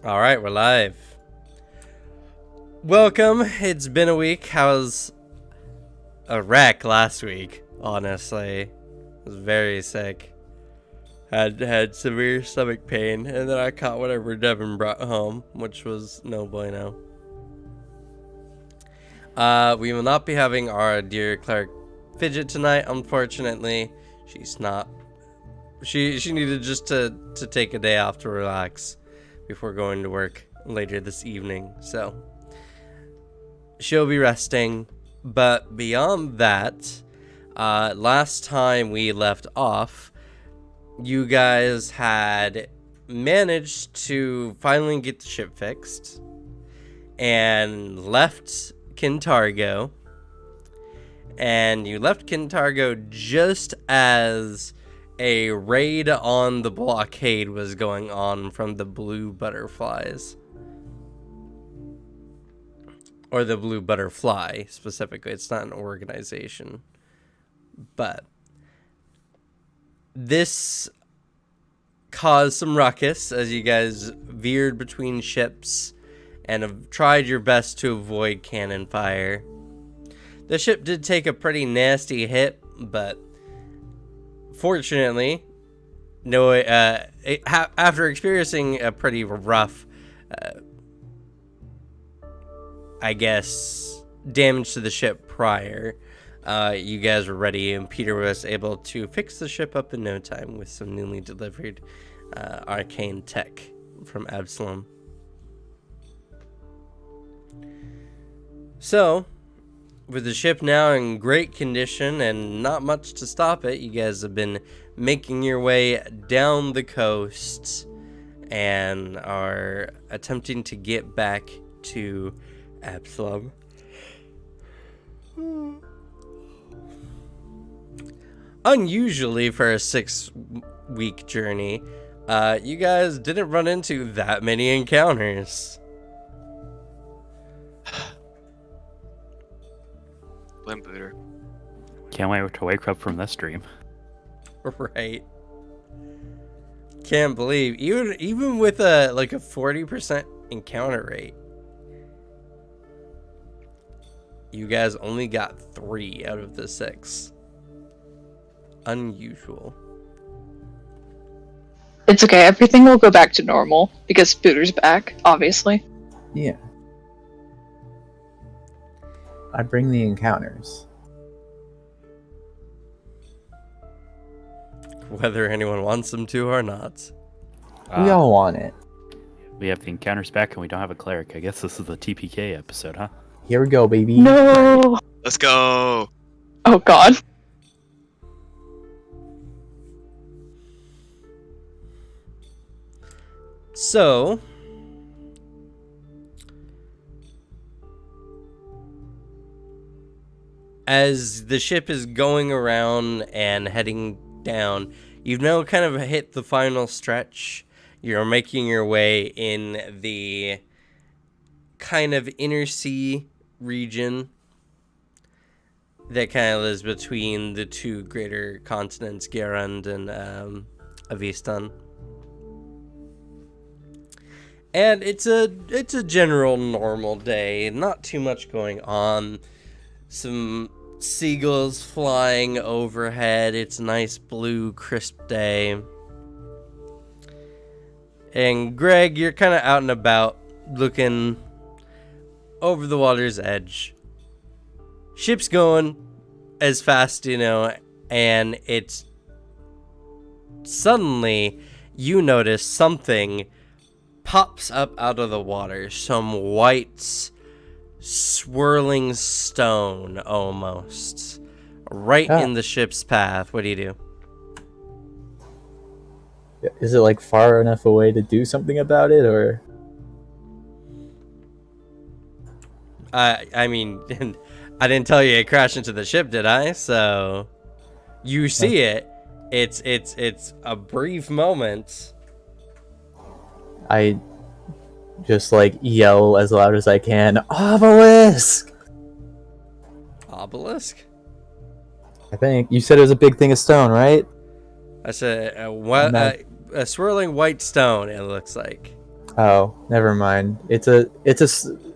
All right, we're live. Welcome. It's been a week. I was a wreck last week, honestly. I was very sick. Had severe stomach pain, and then I caught whatever Devin brought home, which was no bueno. We will not be having our dear cleric Fidget tonight, unfortunately. She's not. She needed just to take a day off to relax before going to work later this evening, so she'll be resting. But beyond that, last time we left off, you guys had managed to finally get the ship fixed and left Kintargo, and you left Kintargo just as a raid on the blockade was going on from the Blue Butterflies. Or the Blue Butterfly, specifically. It's not an organization. But this caused some ruckus as you guys veered between ships and have tried your best to avoid cannon fire. The ship did take a pretty nasty hit, but fortunately, after experiencing a pretty rough, damage to the ship prior, you guys were ready, and Peter was able to fix the ship up in no time with some newly delivered arcane tech from Absalom. So, with the ship now in great condition and not much to stop it, you guys have been making your way down the coast and are attempting to get back to Absalom. Unusually for a 6-week journey, you guys didn't run into that many encounters. Booter. Can't wait to wake up from this dream. Right. Can't believe even with a 40% encounter rate, you guys only got 3 out of the 6. Unusual. It's okay. Everything will go back to normal because Booter's back, obviously. Yeah. I bring the encounters. Whether anyone wants them to or not. We all want it. We have the encounters back and we don't have a cleric. I guess this is the TPK episode, huh? Here we go, baby. No! Let's go! Oh god. So, as the ship is going around and heading down, you've now kind of hit the final stretch. You're making your way in the kind of inner sea region that kind of lives between the two greater continents, Gerund and Avistan. And it's a general normal day, not too much going on. Some seagulls flying overhead. It's a nice blue, crisp day. And Greg, you're kind of out and about, looking over the water's edge. Ship's going as fast, and it's suddenly you notice something pops up out of the water. Some white swirling stone almost right in the ship's path. What do you do? Is it far enough away to do something about it, or? I mean, I didn't tell you it crashed into the ship, did I? So you see it. It's a brief moment. I just yell as loud as I can, "Obelisk!" Obelisk? I think you said it was a big thing of stone, right? I said a swirling white stone. It looks like. Oh, never mind. It's a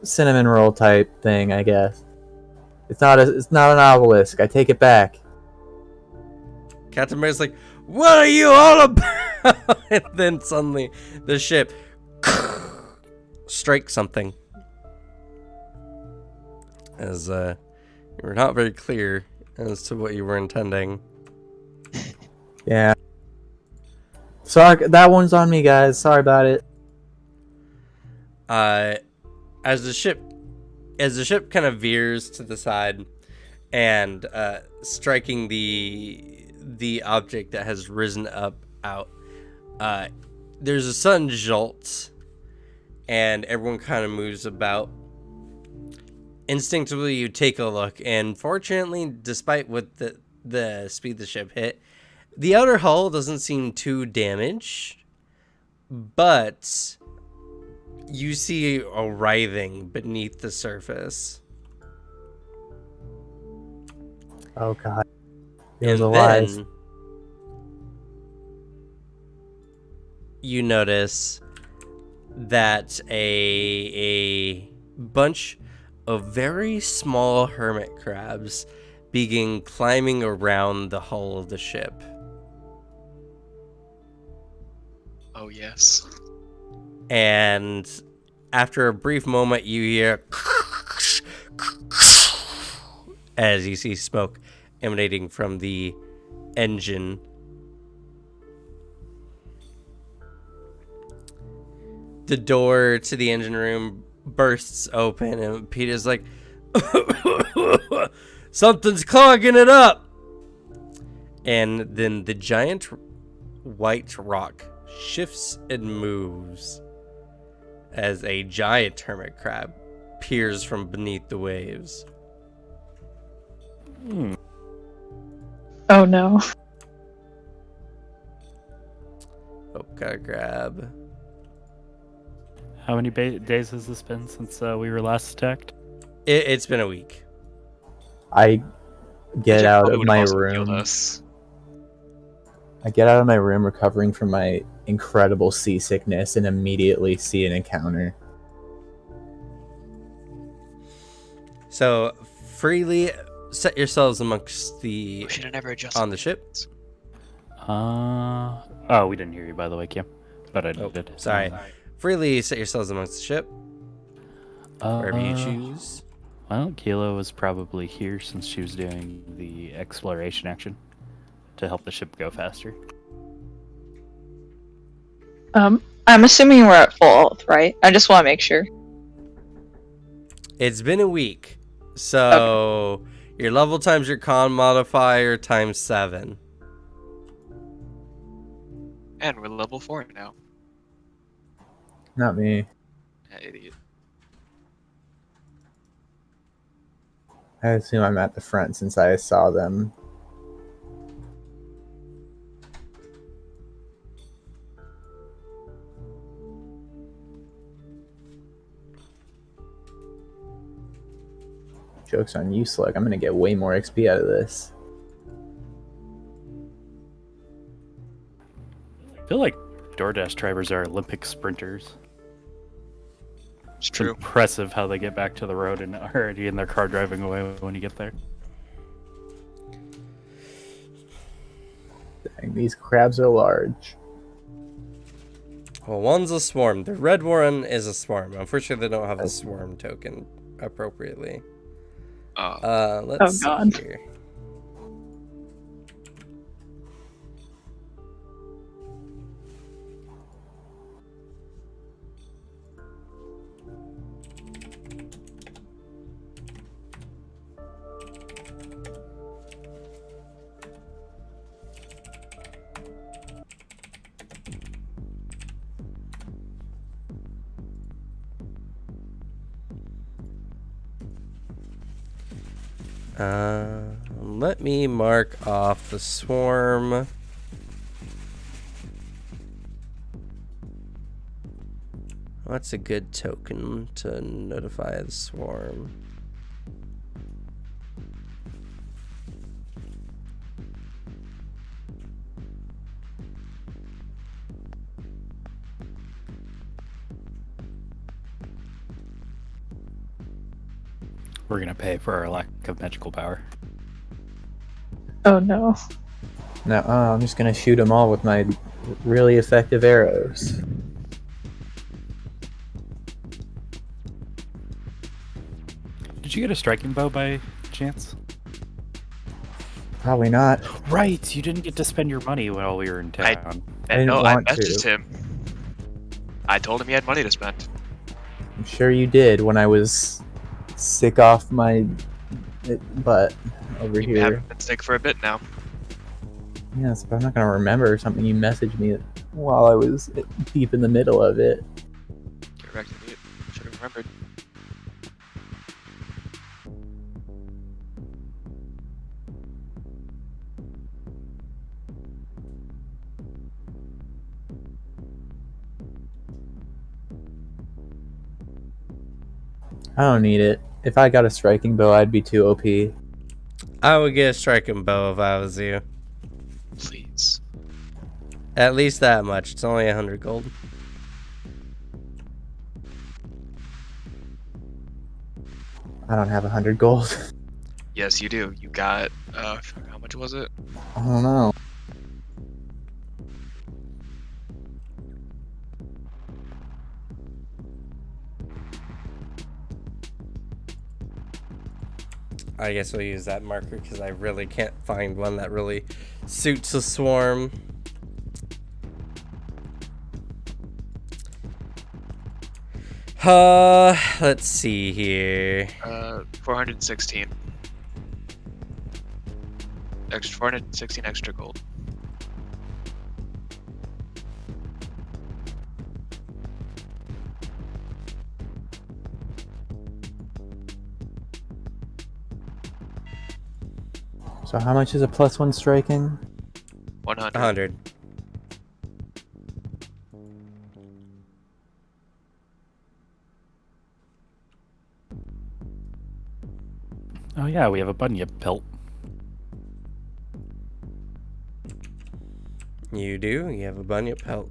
cinnamon roll type thing, I guess. It's not an obelisk. I take it back. Captain Bear's like, what are you all about? And then suddenly the ship strikes something. As you were not very clear as to what you were intending. Yeah. Sorry, that one's on me, guys. Sorry about it. As the ship kind of veers to the side and striking the object that has risen up out, there's a sudden jolt and everyone kind of moves about. Instinctively you take a look, and fortunately, despite what the speed the ship hit, the outer hull doesn't seem too damaged, but you see a writhing beneath the surface. Oh god. It was And alive. then you notice that a bunch of very small hermit crabs begin climbing around the hull of the ship. Oh, yes. And after a brief moment, you hear as you see smoke emanating from the engine. The door to the engine room bursts open, and Peter's like, something's clogging it up. And then the giant white rock shifts and moves as a giant hermit crab peers from beneath the waves. Oh no. Oh, gotta grab. How many days has this been since we were last attacked? It's been a week. I get Jack out probably of would've my also healed room. us. I get out of my room recovering from my incredible seasickness and immediately see an encounter. So freely set yourselves amongst the We should have never adjusted. on the ship. Oh, we didn't hear you, by the way, Kim. But I Oh, did. sorry. Freely set yourselves amongst the ship, wherever you choose. Well, Kilo was probably here since she was doing the exploration action to help the ship go faster. I'm assuming we're at full health, right? I just want to make sure. It's been a week, so your level times your con modifier times 7. And we're level 4 now. Not me. Yeah, idiot. I assume I'm at the front since I saw them. Joke's on you, Slug. I'm gonna get way more XP out of this. I feel like DoorDash drivers are Olympic sprinters. It's It's true. impressive how they get back to the road and are already in their car driving away when you get there. Dang, these crabs are large. Well, one's a swarm. The red one is a swarm. Unfortunately, they don't have a swarm token appropriately. Let's see God. here. Let me mark off the swarm. What's a good token to notify the swarm? We're gonna pay for our lack of magical power. Oh no. No, I'm just gonna shoot them all with my really effective arrows. Did you get a striking bow by chance? Probably not. Right, you didn't get to spend your money while we were in I- town. I didn't no, I want to. messaged him. I told him he had money to spend. I'm sure you did when I was sick off my butt over You here. haven't been sick for a bit now. Yes, but I'm not gonna remember something you messaged me while I was deep in the middle of it. Corrected me. Should have remembered. I don't need it. If I got a striking bow, I'd be too OP. I would get a striking bow if I was you. Please. At least that much. It's only 100 gold. I don't have 100 gold. Yes, you do. You got, how much was it? I don't know. I guess we'll use that marker because I really can't find one that really suits a swarm. Let's see here. 416. Extra 416 extra gold. So how much is a +1 striking? 100. 100. Oh yeah, we have a bunyip pelt. You do? You have a bunyip pelt.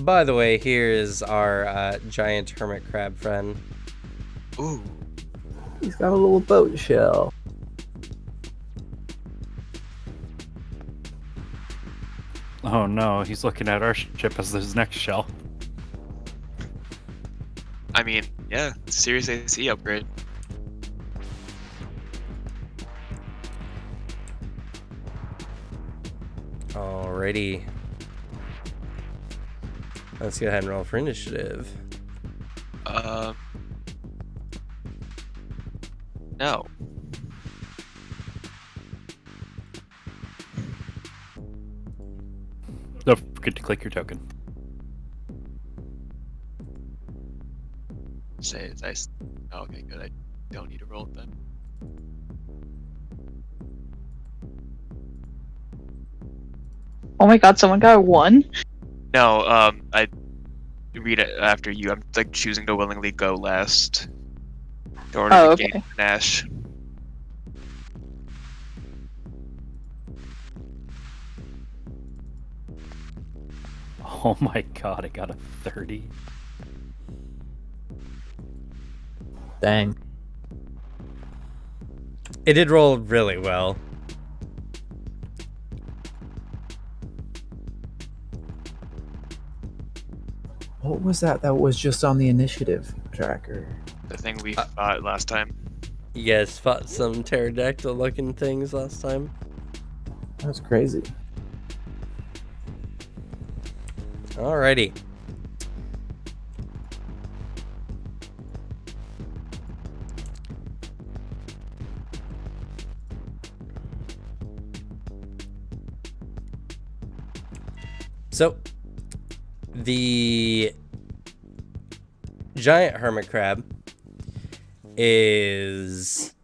By the way, here is our giant hermit crab friend. Ooh. He's got a little boat shell. Oh no, he's looking at our ship as his next shell. I mean, yeah, Serious AC upgrade. Alrighty. Let's go ahead and roll for initiative. No. Don't forget to click your token. Say, oh, okay, good. I don't need to roll it then. Oh my god, someone got a 1? No, I read it after you. I'm like choosing to willingly go last in order Oh, to okay. gain Nash. Oh my god, I got a 30. Dang. It did roll really well. What was that was just on the initiative tracker? The thing we fought last time. You guys fought some pterodactyl looking things last time. That's crazy. Alrighty. So, the giant hermit crab is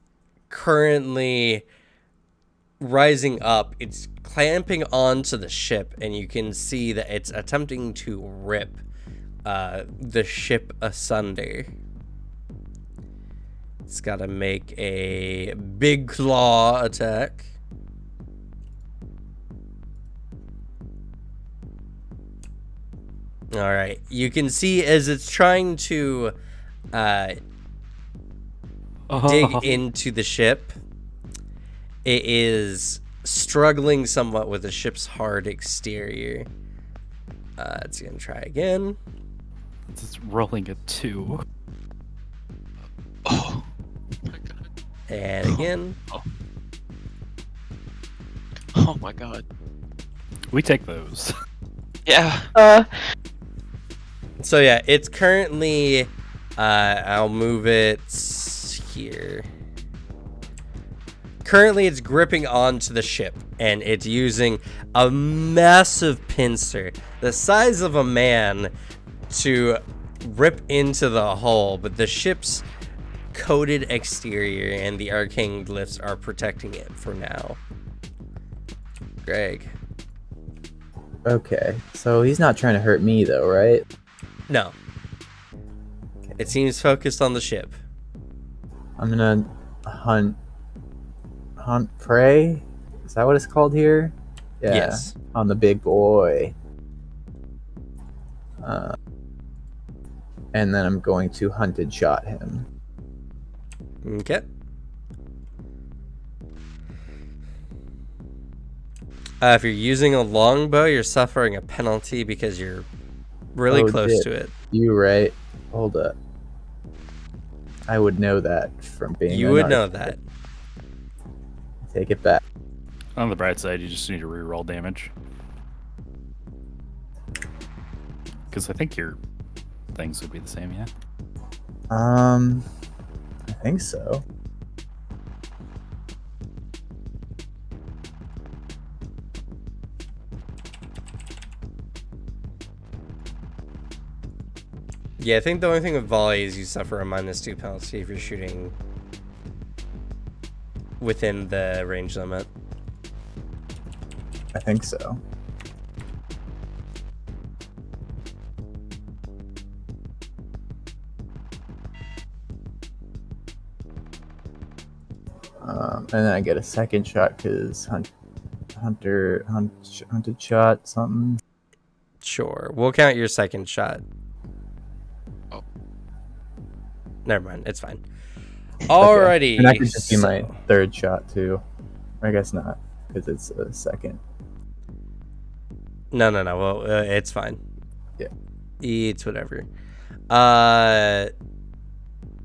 currently rising up. It's clamping onto the ship, and you can see that it's attempting to rip the ship asunder. It's got to make a big claw attack. All right, you can see as it's trying to dig into the ship, it is struggling somewhat with the ship's hard exterior. It's gonna try again. It's rolling a 2. Oh my god. And again. Oh my god. We take those. Yeah. So yeah, it's currently, I'll move it here. Currently, it's gripping onto the ship, and it's using a massive pincer, the size of a man, to rip into the hull, but the ship's coated exterior and the arcane glyphs are protecting it for now. Greg. Okay, so he's not trying to hurt me though, right? No. It seems focused on the ship. I'm gonna hunt prey. Is that what it's called here? Yeah, Yes. on the big boy. And then I'm going to hunted shot him. Okay. If you're using a longbow, you're suffering a penalty because you're really Oh, close dip. to it. You right? Hold up. I would know that from being. You an would know archer. that. Take it back. On the bright side, you just need to reroll damage. Because I think your things would be the same, yeah? I think so. Yeah, I think the only thing with volley is you suffer a -2 penalty if you're shooting within the range limit. I think so. And then I get a second shot because hunted shot something. Sure. We'll count your second shot. Oh. Never mind. It's fine. Alrighty. And that could just be my so- third shot too. I guess not because it's a second. No. Well, it's fine. Yeah. It's whatever.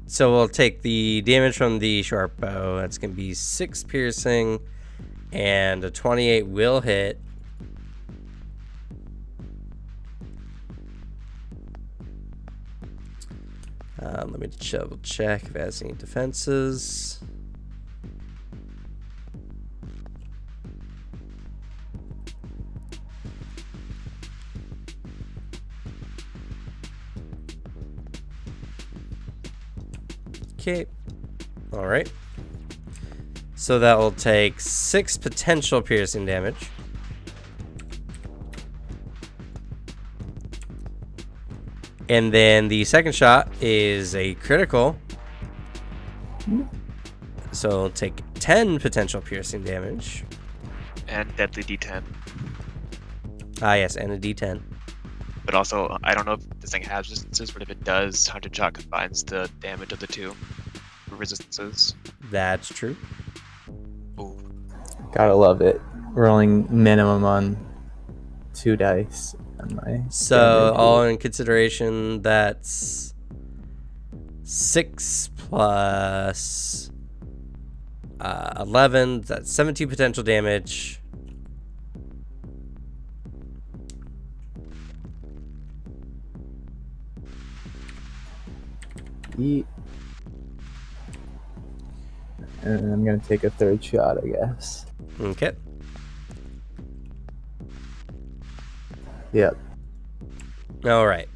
So we'll take the damage from the sharp bow. That's going to be 6 piercing, and a 28 will hit. Let me double check if it has any defenses. Okay. All right. So that will take 6 potential piercing damage. And then the second shot is a critical. So it'll take 10 potential piercing damage. And deadly D10. Ah, yes, and a d10. But also, I don't know if this thing has resistances, but if it does, Hunted Shot combines the damage of the two resistances. That's true. Ooh. Gotta love it. Rolling minimum on 2 dice on my. So damage. all in consideration, that's 6 plus 11. That's 17 potential damage. Yeet. And I'm gonna take a third shot, I guess. Okay. Yep. All right.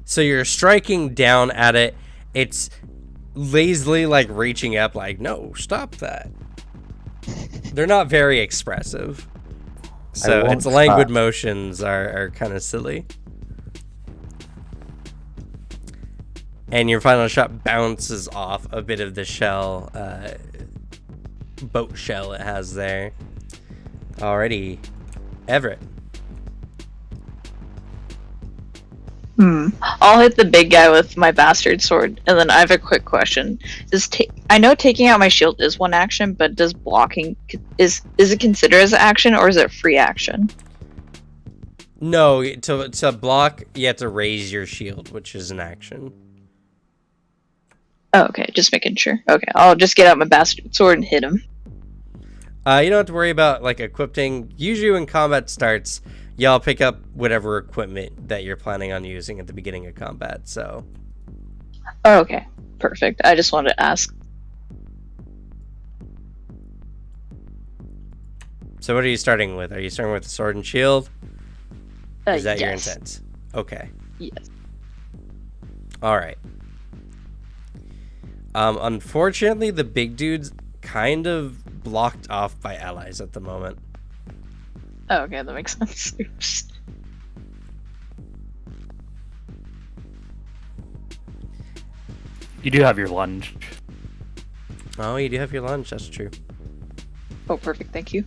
So you're striking down at it. It's lazily like reaching up like, no, stop that. They're not very expressive. So won't its languid stop. motions are kind of silly. And your final shot bounces off a bit of the shell, boat shell it has there. Alrighty, Everett. I'll hit the big guy with my bastard sword, and then I have a quick question. I know taking out my shield is one action, but does blocking is it considered as an action or is it free action? No, to block, you have to raise your shield, which is an action. Oh, okay, just making sure. Okay, I'll just get out my bastard sword and hit him. You don't have to worry about like equipping. Usually when combat starts, y'all pick up whatever equipment that you're planning on using at the beginning of combat, so. Oh, okay, perfect. I just wanted to ask. So what are you starting with? Are you starting with the sword and shield? Is that your Yes. intent? Okay. Yes. Alright. Unfortunately, the big dude's kind of blocked off by allies at the moment. Oh, okay, that makes sense. Oops. You do have your lunge. Oh, you do have your lunge, that's true. Oh, perfect. Thank you.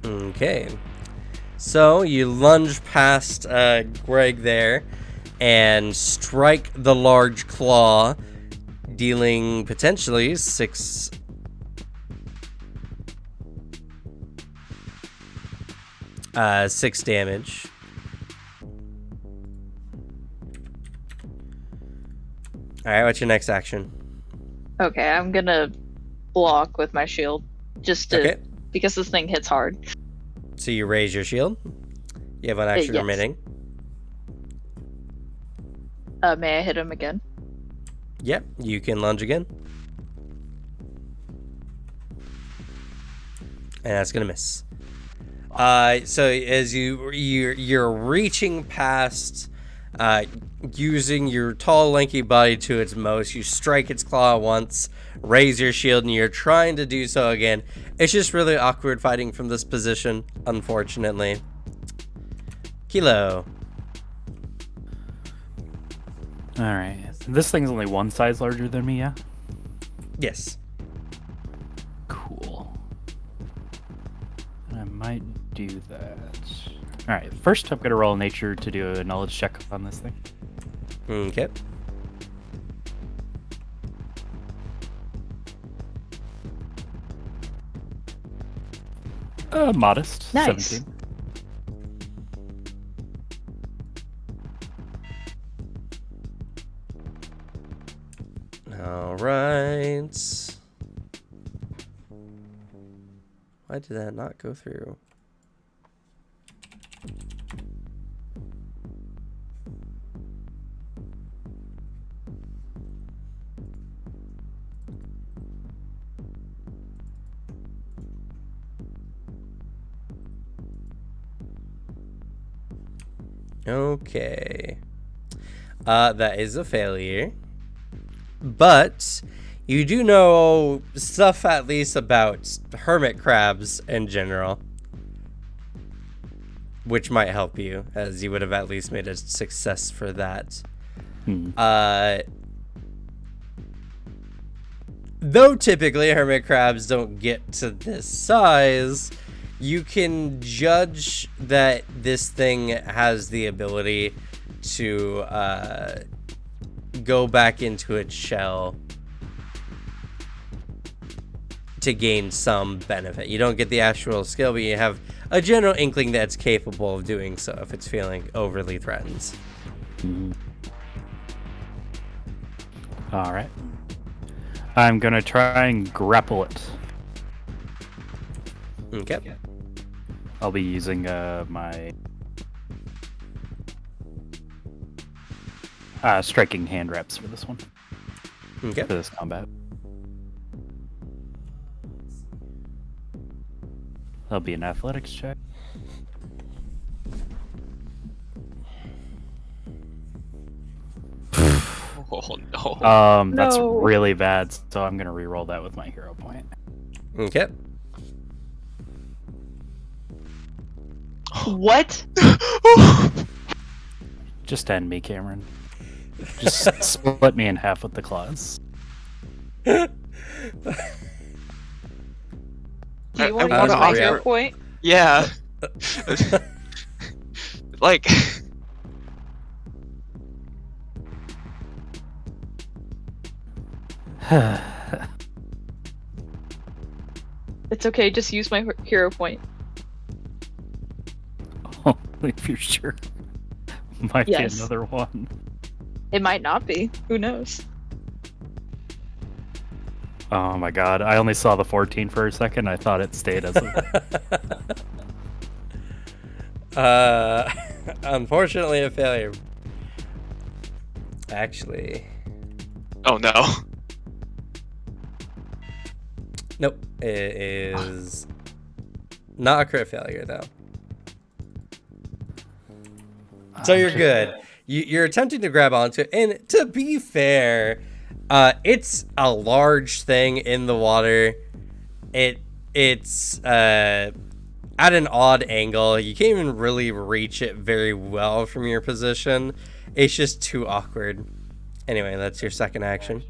Okay. So you lunge past Greg there and strike the large claw, dealing potentially 6 damage. Alright, what's your next action? Okay, I'm gonna block with my shield, just to Okay. because this thing hits hard. So you raise your shield. You have one action Yes. remaining. May I hit him again? Yep, you can lunge again. And that's gonna miss. So as you're reaching past, using your tall, lanky body to its most, you strike its claw once, raise your shield, and you're trying to do so again. It's just really awkward fighting from this position, unfortunately. Kilo. Alright. This thing's only one size larger than me, yeah? Yes. Cool. I might do that. Alright, first I'm gonna roll nature to do a knowledge check on this thing. Okay. Modest. Nice. 17. All right. Why did that not go through? Okay. That is a failure. But you do know stuff at least about hermit crabs in general, which might help you, as you would have at least made a success for that. Though typically hermit crabs don't get to this size, you can judge that this thing has the ability to go back into its shell to gain some benefit. You don't get the actual skill, but you have a general inkling that it's capable of doing so if it's feeling overly threatened. Alright. I'm gonna try and grapple it. Okay. I'll be using my striking hand reps for this one. Okay. for this combat. That'll be an athletics check. Oh no. That's No. really bad, so I'm gonna re-roll that with my hero point. Okay. What? Just end me, Cameron. Just split me in half with the claws. Do you want to wanna use my offer- hero point? Yeah. Like. It's okay, just use my hero point. Oh, if you're sure. Might Yes. be another one. It might not be. Who knows? Oh my god, I only saw the 14 for a second. I thought it stayed as a... Unfortunately, a failure. Actually, Oh no. nope. It is not a crit failure, though. So you're good. You're attempting to grab onto it, and to be fair, it's a large thing in the water. It's at an odd angle. You can't even really reach it very well from your position. It's just too awkward. Anyway, that's your second action.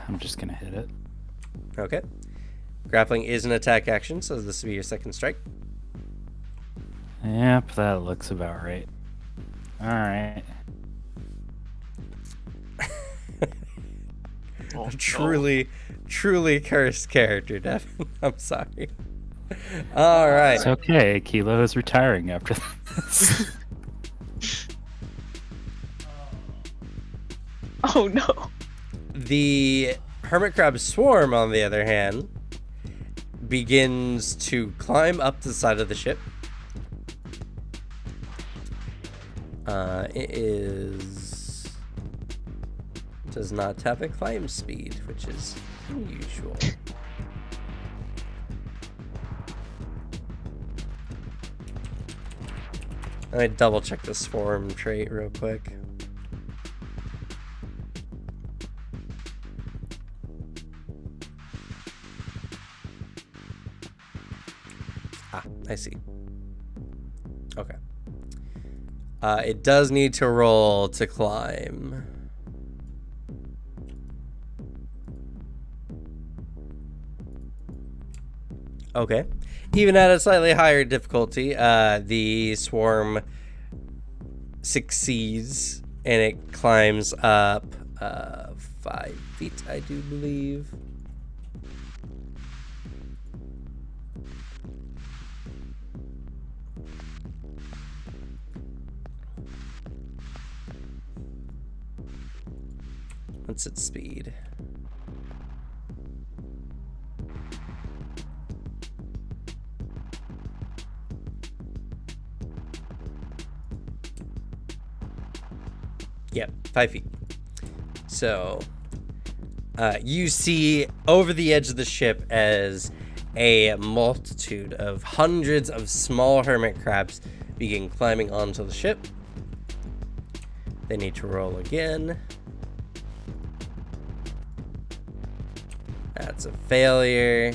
I'm just gonna hit it. Okay. Grappling is an attack action, so this will be your second strike. Yep, that looks about right. Alright. Oh, no. Truly cursed character, Devin. I'm sorry. All right. It's okay, Kilo is retiring after this. Oh no. The hermit crab swarm, on the other hand, begins to climb up the side of the ship. Does not have a climb speed, which is unusual. Let me double check the swarm trait real quick. Ah, I see. Okay. It does need to roll to climb. Okay. Even at a slightly higher difficulty, the swarm succeeds and it climbs up 5 feet, I do believe. What's its speed? Yep, 5 feet. So, you see over the edge of the ship as a multitude of hundreds of small hermit crabs begin climbing onto the ship. They need to roll again. That's a failure.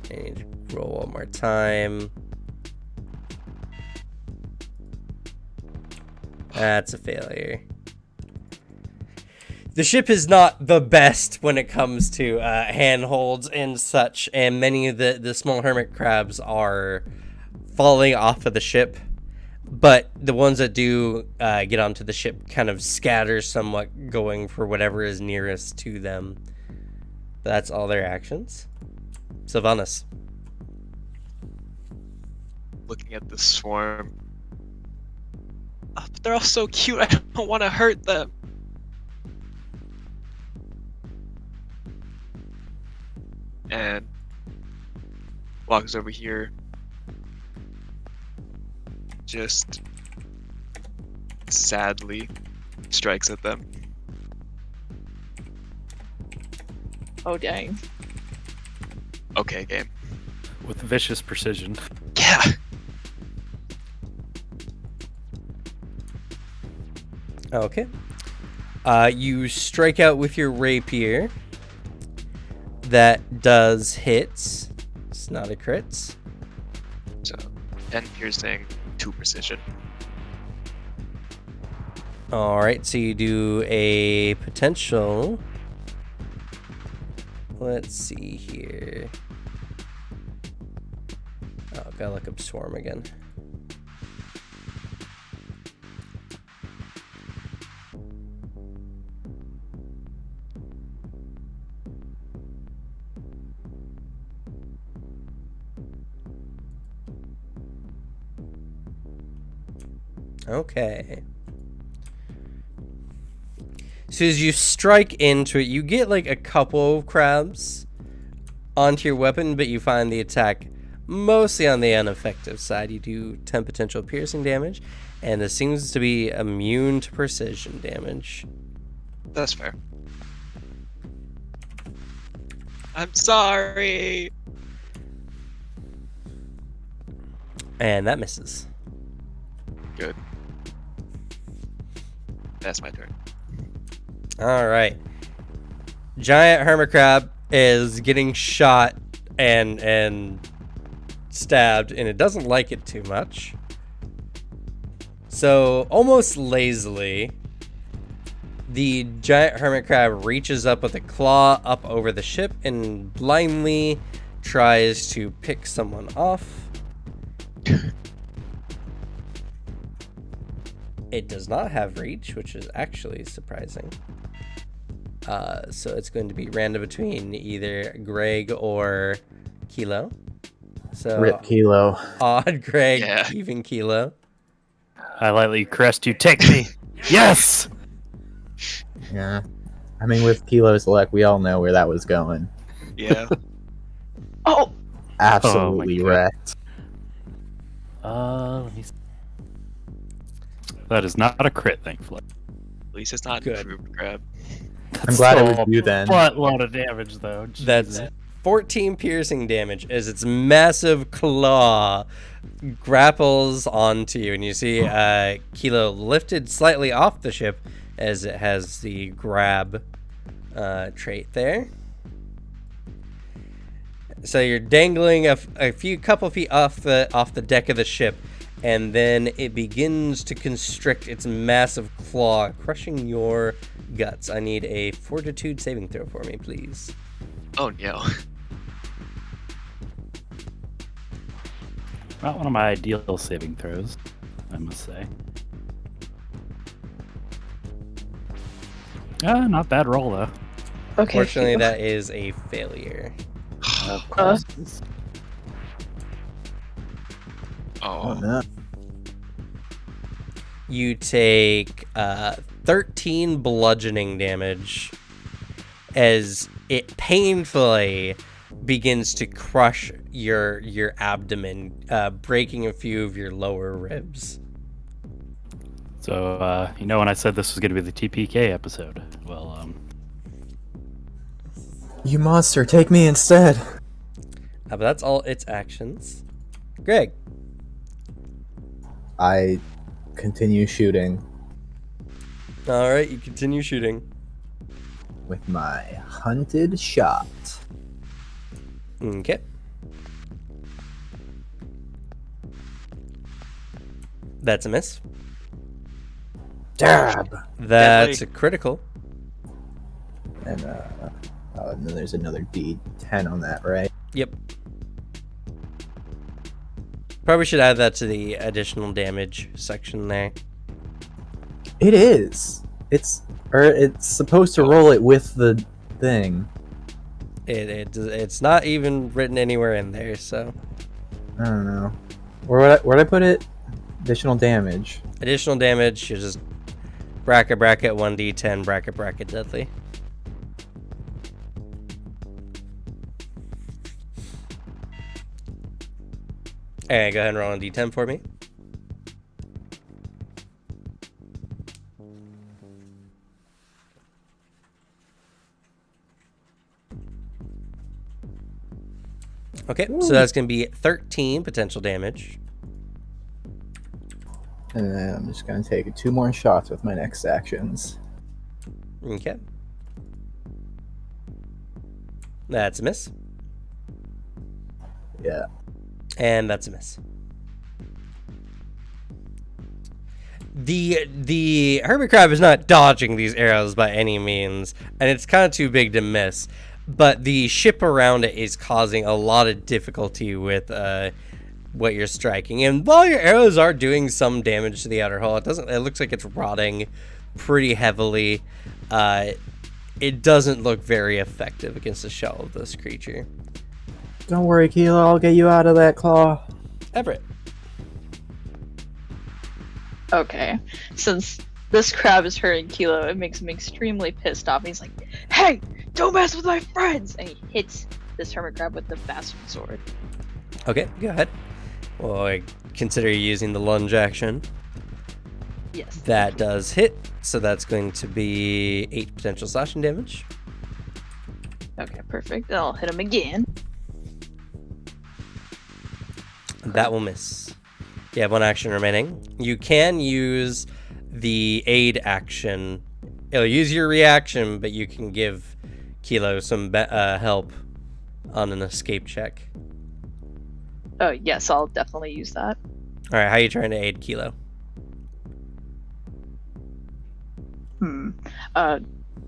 They need to roll one more time. That's a failure. The ship is not the best when it comes to handholds and such, and many of the small hermit crabs are falling off of the ship. But the ones that do get onto the ship kind of scatter somewhat, going for whatever is nearest to them. That's all their actions. Sylvanas. Looking at the swarm. But they're all so cute. I don't want to hurt them. And walks over here. Just sadly strikes at them. Oh dang. Okay, game. With vicious precision. Yeah. Okay. You strike out with your rapier. That does hit. It's not a crit. So 10 piercing, 2 precision. Alright, so you do a potential. Let's see here. Oh, gotta look up Swarm again. Okay. So as you strike into it, you get like a couple of crabs onto your weapon, but you find the attack mostly on the ineffective side. You do 10 potential piercing damage, and this seems to be immune to precision damage. That's fair. I'm sorry. And that misses. Good. That's my turn. All right. Giant hermit crab is getting shot and stabbed, and it doesn't like it too much. So, almost lazily, the giant hermit crab reaches up with a claw up over the ship and blindly tries to pick someone off. It does not have reach, which is actually surprising. So it's going to be random between either Greg or Kilo. So Rip Kilo. odd Greg, Yeah. even Kilo. I lightly crest you. Take me. Yes. Yeah. I mean, with Kilo's luck, we all know where that was going. Yeah. Oh, Absolutely God. wrecked. Let me see. That is not a crit, thankfully. At least it's not Good. improved crab. I'm glad it That's was you then. a lot of damage, though. That's Jesus. 14 piercing damage as its massive claw grapples onto you. And you see Kilo lifted slightly off the ship as it has the grab trait there. So you're dangling a couple feet off the deck of the ship, and then it begins to constrict its massive claw, crushing your guts. I need a fortitude saving throw for me, please. Oh no. Not one of my ideal saving throws, I must say. Not bad roll, though. okay. Fortunately, that is a failure. Of course. Oh Oh. no. You take 13 bludgeoning damage as it painfully begins to crush your abdomen, breaking a few of your lower ribs. So, when I said this was going to be the TPK episode, well, You monster, take me instead. But that's all its actions. Greg. I continue shooting All right, you continue shooting. with my hunted shot. Okay. That's a miss. Dab. That's Deadly. a critical. And and then there's another D10 on that, right? Yep. Probably should add that to the additional damage section there. It is. It's supposed to roll it with the thing. It's not even written anywhere in there, so. I don't know. Where'd I put it? Additional damage. Additional damage, you just bracket 1d10, bracket deadly. Alright, go ahead and roll a d10 for me. Okay, so that's going to be 13 potential damage. And then I'm just gonna take 2 more shots with my next actions. Okay. That's a miss. Yeah. And that's a miss. The hermit crab is not dodging these arrows by any means, and it's kind of too big to miss. But the ship around it is causing a lot of difficulty with what you're striking. And while your arrows are doing some damage to the outer hull, it looks like it's rotting pretty heavily. It doesn't look very effective against the shell of this creature. Don't worry, Kilo. I'll get you out of that claw. Everett. Okay, since this crab is hurting Kilo, it makes him extremely pissed off. He's like, "Hey, don't mess with my friends!" And he hits this hermit crab with the bastard sword. Okay, go ahead. Well, I consider you using the lunge action. Yes. That does hit, so that's going to be 8 potential slashing damage. Okay, perfect. Then I'll hit him again. That will miss. You have 1 action remaining. You can use the aid action. It'll use your reaction, but you can give Kilo some help on an escape check. Oh, yes, I'll definitely use that. All right, how are you trying to aid Kilo?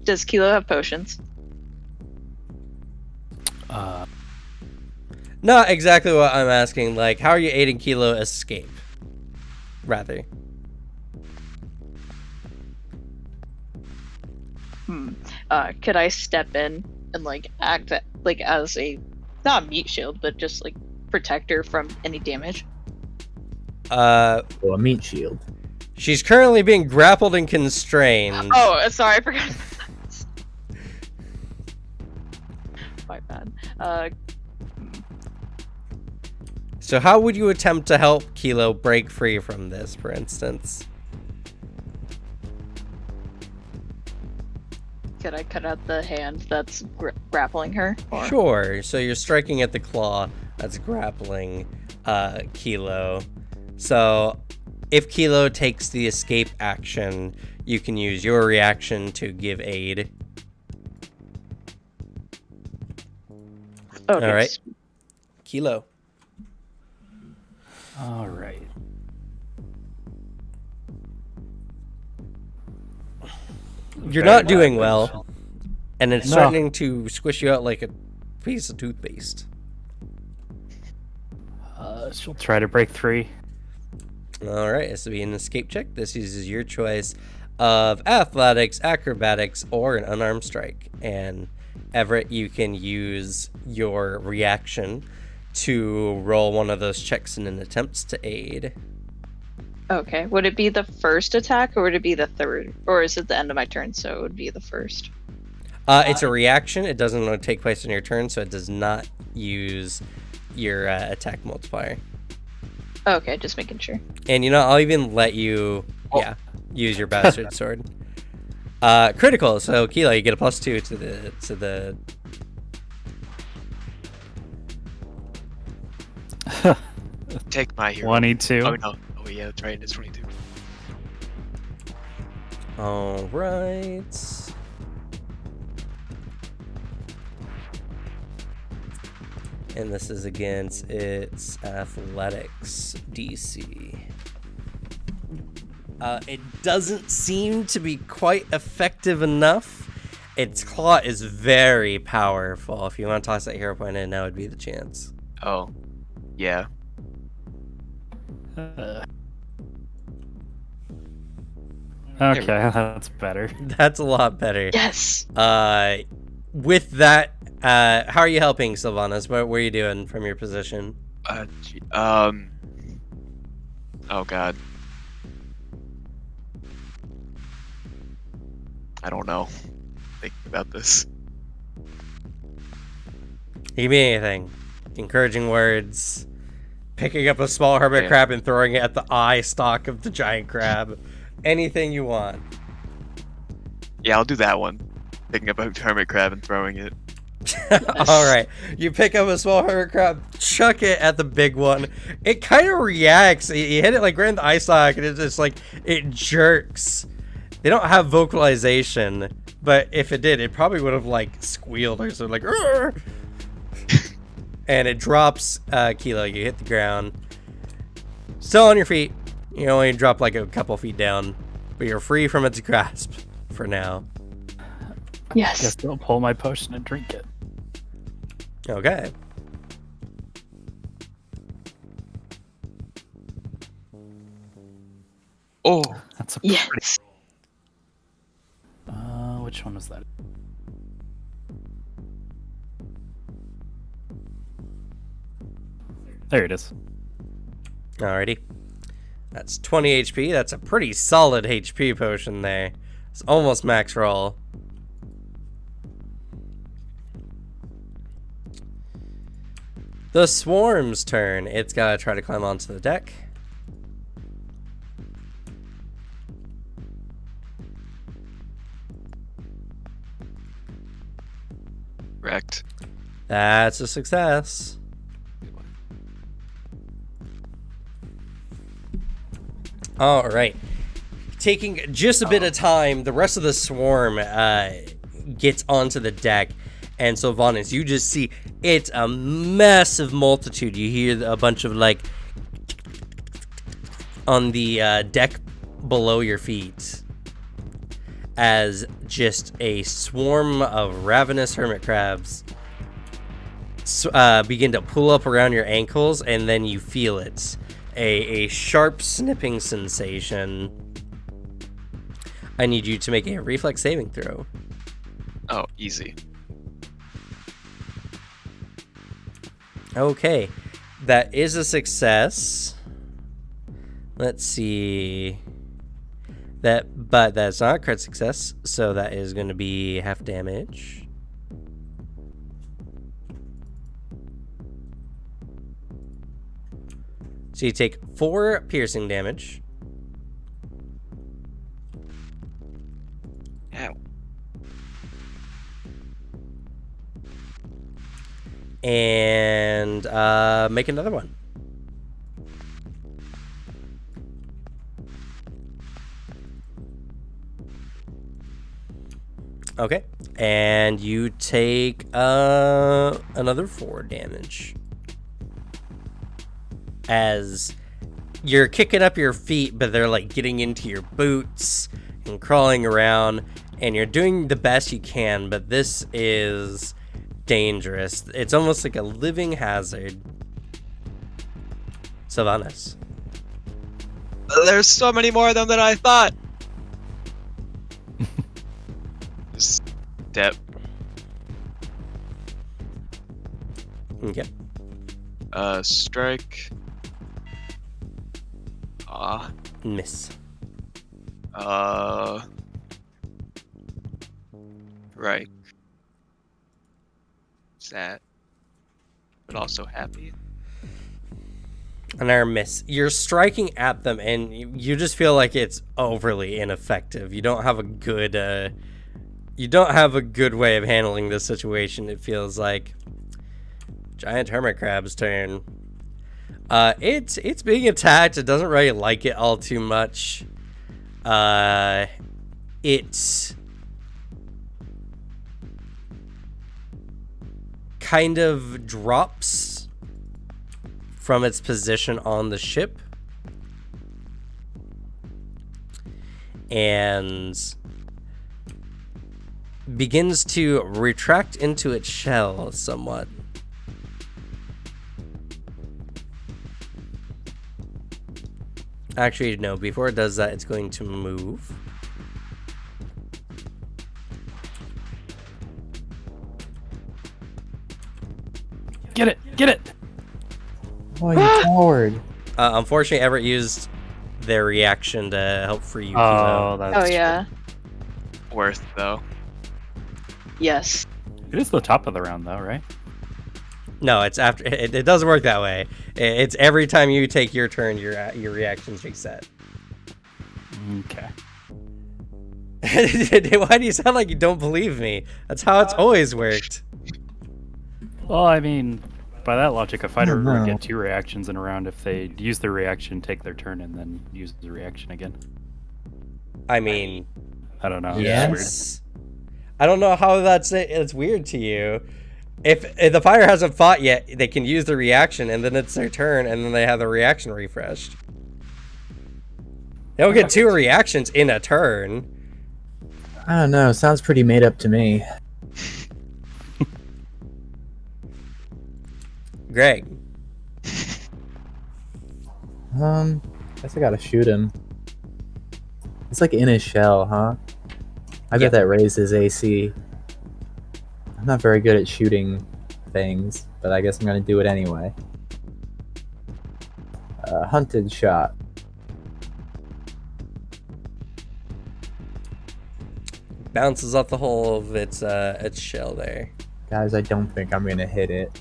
Does Kilo have potions? Not exactly what I'm asking. Like, how are you aiding Kilo escape? Rather. Could I step in and like act like as a not a meat shield, but just like protector from any damage? Well, a meat shield. She's currently being grappled and constrained. Oh, sorry, I forgot. My bad. So how would you attempt to help Kilo break free from this, for instance? Could I cut out the hand that's grappling her? Or... Sure. So you're striking at the claw that's grappling Kilo. So if Kilo takes the escape action, you can use your reaction to give aid. Okay. All right. Kilo. All right. You're not doing well, and it's No. starting to squish you out like a piece of toothpaste. She'll try to break free. All right, this will be an escape check. This uses your choice of athletics, acrobatics, or an unarmed strike. And Everett, you can use your reaction to roll one of those checks in an attempt to aid. Okay. Would it be the first attack, or would it be the third, or is it the end of my turn? So it would be the first. It's a reaction. It doesn't take place on your turn, so it does not use your attack multiplier. Okay, just making sure. And I'll even let you, use your bastard sword. Critical. So Kilo, you get a +2 to the. Take my hero. 22. Oh no. Oh yeah, that's right. It's 22. All right. And this is against its athletics DC. It doesn't seem to be quite effective enough. Its claw is very powerful. If you want to toss that hero point in, now would be the chance. Oh, yeah. Okay, that's better. That's a lot better. Yes. With that, how are you helping, Sylvanas? What were you doing from your position? Oh god. I don't know. Thinking about this. Give me anything. Encouraging words. Picking up a small hermit crab and throwing it at the eye stalk of the giant crab. Anything you want. Yeah, I'll do that one. Picking up a hermit crab and throwing it. All right, you pick up a small hermit crab, chuck it at the big one. It kind of reacts. You hit it like right in the eye socket, and it's just like it jerks. They don't have vocalization, but if it did, it probably would have like squealed or something like. Rrr! And it drops. Kilo, you hit the ground. Still on your feet. You only drop like a couple feet down, but you're free from its grasp for now. Yes. Guess I'll pull my potion and drink it. Okay. Oh, That's a Yes. which one was that? There it is. Alrighty. That's 20 HP. That's a pretty solid HP potion there. It's almost max roll. The swarm's turn. It's gotta try to climb onto the deck. wrecked. That's a success. All right. Taking just a bit of time, the rest of the swarm gets onto the deck. And so, Vanis, you just see it's a massive multitude. You hear a bunch of like on the deck below your feet as just a swarm of ravenous hermit crabs begin to pull up around your ankles, and then you feel it. A sharp snipping sensation. I need you to make a reflex saving throw. Oh, easy. Okay, that is a success. Let's see. But that's not a crit success, so that is going to be half damage. So you take 4 piercing damage. Ow. And make another one. Okay, and you take another 4 damage as you're kicking up your feet, but they're like getting into your boots and crawling around, and you're doing the best you can, but this is dangerous. It's almost like a living hazard. Sylvanas. There's so many more of them than I thought. Step. Okay. Strike. Miss. Right. Sad, but also happy. Another miss. You're striking at them, and you just feel like it's overly ineffective. You don't have a good way of handling this situation. It feels like giant hermit crab's turn. It's being attacked. It doesn't really like it all too much. It's kind of drops from its position on the ship and begins to retract into its shell somewhat. Actually, no, before it does that, it's going to move. Get it! Get it! Oh, you coward. Unfortunately, Everett used their reaction to help free you. Oh, that's Oh yeah. Worth though. Yes. It is the top of the round, though, right? No, it's after. It doesn't work that way. It's every time you take your turn, your reactions reset. Okay. Why do you sound like you don't believe me? That's how it's always worked. Well, I mean, by that logic, a fighter don't would know. get 2 reactions in a round if they use their reaction, take their turn, and then use the reaction again. I mean, I don't know. Yeah. It's weird. yes. I don't know how it's weird to you. If the fighter hasn't fought yet, they can use the reaction, and then it's their turn, and then they have the reaction refreshed. They'll get 2 reactions in a turn. I don't know. Sounds pretty made up to me. Greg. Guess I gotta shoot him. It's like in his shell, huh? I bet that raised his AC. I'm not very good at shooting things, but I guess I'm gonna do it anyway. Hunted shot. Bounces off the whole of its shell there. Guys, I don't think I'm gonna hit it.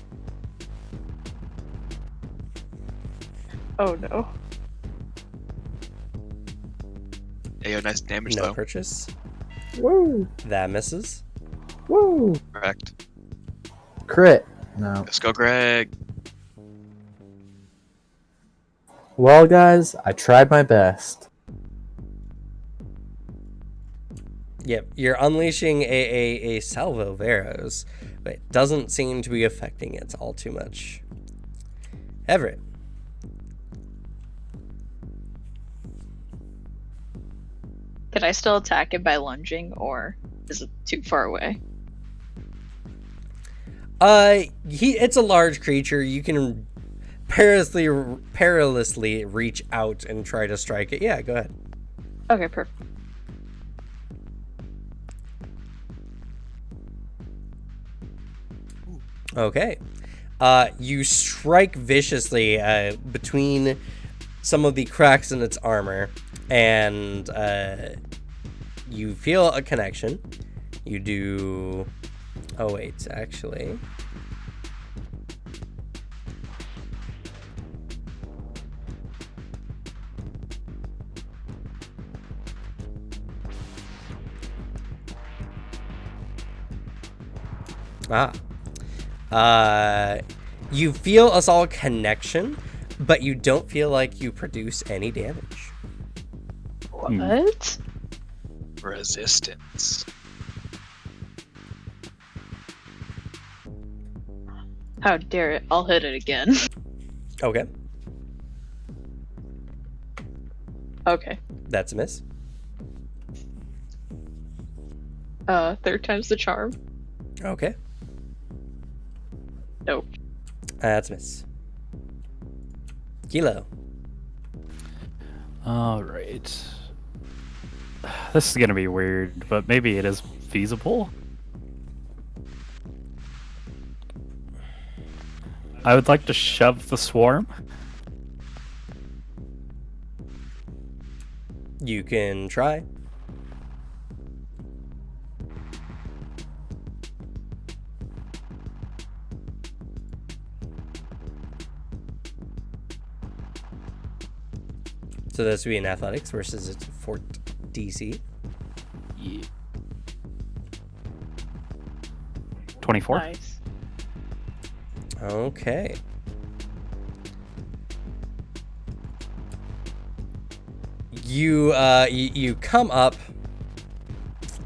Oh no. Hey, yo, nice damage No though. purchase. Woo! That misses. Woo! Correct. Crit. No. Let's go, Greg. Well, guys, I tried my best. Yep, you're unleashing a salvo of arrows, but it doesn't seem to be affecting it all too much. Everett. Could I still attack it by lunging, or is it too far away? It's a large creature. You can perilously reach out and try to strike it. Yeah, go ahead. Okay, perfect. Okay. You strike viciously between some of the cracks in its armor, and you feel a connection. You do... Oh, wait, actually... You feel a solid connection, but you don't feel like you produce any damage. What? Resistance. How dare it? I'll hit it again. Okay, Okay. that's a miss. Third time's the charm. Okay, Nope. that's a miss. Kilo. Alright. This is gonna be weird, but maybe it is feasible. I would like to shove the swarm. You can try. So this would be an athletics versus its fort DC. Yeah. 24. Nice. Okay. You come up,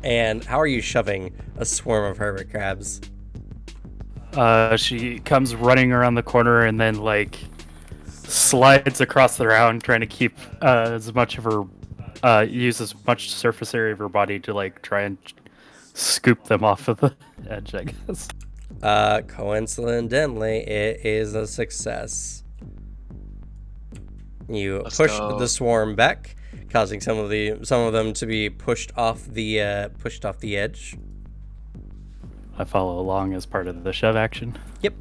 and how are you shoving a swarm of hermit crabs? She comes running around the corner and then like slides across the ground, trying to keep as much of her use as much surface area of her body to like try and scoop them off of the edge, I guess. Coincidentally, it is a success. You Let's push go. the swarm back, causing some of them to be pushed off the edge. I follow along as part of the shove action. Yep.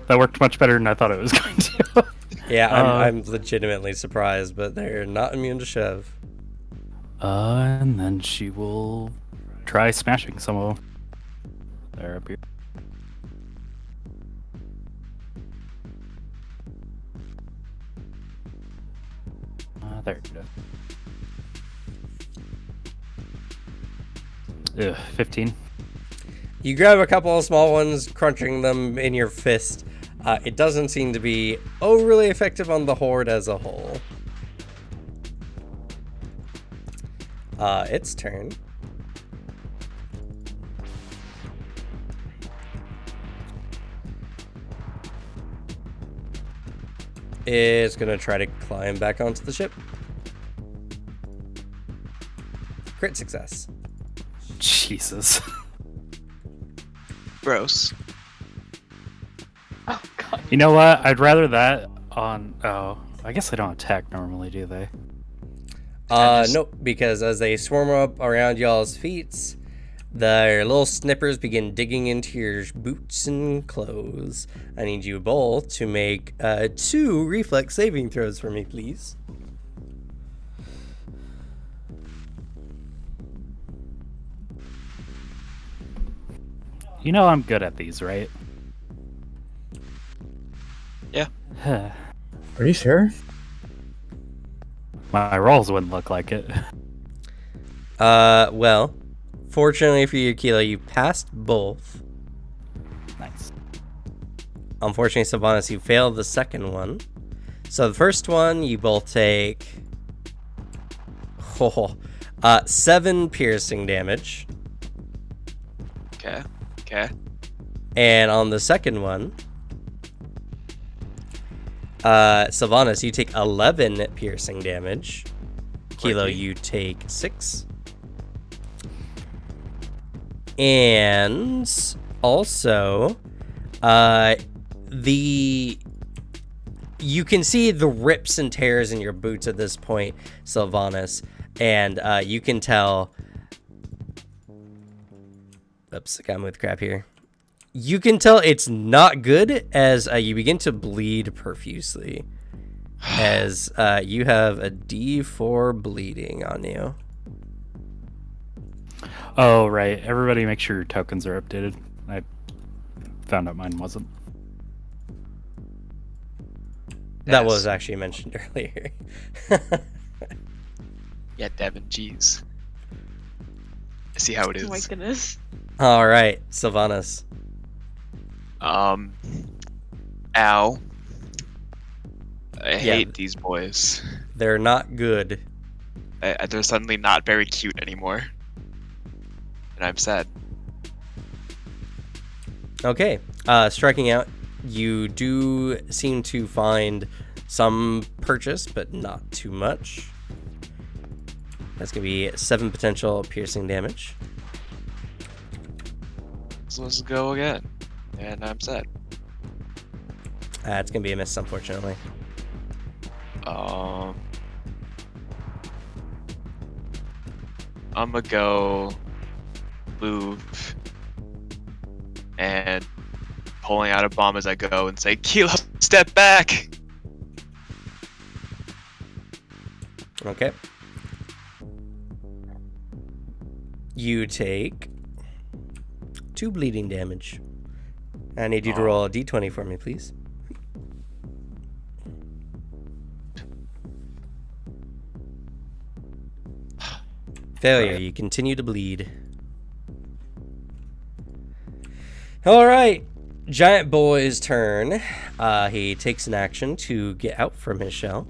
That worked much better than I thought it was going to. Yeah, I'm legitimately surprised, but they're not immune to shove. And then she will try smashing some of them. They're up here. There you go. Ugh, 15. You grab a couple of small ones, crunching them in your fist. It doesn't seem to be overly effective on the horde as a whole. Its turn. It's gonna try to climb back onto the ship. Crit success. Jesus. Gross. Oh god. You know what? I'd rather that on. Oh, I guess they don't attack normally, do they? Nope, because as they swarm up around y'all's feet, their little snippers begin digging into your boots and clothes. I need you both to make 2 reflex saving throws for me, please. You know I'm good at these, right? Yeah. Are you sure? My rolls wouldn't look like it. Well, fortunately for you, Kilo, you passed both. Nice. Unfortunately, Sylvanas, you failed the second one. So the first one, you both take 7 piercing damage. Okay. Okay. And on the second one, Sylvanas, you take 11 piercing damage. Kilo, Okay. you take 6. And also, you can see the rips and tears in your boots at this point, Sylvanas, and you can tell. Oops, I got with crap here. You can tell it's not good as you begin to bleed profusely, as you have a D4 bleeding on you. Oh, right. Everybody make sure your tokens are updated. I found out mine wasn't. That Yes. was actually mentioned earlier. Yeah, Devin, jeez. I see how it Oh my is. goodness. All right, Sylvanas. Ow. I hate these boys. They're not good. They're suddenly not very cute anymore. And I'm sad. Okay, striking out, you do seem to find some purchase, but not too much. That's gonna be 7 potential piercing damage. So let's go again. And I'm sad. It's gonna be a miss, unfortunately. I'm gonna go move and pulling out a bomb as I go and say, Kilo, step back! Okay. You take 2 bleeding damage. I need you to roll a d20 for me, please. Failure. You continue to bleed. All right. Giant Boy's turn. He takes an action to get out from his shell.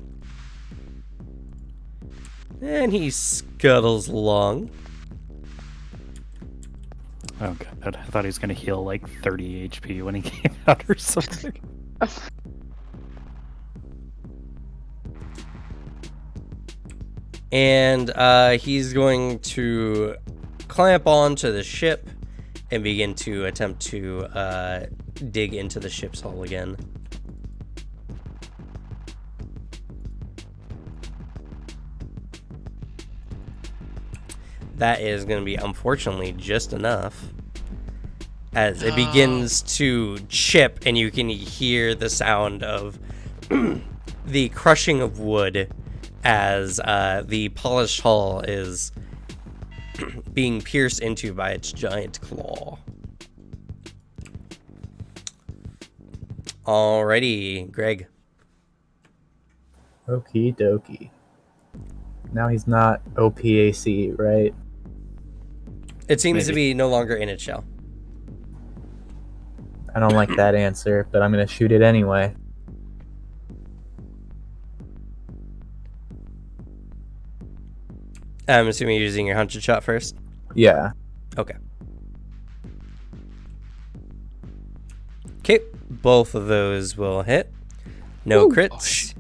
And he scuttles along. Oh god, I thought he was gonna heal like 30 HP when he came out or something. And he's going to clamp onto the ship and begin to attempt to dig into the ship's hull again. That is going to be, unfortunately, just enough. As it begins to chip, and you can hear the sound of the crushing of wood as the polished hull is being pierced into by its giant claw. Alrighty, Greg. Okie dokie. Now he's not OPAC, right? It seems to Maybe. be no longer in its shell. I don't like that answer, but I'm gonna shoot it anyway. I'm assuming you're using your hunted shot first. Yeah. Okay. Okay, both of those will hit. No crits,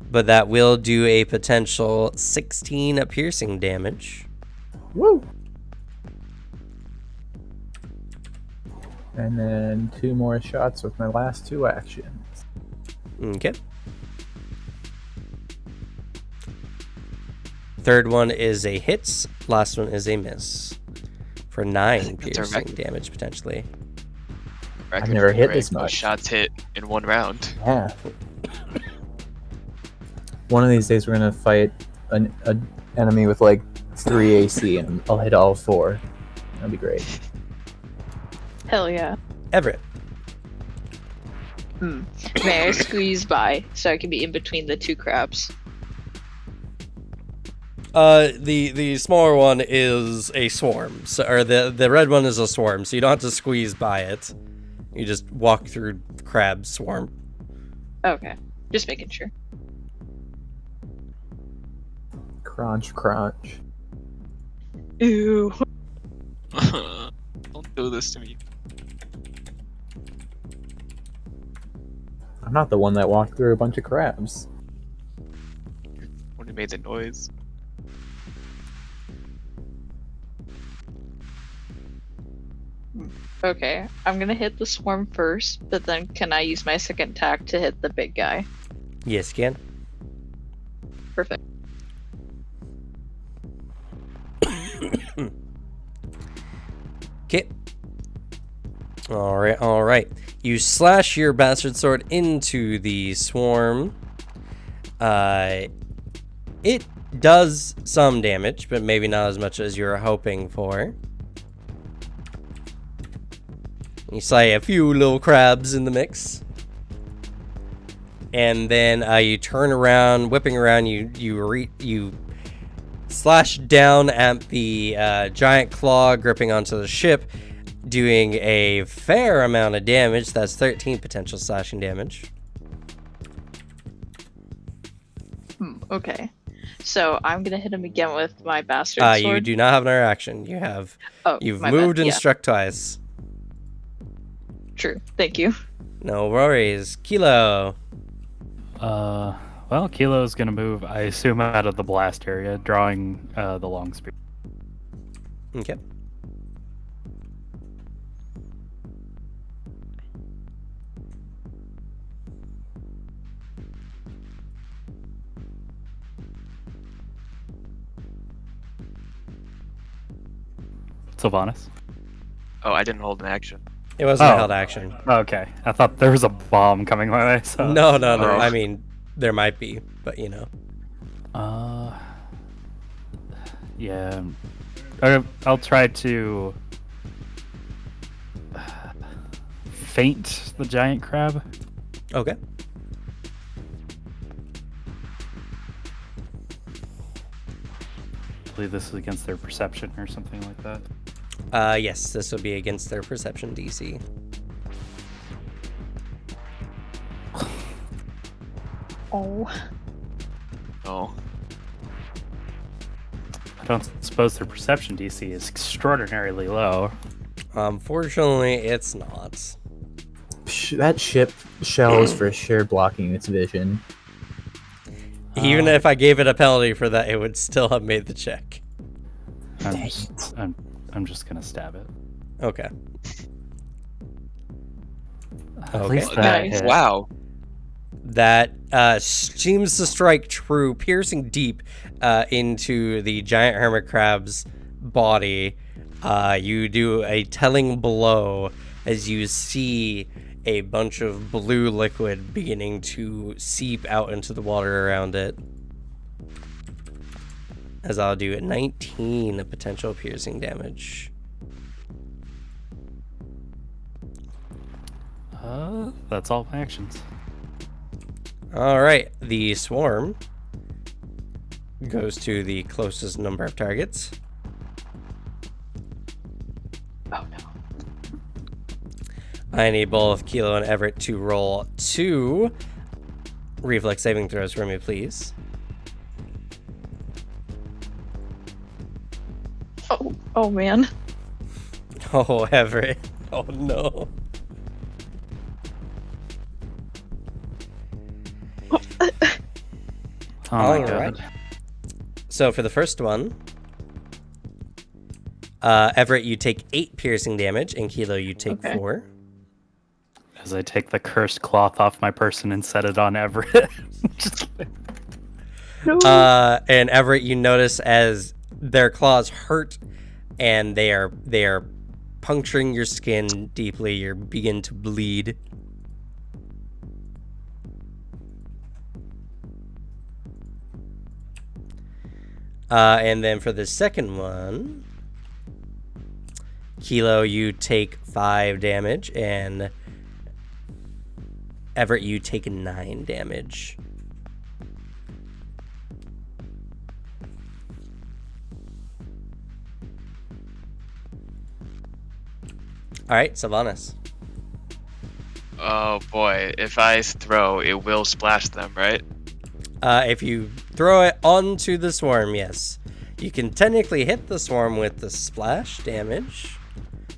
but that will do a potential 16 piercing damage. Woo! And then 2 more shots with my last 2 actions. Okay. Third one is a hit. Last one is a miss. For 9 piercing damage, potentially. I've never hit this Most much. shots hit in 1 round. Yeah. One of these days we're gonna fight an enemy with like 3 AC and I'll hit all 4. That'd be great. Hell yeah. Everett. May I squeeze by so I can be in between the 2 crabs? The smaller one is a swarm, so, or the red one is a swarm, so you don't have to squeeze by it. You just walk through crab swarm. Okay. Just making sure. Crunch, crunch. Ew. Don't do this to me. I'm not the one that walked through a bunch of crabs. When you made the noise. Okay, I'm gonna hit the swarm first, but then can I use my second attack to hit the big guy? Yes, you can. Perfect. Okay. All right. You slash your bastard sword into the swarm. It does some damage, but maybe not as much as you were hoping for. You slay a few little crabs in the mix. And then you turn around, whipping around, you slash down at the giant claw gripping onto the ship, doing a fair amount of damage. That's 13 potential slashing damage. Okay. So I'm gonna hit him again with my bastard sword. You do not have another action. You've my moved bad. and Yeah, struck twice. true. Thank you. No worries. Kilo. Well, Kilo's gonna move, I assume, out of the blast area, drawing the long spear. Okay. Sylvanas. Oh, I didn't hold an action. It wasn't a Oh. held action. Okay, I thought there was a bomb coming my way. So. No. Oh. I mean, there might be, but you know. Yeah. I'll try to feint the giant crab. Okay. I believe this is against their perception or something like that. Yes, this will be against their perception DC. Oh. Oh. I don't suppose their perception DC is extraordinarily low. Unfortunately, it's not. That ship shell is for sure blocking its vision. Even if I gave it a penalty for that, it would still have made the check. I'm just gonna stab it. Okay. At Okay. least that Nice. hit. Wow. That seems to strike true, piercing deep into the giant hermit crab's body. You do a telling blow as you see a bunch of blue liquid beginning to seep out into the water around it. As I'll do 19 potential piercing damage. That's all my actions. All right, the swarm goes to the closest number of targets. Oh no. I need both Kilo and Everett to roll 2 reflex saving throws for me, please. Oh man. Oh, Everett. Oh, no. Oh my Alright. god. So for the first one, Everett, you take 8 piercing damage, and Kilo, you take Okay. 4. As I take the cursed cloth off my person and set it on Everett. Just kidding. And Everett, you notice as their claws hurt, and they are puncturing your skin deeply. You begin to bleed. And then for the second one, Kilo, you take 5 damage, and Everett, you take 9 damage. All right, Sylvanas. Oh boy, if I throw, it will splash them, right? If you throw it onto the swarm, yes. You can technically hit the swarm with the splash damage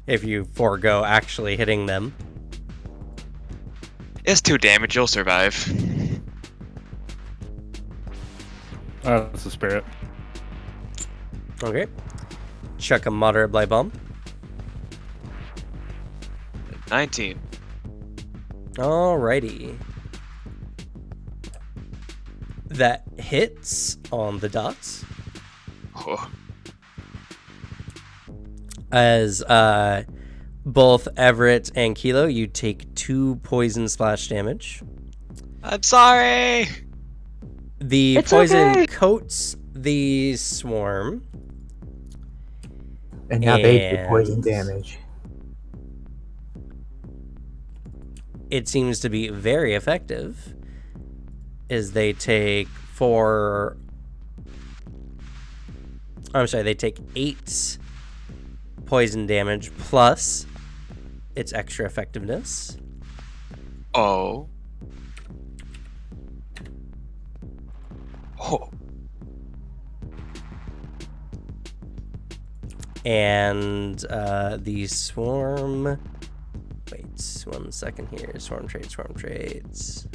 if you forego actually hitting them. It's 2 damage, you'll survive. Oh, that's a spirit. Okay. Chuck a moderate blight bomb. 19. Alrighty. That hits on the dots. Oh. As both Everett and Kilo, you take 2 poison splash damage. I'm sorry! The It's poison okay. coats the swarm. And now they do And- poison damage. It seems to be very effective, as they take 4... I'm sorry, they take 8 poison damage plus its extra effectiveness. Oh. Oh. And the swarm... Wait, 1 second here. Swarm trades.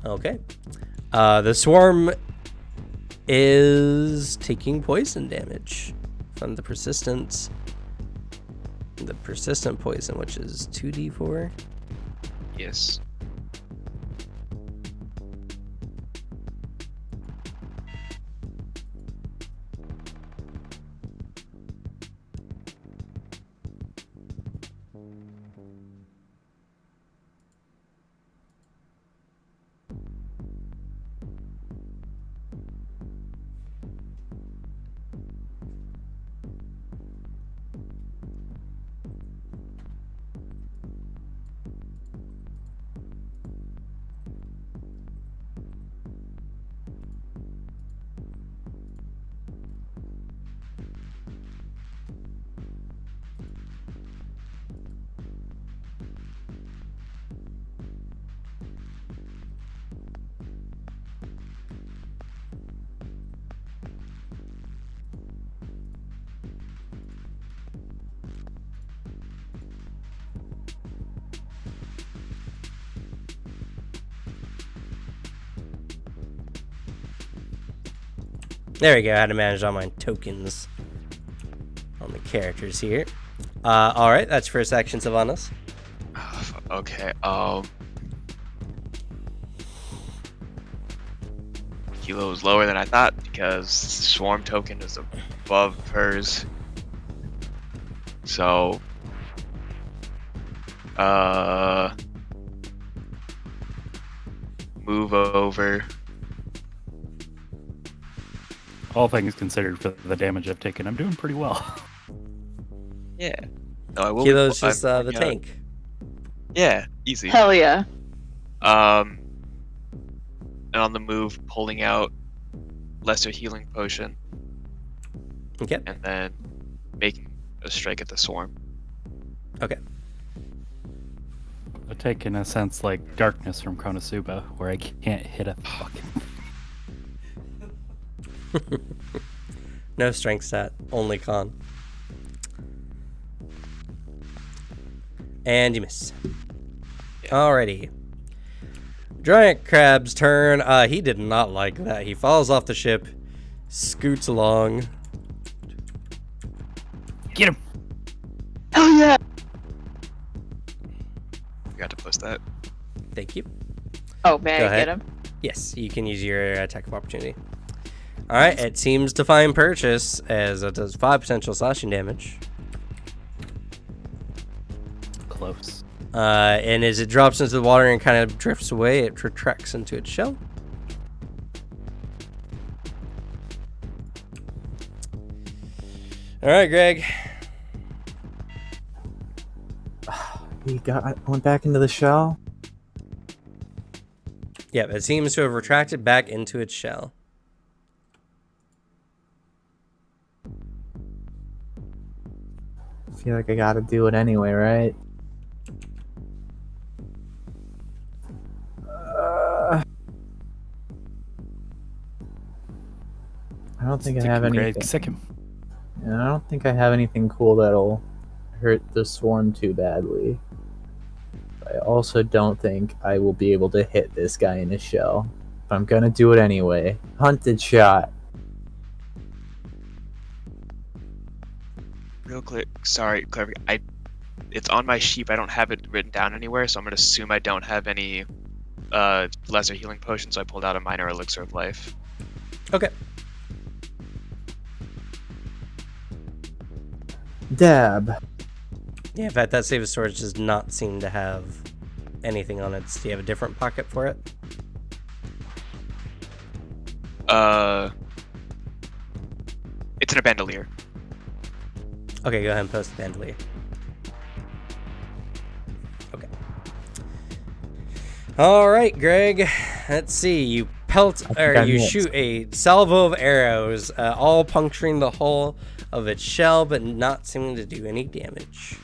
Okay. The swarm is taking poison damage from the persistent poison, which is 2d4. Yes. There we go. I had to manage all my tokens on the characters here. All right, that's first action, Sylvanas. Okay, Kilo is lower than I thought because Swarm token is above hers. So, move over. All things considered, for the damage I've taken, I'm doing pretty well. Yeah. No, I will. Kilo's just I'm- the yeah. tank. Yeah, easy. Hell yeah. And on the move, pulling out lesser healing potion. Okay. and then making a strike at the swarm. Okay. I take in a sense like darkness from Konosuba, where I can't hit a fucking. No strength stat, only con. And you miss. Alrighty. Giant crab's turn. He did not like that. He falls off the ship, scoots along. Get him! Hell yeah! Forgot to post that. Thank you. Oh, may Go I ahead. get him? Yes, you can use your attack of opportunity. Alright, it seems to find purchase as it does 5 potential slashing damage. Close. And as it drops into the water and kind of drifts away, it retracts into its shell. Alright, Greg. Went back into the shell. Yep, it seems to have retracted back into its shell. I feel like I gotta do it anyway, right? I don't think I have anything. Greg, sick him. And I don't think I have anything cool that'll hurt the swarm too badly. I also don't think I will be able to hit this guy in his shell. But I'm gonna do it anyway. Hunted shot. Real quick, sorry, Claire. It's on my sheet. I don't have it written down anywhere, so I'm gonna assume I don't have any lesser healing potions. So I pulled out a minor elixir of life. Okay. Dab. Yeah, in fact, that save of storage does not seem to have anything on it. Do you have a different pocket for it? It's in a bandolier. Okay, go ahead and post the bandolier. Okay. All right, Greg. Let's see. You you shoot a salvo of arrows, all puncturing the hull of its shell, but not seeming to do any damage.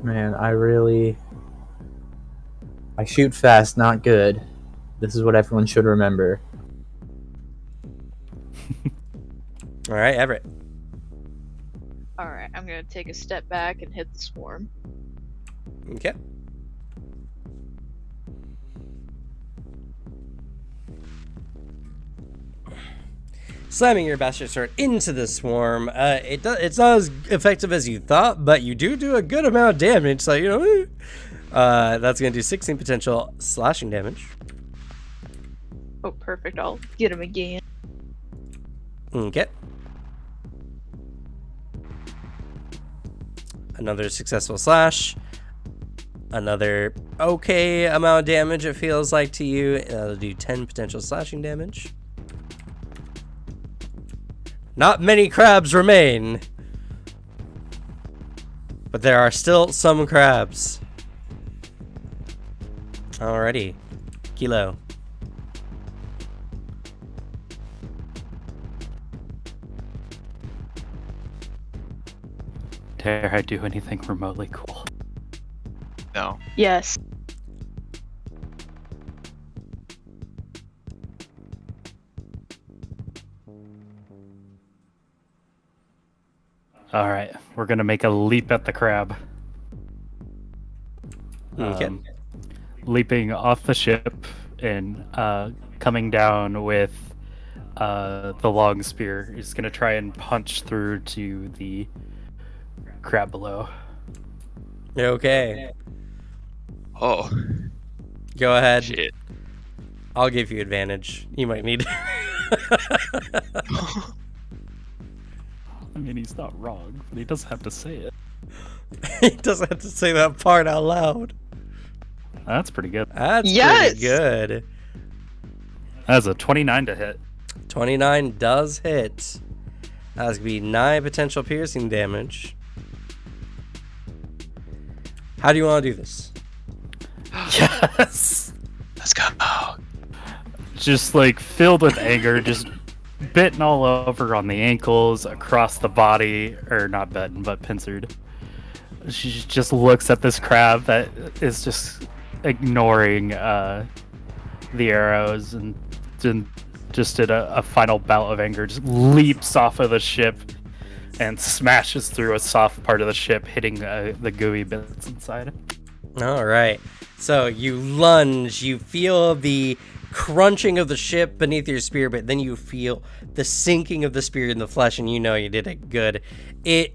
Man, I shoot fast, not good. This is what everyone should remember. All right, Everett. Alright, I'm gonna take a step back and hit the swarm. Okay. Slamming your bastard sword into the swarm. It's not as effective as you thought, but you do a good amount of damage. So, you know, that's going to do 16 potential slashing damage. Oh, perfect. I'll get him again. Okay. Another successful slash. Another okay amount of damage, it feels like to you. That'll do 10 potential slashing damage. Not many crabs remain. But there are still some crabs. Alrighty. Kilo. Dare I do anything remotely cool? No. Yes. Alright, we're gonna make a leap at the crab. Okay. Leaping off the ship and coming down with the long spear. He's gonna try and punch through to the crab below. Okay. Oh, Go ahead. shit. I'll give you advantage. You might need. I mean, he's not wrong, but he doesn't have to say it. He doesn't have to say that part out loud. That's pretty good. That's Yes! pretty good. That's a 29 to hit. 29 does hit. That's gonna be 9 potential piercing damage. How do you want to do this? Yes! Let's go. Just like filled with anger, just bitten all over on the ankles, across the body, or not bitten, but pincered. She just looks at this crab that is just ignoring the arrows and just did a final bout of anger, just leaps off of the ship and smashes through a soft part of the ship, hitting the gooey bits inside. All right. So you lunge, you feel the crunching of the ship beneath your spear, but then you feel the sinking of the spear in the flesh, and you know you did it good. It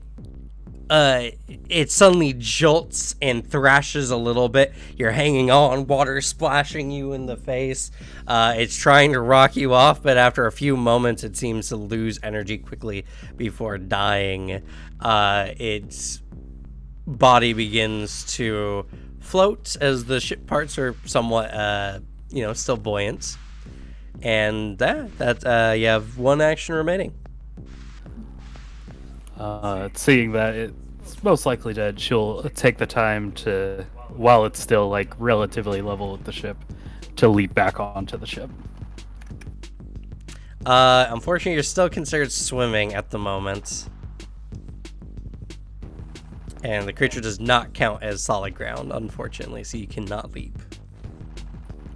suddenly jolts and thrashes a little bit. You're hanging on, water splashing you in the face. It's trying to rock you off, but after a few moments, it seems to lose energy quickly before dying. Its body begins to float as the ship parts are somewhat, still buoyant. And you have one action remaining. Seeing that it's most likely dead, she'll take the time to, while it's still like relatively level with the ship, to leap back onto the ship. Unfortunately, you're still considered swimming at the moment. And the creature does not count as solid ground, unfortunately, so you cannot leap.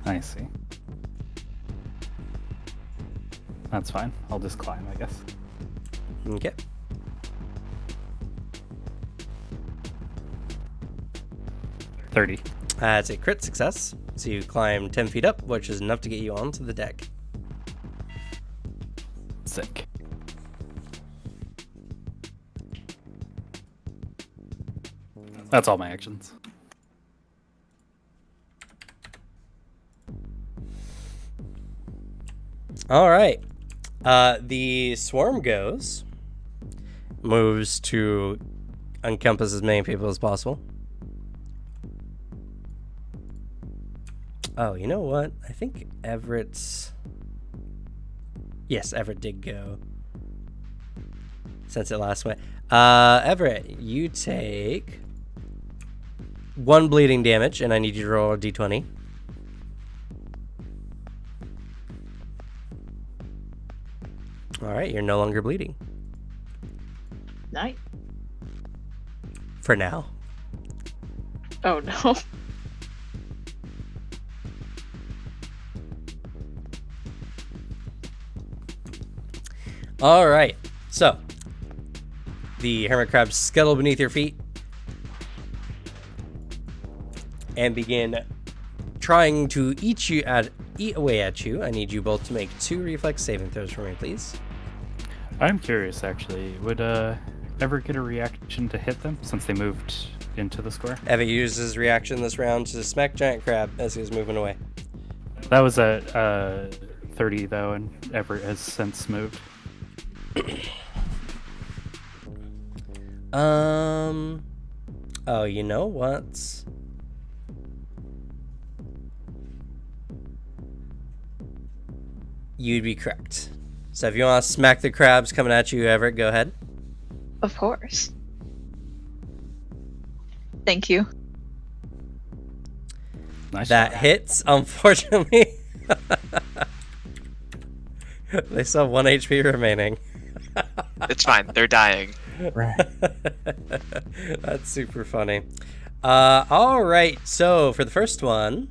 I see. That's fine. I'll just climb, I guess. Okay. That's a crit success. So you climb 10 feet up, which is enough to get you onto the deck. Sick. That's all my actions. All right. The swarm moves to encompass as many people as possible. Oh, you know what? I think Everett's... Yes, Everett did go. Since it last went. Everett, you take 1 bleeding damage, and I need you to roll a d20. Alright, you're no longer bleeding. Nice. For now. Oh no. All right, so the hermit crabs scuttle beneath your feet and begin trying to eat away at you. I need you both to make 2 reflex saving throws for me, please. I'm curious, actually. Would ever get a reaction to hit them since they moved into the square? Evan uses his reaction this round to smack giant crab as he was moving away. That was at 30 though, and Everett has since moved. Oh, you know what? You'd be correct. So if you want to smack the crabs coming at you, Everett, go ahead. Of course. Thank you. Nice. That hits, unfortunately. They still have 1 HP remaining. It's fine. They're dying. Right. That's super funny. All right. So for the first one,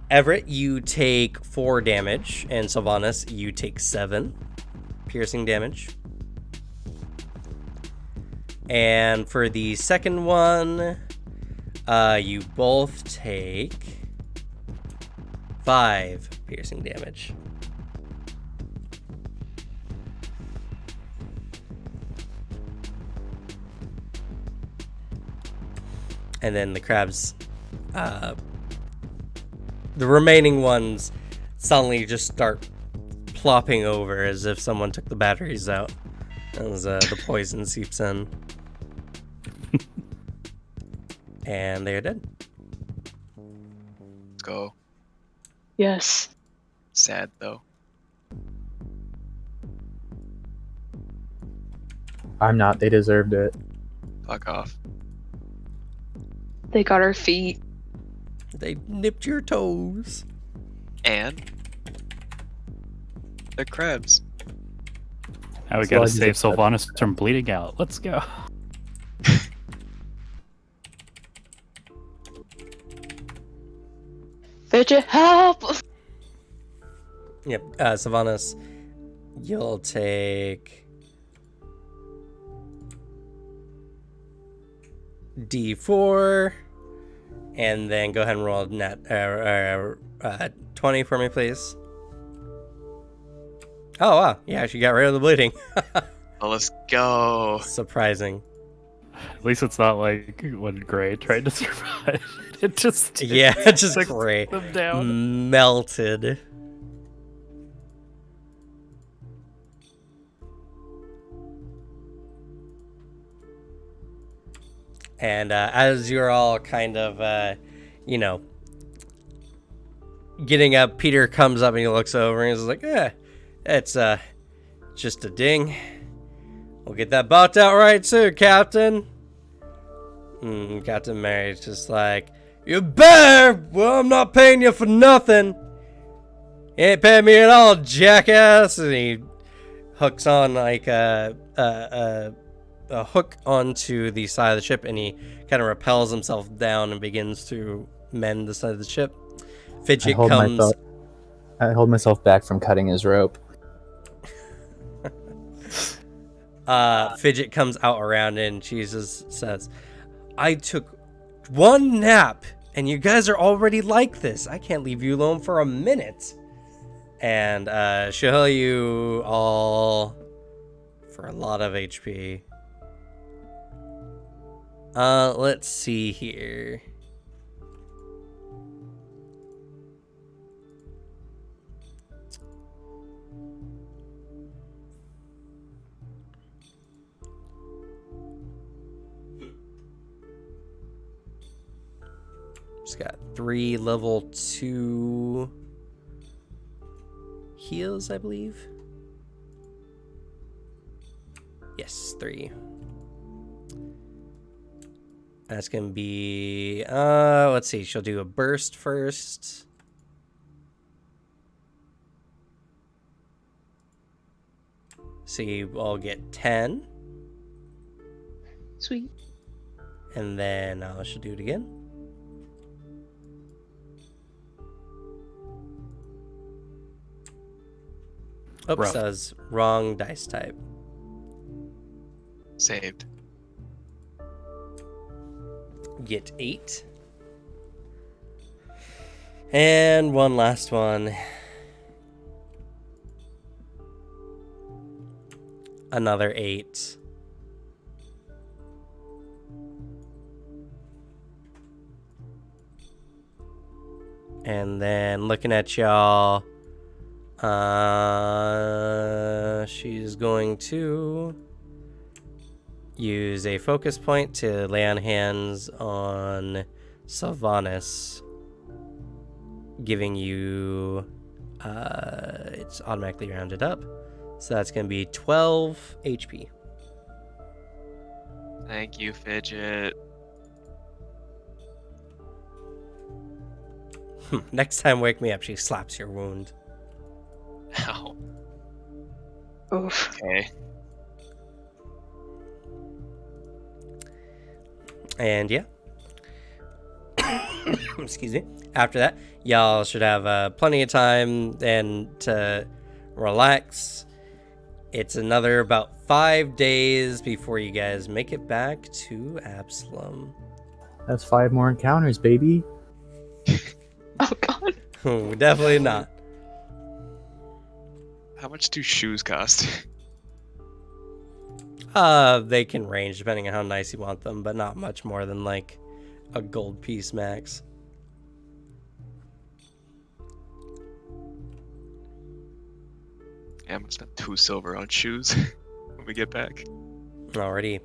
Everett, you take 4 damage, and Sylvanas, you take 7 piercing damage. And for the second one, you both take 5 piercing damage. And then the crabs, the remaining ones suddenly just start plopping over as if someone took the batteries out as the poison seeps in. And they're dead. Go. Yes. Sad though. I'm not. They deserved it. Fuck off. They got our feet. They nipped your toes. And They're crabs. Now we So gotta I just save accept- Sylvanas from bleeding out. Let's go. Fidget, help! Yep. Sylvanas, you'll take D4, and then go ahead and roll a 20 for me, please. Oh wow, yeah, she got rid of the bleeding. Well, let's go. Surprising. At least it's not like when Gray tried to survive. It just Yeah, just took great. them down. Melted. And as you're all kind of, you know, getting up, Peter comes up and he looks over and he's like, it's just a ding. We'll get that bought out right soon, Captain. Captain Mary's just like, you better! Well, I'm not paying you for nothing. You ain't paying me at all, jackass. And he hooks on like a hook onto the side of the ship, and he kind of repels himself down and begins to mend the side of the ship. Fidget comes. I hold myself back from cutting his rope. Fidget comes out around and she just says, I took one nap and you guys are already like this. I can't leave you alone for a minute. And she'll heal you all for a lot of HP. Let's see here. Just got 3 level 2 heals, I believe. Yes, 3. That's gonna be let's see, she'll do a burst first. So you all get 10. Sweet. And then she'll do it again. Oops, Rough. that was wrong dice type. Saved. Get 8. And one last one. Another 8. And then looking at y'all, she's going to use a focus point to lay on hands on Sylvanas, giving you, it's automatically rounded up. So that's going to be 12 HP. Thank you, Fidget. Next time, wake me up, she slaps your wound. Ow. Oof. Okay. And yeah. Excuse me. After that, y'all should have plenty of time and to relax. It's another about 5 days before you guys make it back to Absalom. That's 5 more encounters, baby. Oh god. Definitely not. How much do shoes cost? They can range depending on how nice you want them, but not much more than like a gold piece max. Yeah, I'm gonna spend 2 silver on shoes when we get back. Alrighty.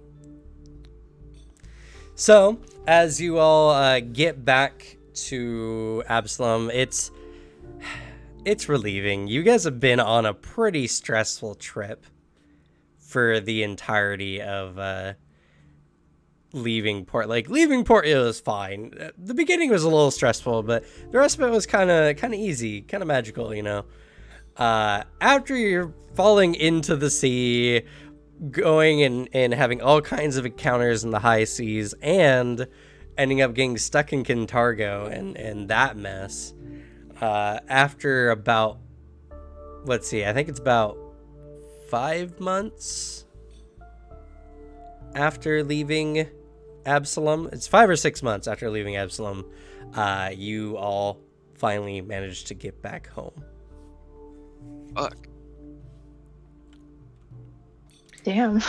So, as you all get back to Absalom, it's relieving. You guys have been on a pretty stressful trip for the entirety of leaving port. Like leaving port, it was fine. The beginning was a little stressful, but the rest of it was kind of easy, kind of magical, you know. After you're falling into the sea, going and having all kinds of encounters in the high seas, and ending up getting stuck in Kintargo and that mess, after about, let's see, I think it's about 5 months after leaving Absalom. It's 5 or 6 months after leaving Absalom. You all finally managed to get back home. Fuck. Damn.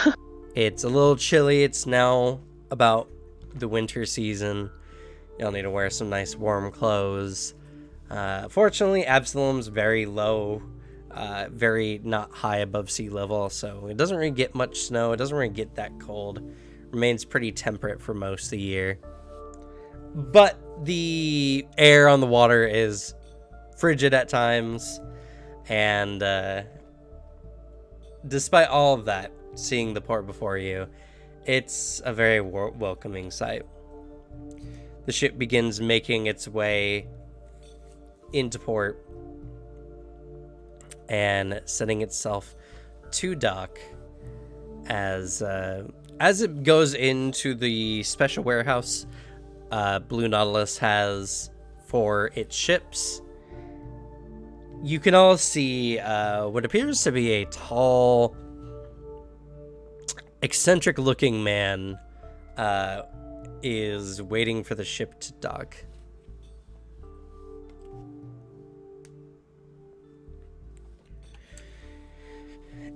It's a little chilly. It's now about the winter season. You'll need to wear some nice warm clothes. Fortunately, Absalom's very low, very not high above sea level, so it doesn't really get much snow. It doesn't really get that cold. Remains pretty temperate for most of the year. But the air on the water is frigid at times, and despite all of that, seeing the port before you, it's a very welcoming sight. The ship begins making its way into port and setting itself to dock as it goes into the special warehouse Blue Nautilus has for its ships. You can all see what appears to be a tall, eccentric-looking man is waiting for the ship to dock.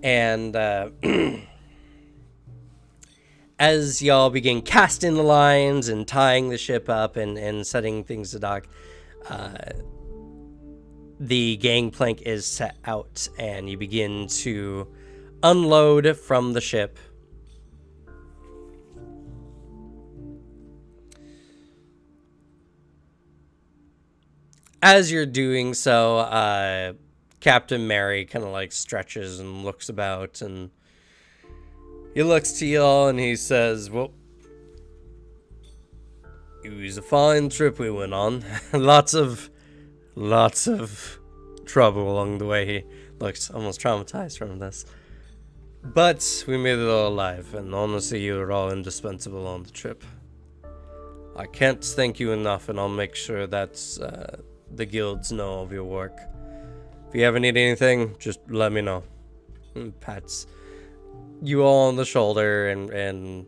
And as y'all begin casting the lines and tying the ship up and setting things to dock, the gangplank is set out and you begin to unload from the ship. As you're doing so, Captain Mary kind of like stretches and looks about, and he looks to y'all and he says, well, it was a fine trip we went on. lots of trouble along the way. He looks almost traumatized from this. But we made it all alive, and honestly, you were all indispensable on the trip. I can't thank you enough, and I'll make sure that's the guilds know of your work. If you ever need anything, just let me know. And pats you all on the shoulder, and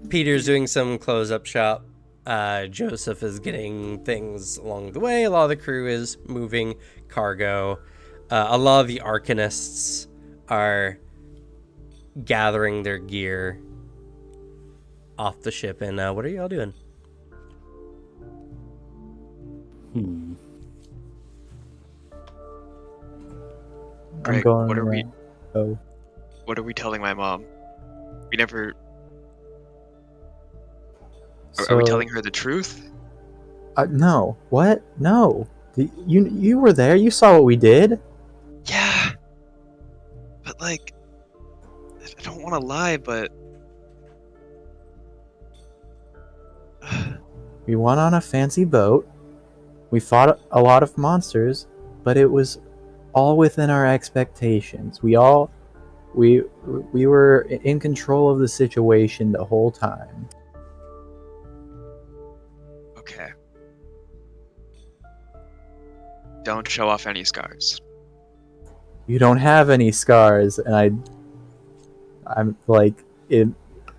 Peter's doing some close-up shop. Joseph is getting things along the way. A lot of the crew is moving cargo. A lot of the arcanists are gathering their gear off the ship. And what are y'all doing? Greg, going, what are we? Oh, What are we telling my mom? We never. Are we telling her the truth? No. What? No. You were there. You saw what we did. Yeah. But like, I don't want to lie, but We went on a fancy boat. We fought a lot of monsters, but it was all within our expectations. We were in control of the situation the whole time. okay. Don't show off any scars. You don't have any scars, and I'm like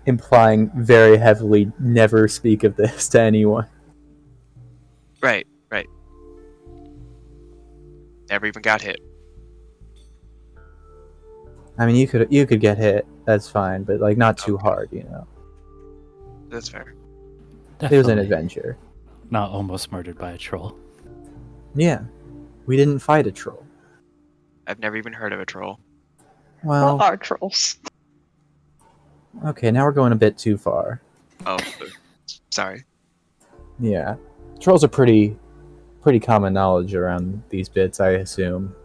implying very heavily never speak of this to anyone. Right. Never even got hit. I mean, you could get hit. That's fine, but like not too Okay. hard, you know. That's fair. It was an Definitely adventure. not almost murdered by a troll. Yeah, we didn't fight a troll. I've never even heard of a troll. Well, What are trolls? okay, now we're going a bit too far. Oh, sorry. Yeah, trolls are pretty common knowledge around these bits, I assume.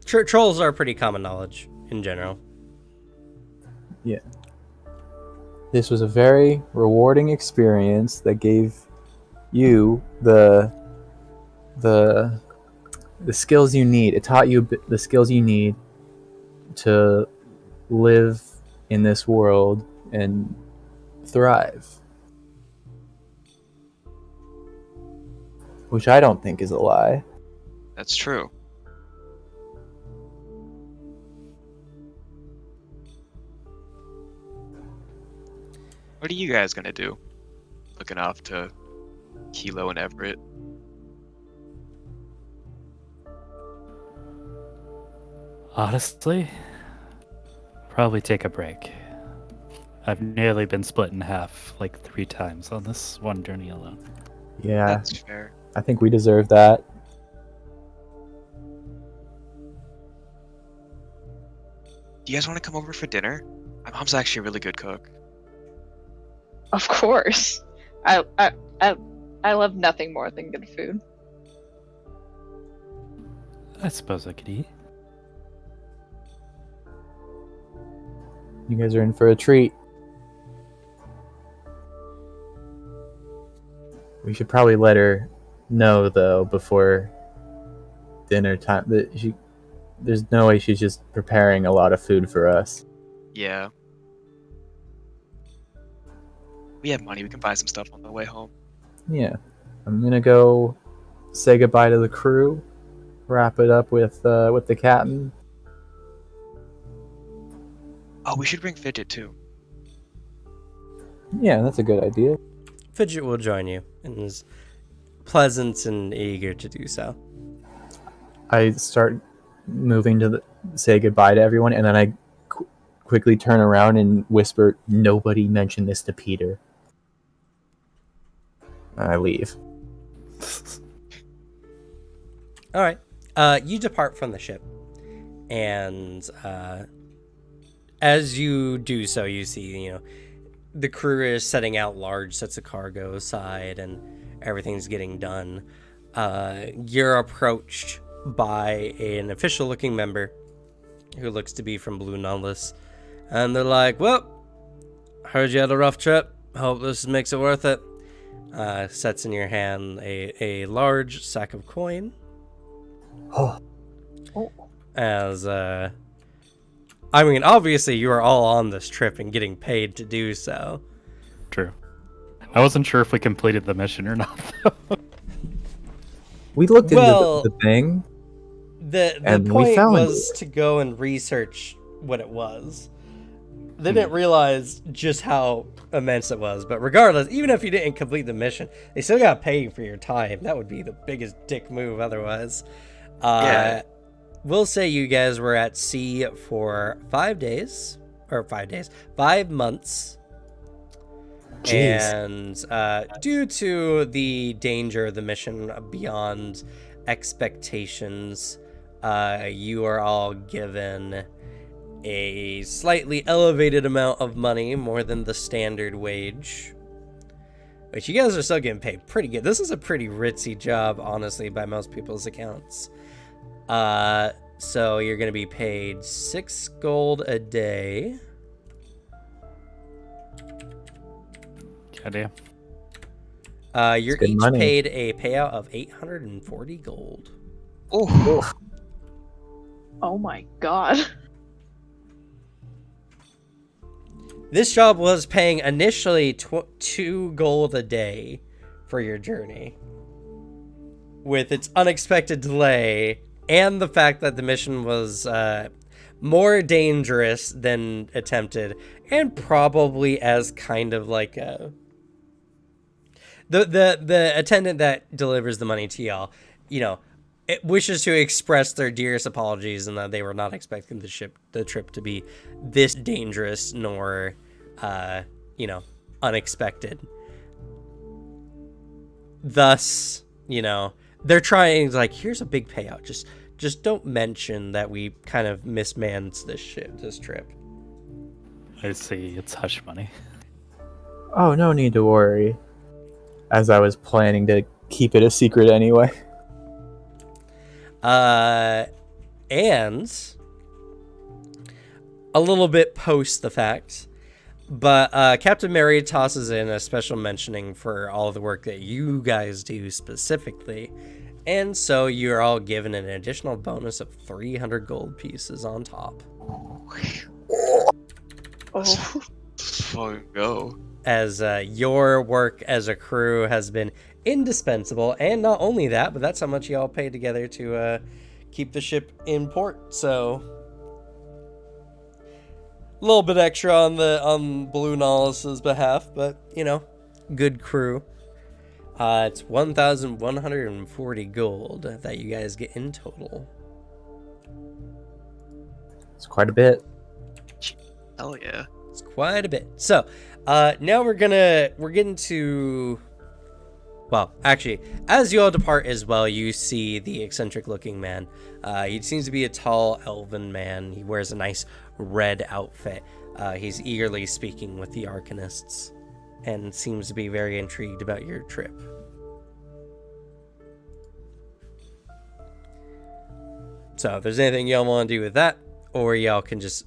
Trolls are pretty common knowledge in general. Yeah. This was a very rewarding experience that gave you the skills you need. It taught you the skills you need to live in this world and thrive. Which I don't think is a lie. That's true. What are you guys gonna do? Looking off to Kilo and Everett. Honestly, probably take a break. I've nearly been split in half like 3 times on this one journey alone. Yeah, That's fair. I think we deserve that. Do you guys want to come over for dinner? My mom's actually a really good cook. Of course. I love nothing more than good food. I suppose I could eat. You guys are in for a treat. We should probably let her know, though, before dinner time that there's no way she's just preparing a lot of food for us. Yeah. We have money. We can buy some stuff on the way home. Yeah. I'm gonna go say goodbye to the crew, wrap it up with the captain. Oh, we should bring Fidget too. Yeah, that's a good idea. Fidget will join you and is pleasant and eager to do so. I start moving to say goodbye to everyone, and then I quickly turn around and whisper, "Nobody mention this to Peter." I leave. All right. You depart from the ship, and as you do so, you see, the crew is setting out large sets of cargo aside, and everything's getting done. You're approached by an official-looking member who looks to be from Blue Nautilus, and they're like, "Well, heard you had a rough trip. Hope this makes it worth it." Sets in your hand a large sack of coin. Oh. As I mean, obviously you are all on this trip and getting paid to do so. True. I wasn't sure if we completed the mission or not, though. We looked Well, into the thing. The And we point found was to go and research what it was. They didn't realize just how immense it was, but regardless, even if you didn't complete the mission, they still got paid for your time. That would be the biggest dick move otherwise. Yeah. We'll say you guys were at sea for 5 days, 5 months. Jeez. And due to the danger of the mission beyond expectations, you are all given a slightly elevated amount of money, more than the standard wage. But you guys are still getting paid pretty good. This is a pretty ritzy job, honestly, by most people's accounts. So you're going to be paid 6 gold a day. Idea. You're good each money. paid a payout of 840 gold. Oh, Oh my god. This job was paying initially 2 gold a day for your journey. With its unexpected delay and the fact that the mission was more dangerous than attempted, and probably as kind of like the attendant that delivers the money to y'all, it wishes to express their dearest apologies and that they were not expecting the trip to be this dangerous nor unexpected. Thus, they're trying, like, here's a big payout. Just don't mention that we kind of mismanaged this trip. I see. It's hush money. Oh, no need to worry. As I was planning to keep it a secret anyway. And a little bit post the fact. But Captain Mary tosses in a special mentioning for all the work that you guys do specifically. And so you're all given an additional bonus of 300 gold pieces on top. Oh. Let's fucking go. As your work as a crew has been indispensable. And not only that, but that's how much y'all pay together to keep the ship in port. So a little bit extra on Blue Nollis's behalf, but you know, good crew. It's 1,140 gold that you guys get in total. It's quite a bit. Hell yeah. It's quite a bit. So now we're getting to, well, actually, as you all depart as well, you see the eccentric looking man. He seems to be a tall elven man. He wears a nice red outfit. He's eagerly speaking with the Arcanists and seems to be very intrigued about your trip. So if there's anything y'all want to do with that, or y'all can just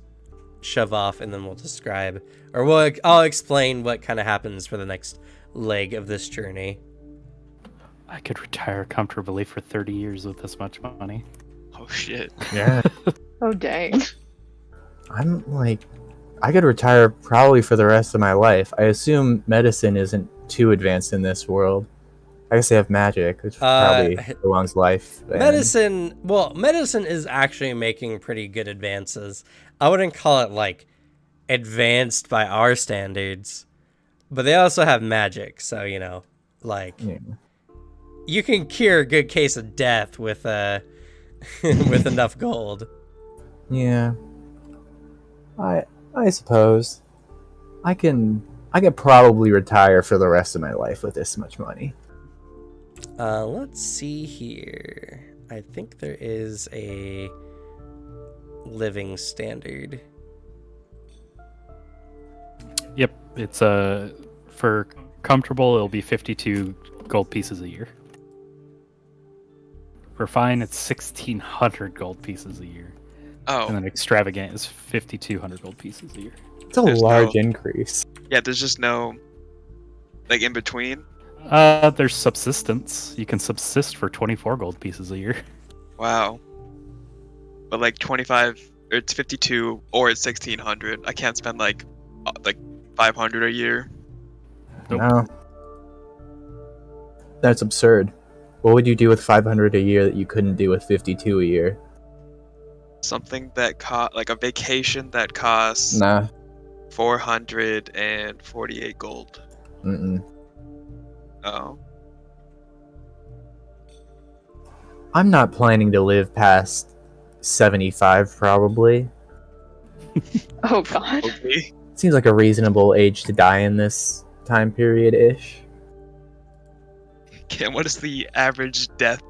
shove off and then we'll describe, or I'll explain what kind of happens for the next leg of this journey. I could retire comfortably for 30 years with this much money. Oh shit. Yeah. Oh dang. I'm like, I could retire probably for the rest of my life. I assume medicine isn't too advanced in this world. I guess they have magic, which probably prolongs life. Medicine is actually making pretty good advances. I wouldn't call it like advanced by our standards, but they also have magic, so you know, like you can cure a good case of death with with enough gold. Yeah. I suppose I could probably retire for the rest of my life with this much money. Let's see here. I think there is a living standard. Yep, it's for comfortable it'll be 52 gold pieces a year. For fine, it's 1,600 gold pieces a year. Oh. And then extravagant is 5,200 gold pieces a year. It's a large increase. Yeah, there's just no like in between. There's subsistence. You can subsist for 24 gold pieces a year. Wow. But like 25, or it's 52, or it's 1,600. I can't spend like 500 a year. Nope. No. That's absurd. What would you do with 500 a year that you couldn't do with 52 a year? Something that like a vacation that costs Nah. 448 gold. Mm-mm. Oh. I'm not planning to live past 75, probably. Oh god. Okay. Seems like a reasonable age to die in this time period-ish. Okay, what is the average death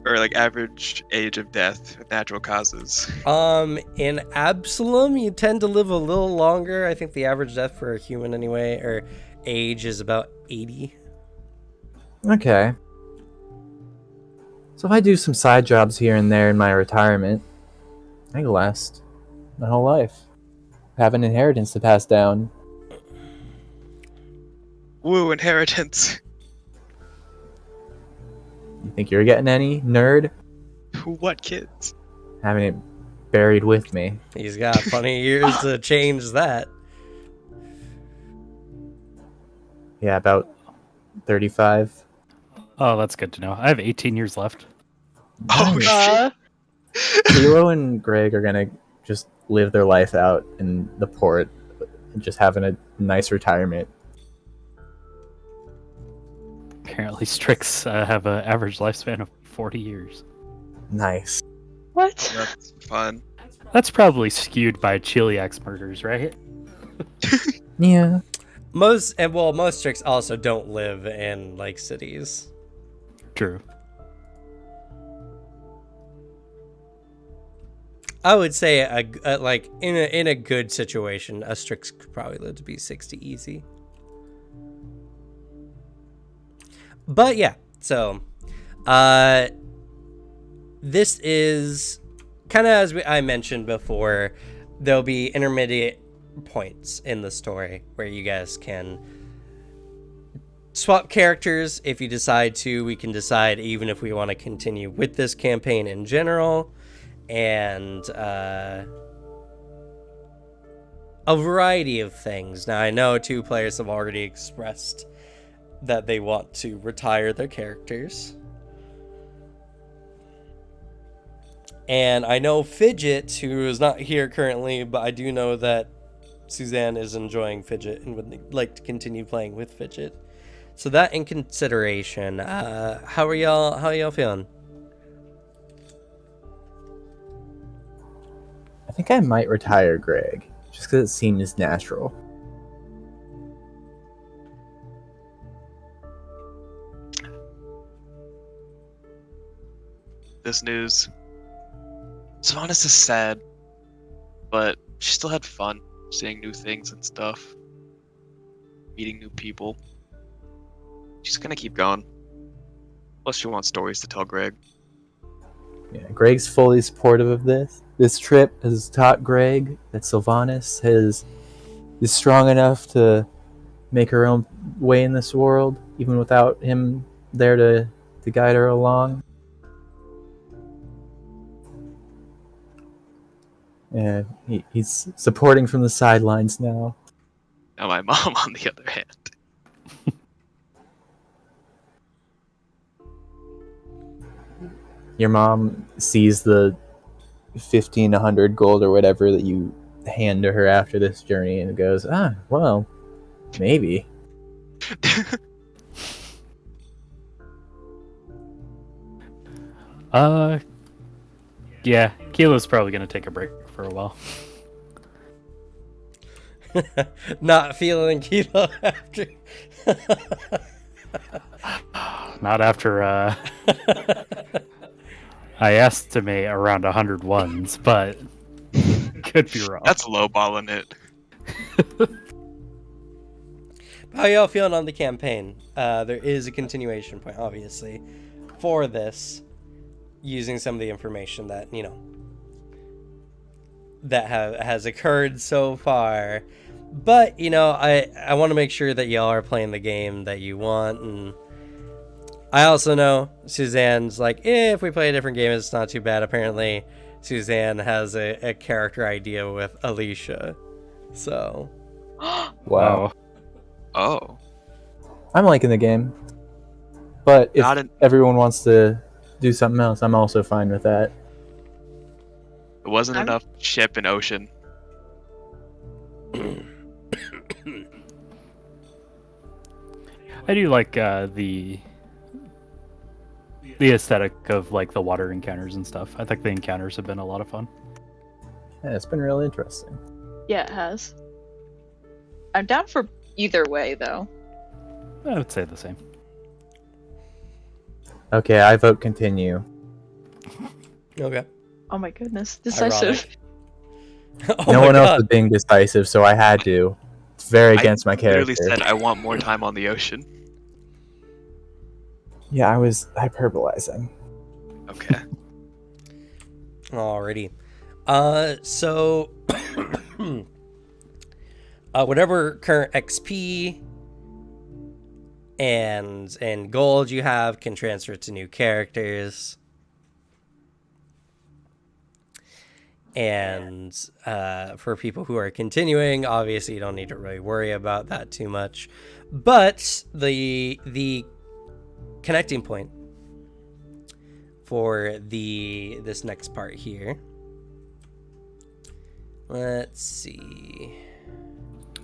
or like average age of death with natural causes? In Absalom, you tend to live a little longer. I think the average death for a human anyway, or age, is about 80. Okay. So if I do some side jobs here and there in my retirement, I can last my whole life. Have an inheritance to pass down. Woo, inheritance. You think you're getting any, nerd? What kids? Having it buried with me. He's got plenty of years to change that. Yeah, about 35. Oh, that's good to know. I have 18 years left. Oh shit. Philo and Greg are gonna just live their life out in the port and just having a nice retirement. Apparently, Strix have an average lifespan of 40 years. Nice. What? That's fun. That's probably skewed by Chiliax murders, right? Yeah. Most Strix also don't live in like cities. True. I would say like in a good situation, a Strix could probably live to be 60 easy. But yeah, so this is kind of as I mentioned before. there'll be intermediate points in the story where you guys can swap characters if you decide to. We can decide even if we want to continue with this campaign in general, and a variety of things. Now, I know 2 players have already expressed that they want to retire their characters. And I know Fidget, who is not here currently, but I do know that Suzanne is enjoying Fidget and would like to continue playing with Fidget. So that in consideration, how are y'all feeling? I think I might retire Greg, just because it seems natural. This news. Sylvanas is sad, but she still had fun seeing new things and stuff, meeting new people. She's gonna keep going. Plus, she wants stories to tell Greg. Yeah, Greg's fully supportive of this. This trip has taught Greg that Sylvanas is strong enough to make her own way in this world, even without him there to guide her along. And he's supporting from the sidelines now. Now my mom, on the other hand. Your mom sees the 1,500 gold or whatever that you hand to her after this journey and goes, well, maybe. Yeah, Kilo's probably gonna take a break for a while. Not feeling Kilo after. Not after I estimate around 100 ones, but could be wrong. That's lowballing it. How y'all feeling on the campaign? There is a continuation point, obviously, for this, using some of the information that, that has occurred so far. But, I want to make sure that y'all are playing the game that you want, and I also know Suzanne's like, if we play a different game, it's not too bad. Apparently, Suzanne has a character idea with Alicia. So. Wow. Oh. I'm liking the game. But if everyone wants to do something else, I'm also fine with that. It wasn't enough ship and ocean. I do like the aesthetic of like the water encounters and stuff. I think the encounters have been a lot of fun. Yeah, it's been really interesting. Yeah, it has. I'm down for either way, though. I would say the same. Okay, I vote continue. Okay. Oh my goodness, decisive. No one else was being decisive, so I had to. It's very against my character. I literally said I want more time on the ocean. Yeah, I was hyperbolizing. Okay. Alrighty. So whatever current XP and gold you have can transfer to new characters. And for people who are continuing, obviously you don't need to really worry about that too much. But the connecting point for this next part here. Let's see.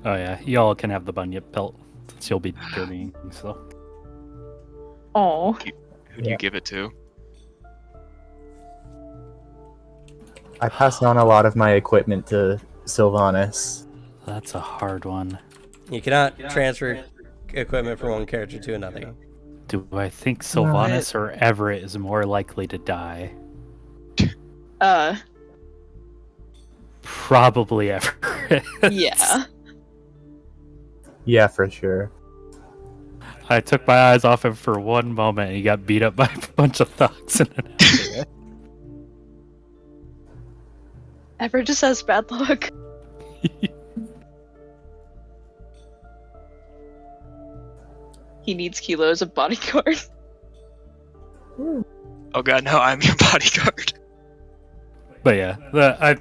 Oh yeah, y'all can have the bunyip belt since you'll be journeying. So. Oh. Who do you give it to? I passed on a lot of my equipment to Sylvanas. That's a hard one. You cannot transfer equipment from one character to another. Do I think Sylvanas or Everett is more likely to die? Probably Everett. Yeah. Yeah, for sure. I took my eyes off him for one moment and he got beat up by a bunch of thugs. Ever just has bad luck. He needs Kilo as a bodyguard. Oh god, no, I'm your bodyguard. But yeah, I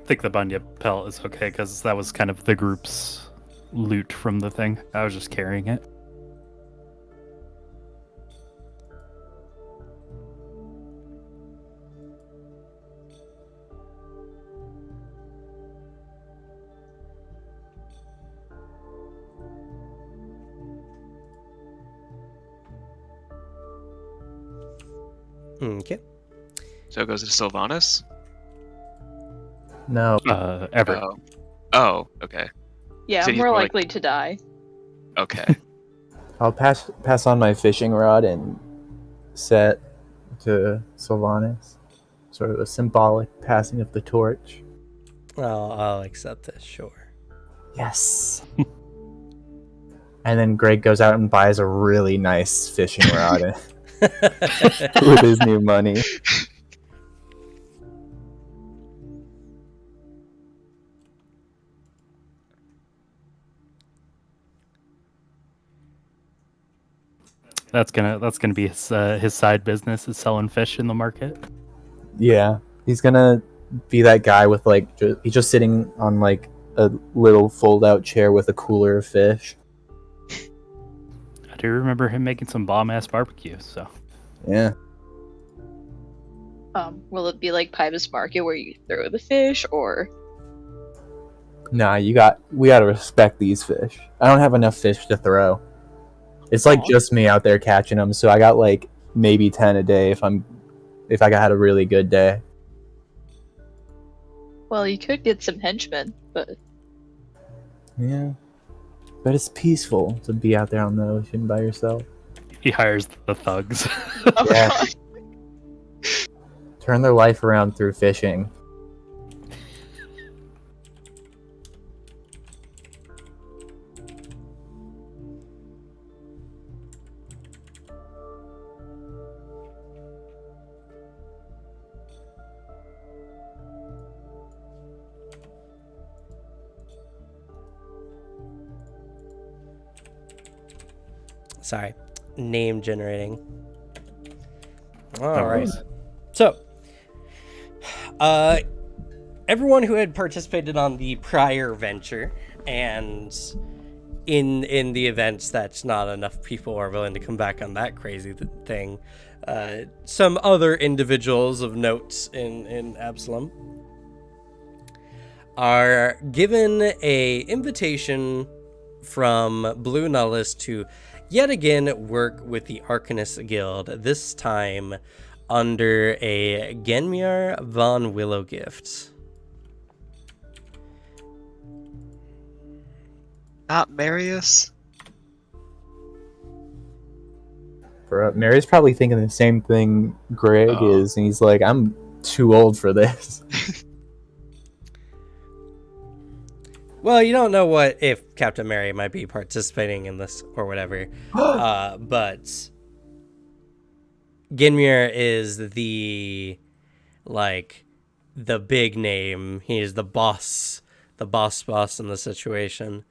think the Bunya pelt is okay because that was kind of the group's loot from the thing. I was just carrying it. Okay. So it goes to Sylvanas? No. Everett. Oh, okay. Yeah, So he's more more like- likely to die. Okay. I'll pass on my fishing rod and set to Sylvanas. Sort of a symbolic passing of the torch. I'll accept this, sure. Yes. And then Greg goes out and buys a really nice fishing rod with his new money. That's gonna be his side business is selling fish in the market. Yeah, he's gonna be that guy with like he's just sitting on like a little fold-out chair with a cooler of fish. I do remember him making some bomb ass barbecue. So Yeah. Will it be like Pybus Market where you throw the fish, or Nah, we gotta respect these fish. I don't have enough fish to throw. It's like just me out there catching them, so I got like maybe 10 a day if I had a really good day. well, you could get some henchmen, but Yeah. But it's peaceful to be out there on the ocean by yourself. he hires the thugs. Yeah. Turn their life around through fishing. Sorry. Name generating. All No right. worries. So, everyone who had participated on the prior venture, and in the events that not enough people are willing to come back on that crazy thing, some other individuals of note in Absalom are given a invitation from Blue Nullus to yet again work with the Arcanist Guild, this time under a Genmir von Willowgift. Not Marius? Bro, Mary's probably thinking the same thing Greg Oh. is, and he's like, I'm too old for this. Well, you don't know what if Captain Mary might be participating in this or whatever, but Genmir is the big name. He is the boss in the situation.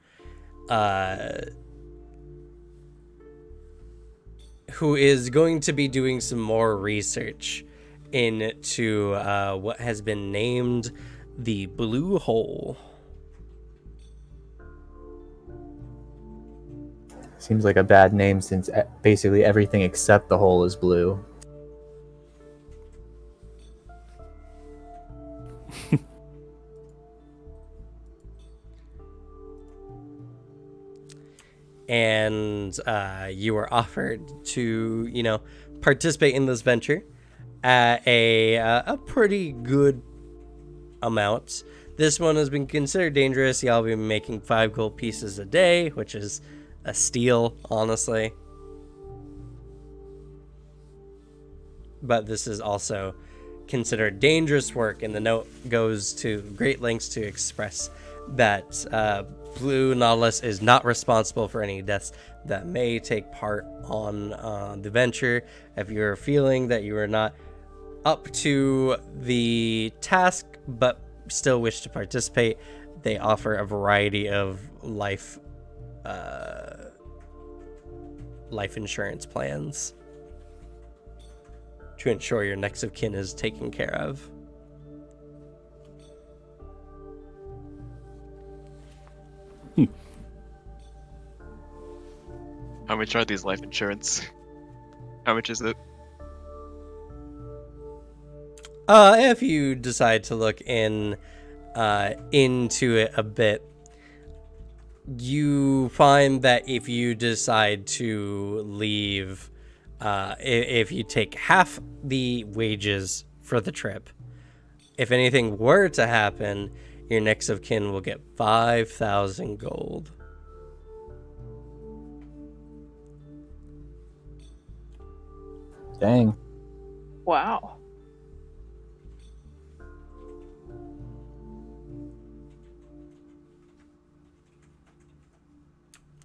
Who is going to be doing some more research into what has been named the Blue Hole. Seems like a bad name since basically everything except the hole is blue. And you were offered to, participate in this venture at a pretty good amount. This one has been considered dangerous. Y'all be making 5 gold pieces a day, which is a steal, honestly. But this is also considered dangerous work, and the note goes to great lengths to express that Blue Nautilus is not responsible for any deaths that may take part on the venture. If you're feeling that you are not up to the task, but still wish to participate, they offer a variety of life insurance plans to ensure your next of kin is taken care of. How much are these life insurance? How much is it? If you decide to look into it a bit, you find that if you decide to leave, if you take half the wages for the trip, if anything were to happen, your next of kin will get 5,000 gold. Dang. Wow.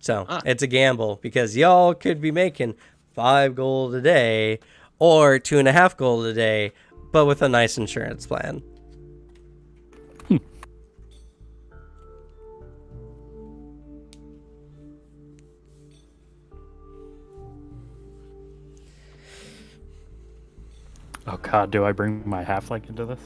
So it's a gamble because y'all could be making 5 gold a day or 2.5 gold a day, but with a nice insurance plan. Oh god, do I bring my halfling into this?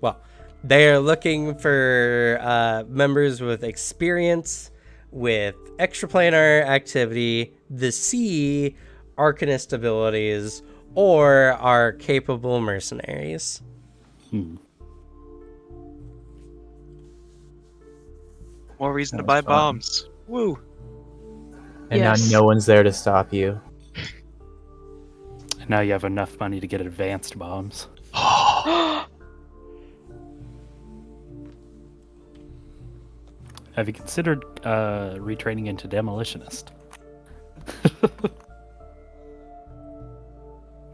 Well, they are looking for members with experience, with extraplanar activity, the sea, arcanist abilities, or are capable mercenaries. More reason to That buy was fun. bombs. Woo! And Yes. now no one's there to stop you. And now you have enough money to get advanced bombs. Have you considered retraining into demolitionist?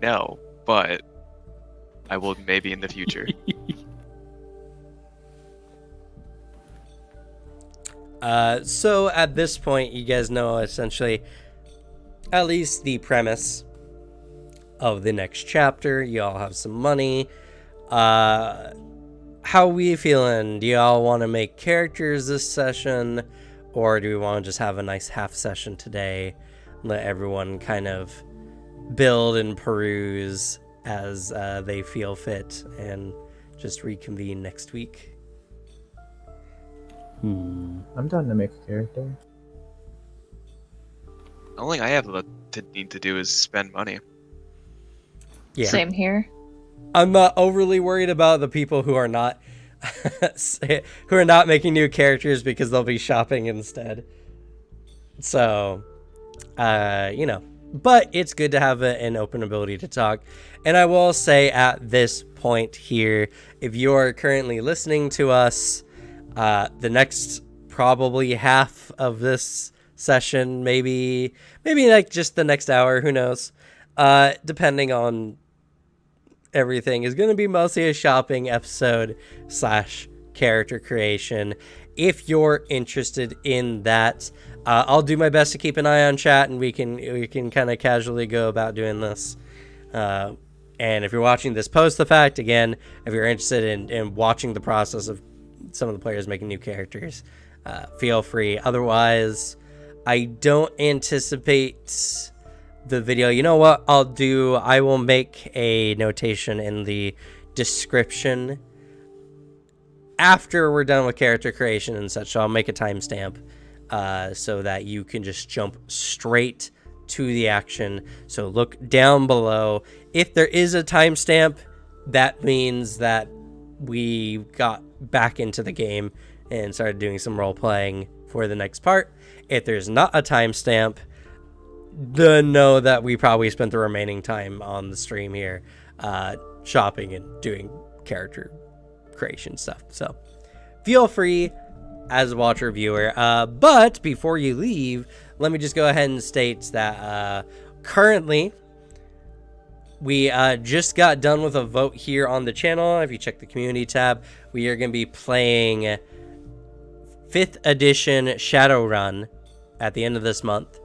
No, but I will maybe in the future. So at this point, you guys know essentially at least the premise of the next chapter. You all have some money. How we feeling? Do y'all want to make characters this session, or do we want to just have a nice half session today? Let everyone kind of build and peruse as they feel fit, and just reconvene next week. I'm done to make a character. The only thing I have to need to do is spend money. Yeah. Same here. I'm not overly worried about the people who are not making new characters because they'll be shopping instead. So, but it's good to have an open ability to talk. And I will say at this point here, if you are currently listening to us, the next probably half of this session, maybe like just the next hour, who knows, depending on everything, is going to be mostly a shopping episode / character creation. If you're interested in that, I'll do my best to keep an eye on chat, and we can kind of casually go about doing this. And if you're watching this post the fact, again, if you're interested in watching the process of some of the players making new characters, feel free. Otherwise, I don't anticipate the video. You know what I'll do? I will make a notation in the description after we're done with character creation and such. So I'll make a timestamp so that you can just jump straight to the action. So look down below. If there is a timestamp, that means that we got back into the game and started doing some role playing for the next part. If there's not a timestamp, then know that we probably spent the remaining time on the stream here shopping and doing character creation stuff. So feel free as a watcher viewer. But before you leave, let me just go ahead and state that currently we just got done with a vote here on the channel. If you check the community tab, we are going to be playing 5th edition Shadowrun at the end of this month.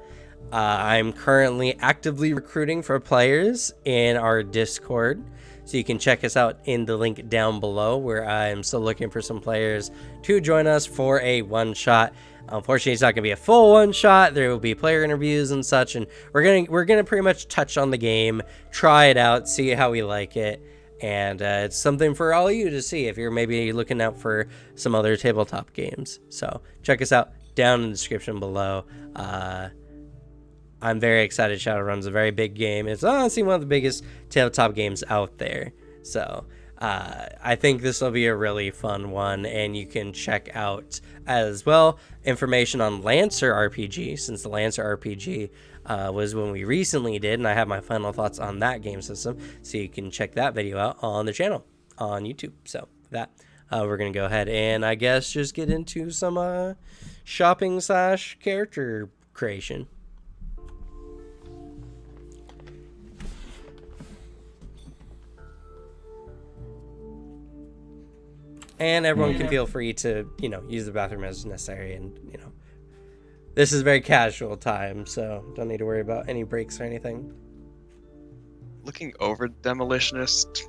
I'm currently actively recruiting for players in our Discord, so you can check us out in the link down below, where I'm still looking for some players to join us for a one-shot. Unfortunately, it's not going to be a full one-shot. There will be player interviews and such, and we're gonna pretty much touch on the game, try it out, see how we like it, and it's something for all of you to see if you're maybe looking out for some other tabletop games. So check us out down in the description below. I'm very excited. Shadowrun's a very big game. It's honestly one of the biggest tabletop games out there. So I think this will be a really fun one, and you can check out as well information on Lancer RPG, since the Lancer RPG was when we recently did, and I have my final thoughts on that game system, so you can check that video out on the channel on YouTube. So with that, we're gonna go ahead and I guess just get into some shopping / character creation. And everyone can feel free to, use the bathroom as necessary. And, this is very casual time, so don't need to worry about any breaks or anything. Looking over Demolitionist.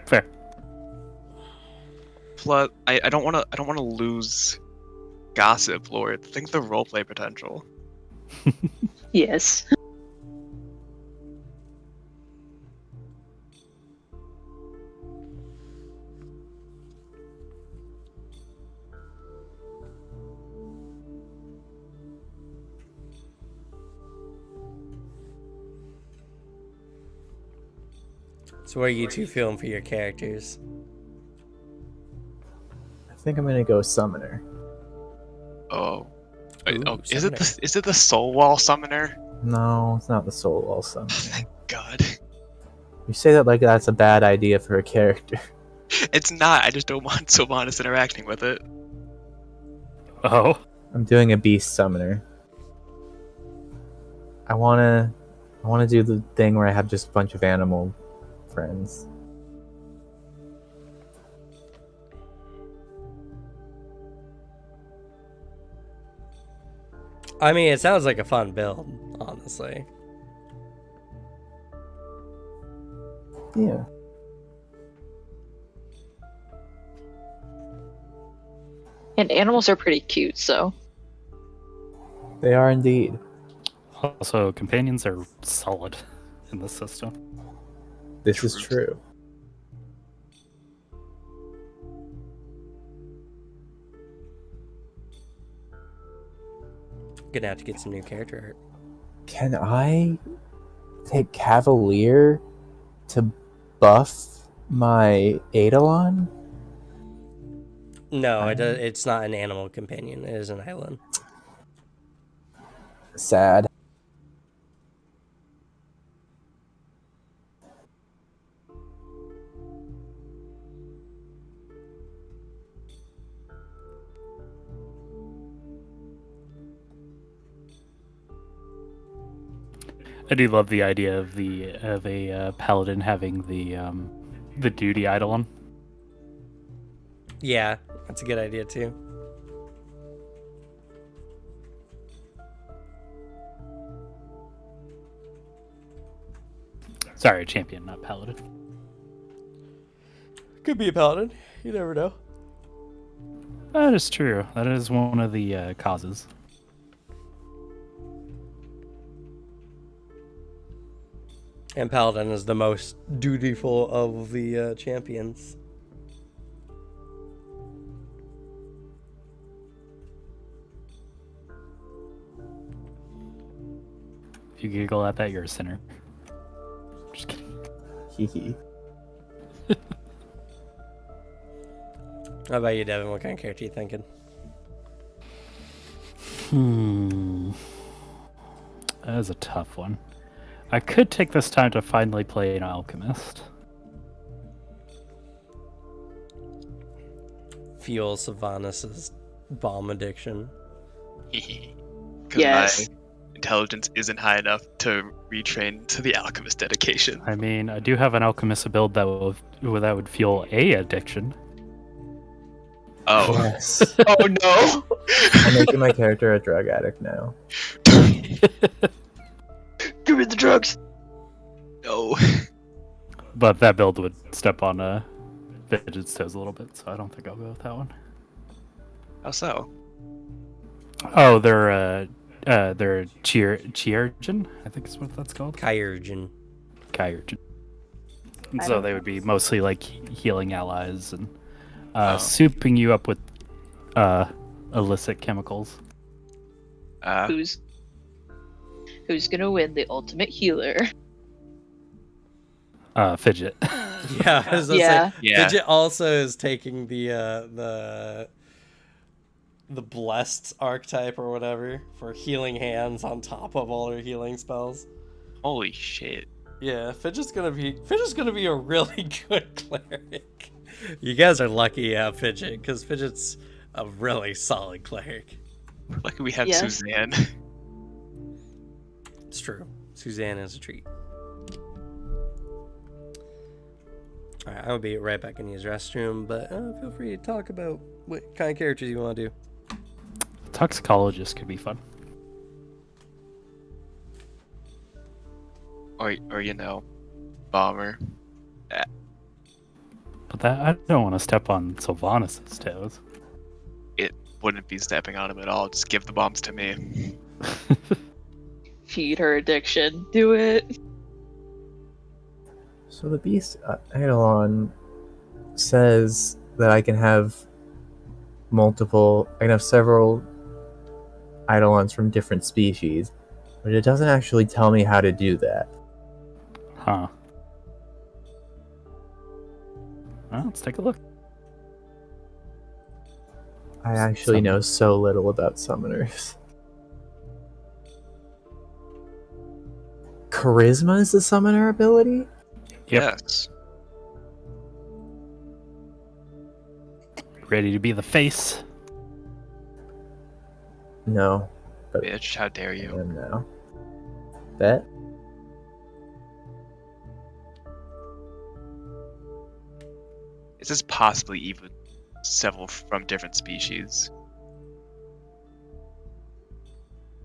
Fair. Plus, I don't want to lose Gossip Lord. Think the roleplay potential. Yes. So what are you two feeling for your characters? I think I'm gonna go Summoner. Oh. Ooh, Is it the Soul Wall Summoner? No, it's not the Soul Wall Summoner. Thank God. You say that like that's a bad idea for a character. It's not. I just don't want Sylvanas interacting with it. Oh. I'm doing a Beast Summoner. I wanna do the thing where I have just a bunch of animal friends. I mean, it sounds like a fun build, honestly. Yeah. And animals are pretty cute, so. They are indeed. Also, companions are solid in this system. This is true. Gonna have to get some new character art. Can I take Cavalier to buff my Eidolon? No, it's not an animal companion. It is an island. Sad. I do love the idea of a paladin having the duty eidolon. Yeah, that's a good idea too. Sorry, champion, not paladin. Could be a paladin. You never know. That is true. That is one of the causes. And paladin is the most dutiful of the champions. If you giggle at that, you're a sinner. Just kidding. Hee. How about you, Devin? What kind of character are you thinking? That is a tough one. I could take this time to finally play an alchemist. Fuel Sylvanas' bomb addiction. Because Yes. my intelligence isn't high enough to retrain to the alchemist dedication. I mean, I do have an alchemist build that would fuel a addiction. Oh. Yes. Oh no! I'm making my character a drug addict now. Give me the drugs. No. But that build would step on Fidget's toes a little bit, so I don't think I'll go with that one. How so? Oh, they're Chiurgeon, I think is what that's called. Kyurgeon. Kyurgeon. And I so don't they know. would be mostly like healing allies and Oh. souping you up with illicit chemicals. Who's gonna win the ultimate healer? Fidget. Yeah, I was gonna Yeah. say, Yeah. Fidget also is taking the blessed archetype or whatever for healing hands on top of all her healing spells. Holy shit. Yeah, Fidget's gonna be a really good cleric. You guys are lucky you have Fidget, because Fidget's a really solid cleric. Lucky we have Yes. Suzanne. It's true. Suzanne is a treat. Alright, I'll be right back in his restroom, but feel free to talk about what kind of characters you want to do. Toxicologist could be fun. Or you know, Bomber. But that I don't want to step on Sylvanas' toes. Wouldn't be stepping on him at all. Just give the bombs to me. Feed her addiction. Do it. So the beast Eidolon says that I can have several Eidolons from different species, but it doesn't actually tell me how to do that. Huh. Well, let's take a look. I actually know so little about summoners. Charisma is the summoner ability? Yep. Yes. Ready to be the face? No. But Bitch, how dare I you? am now. Bet? Is this possibly even several from different species?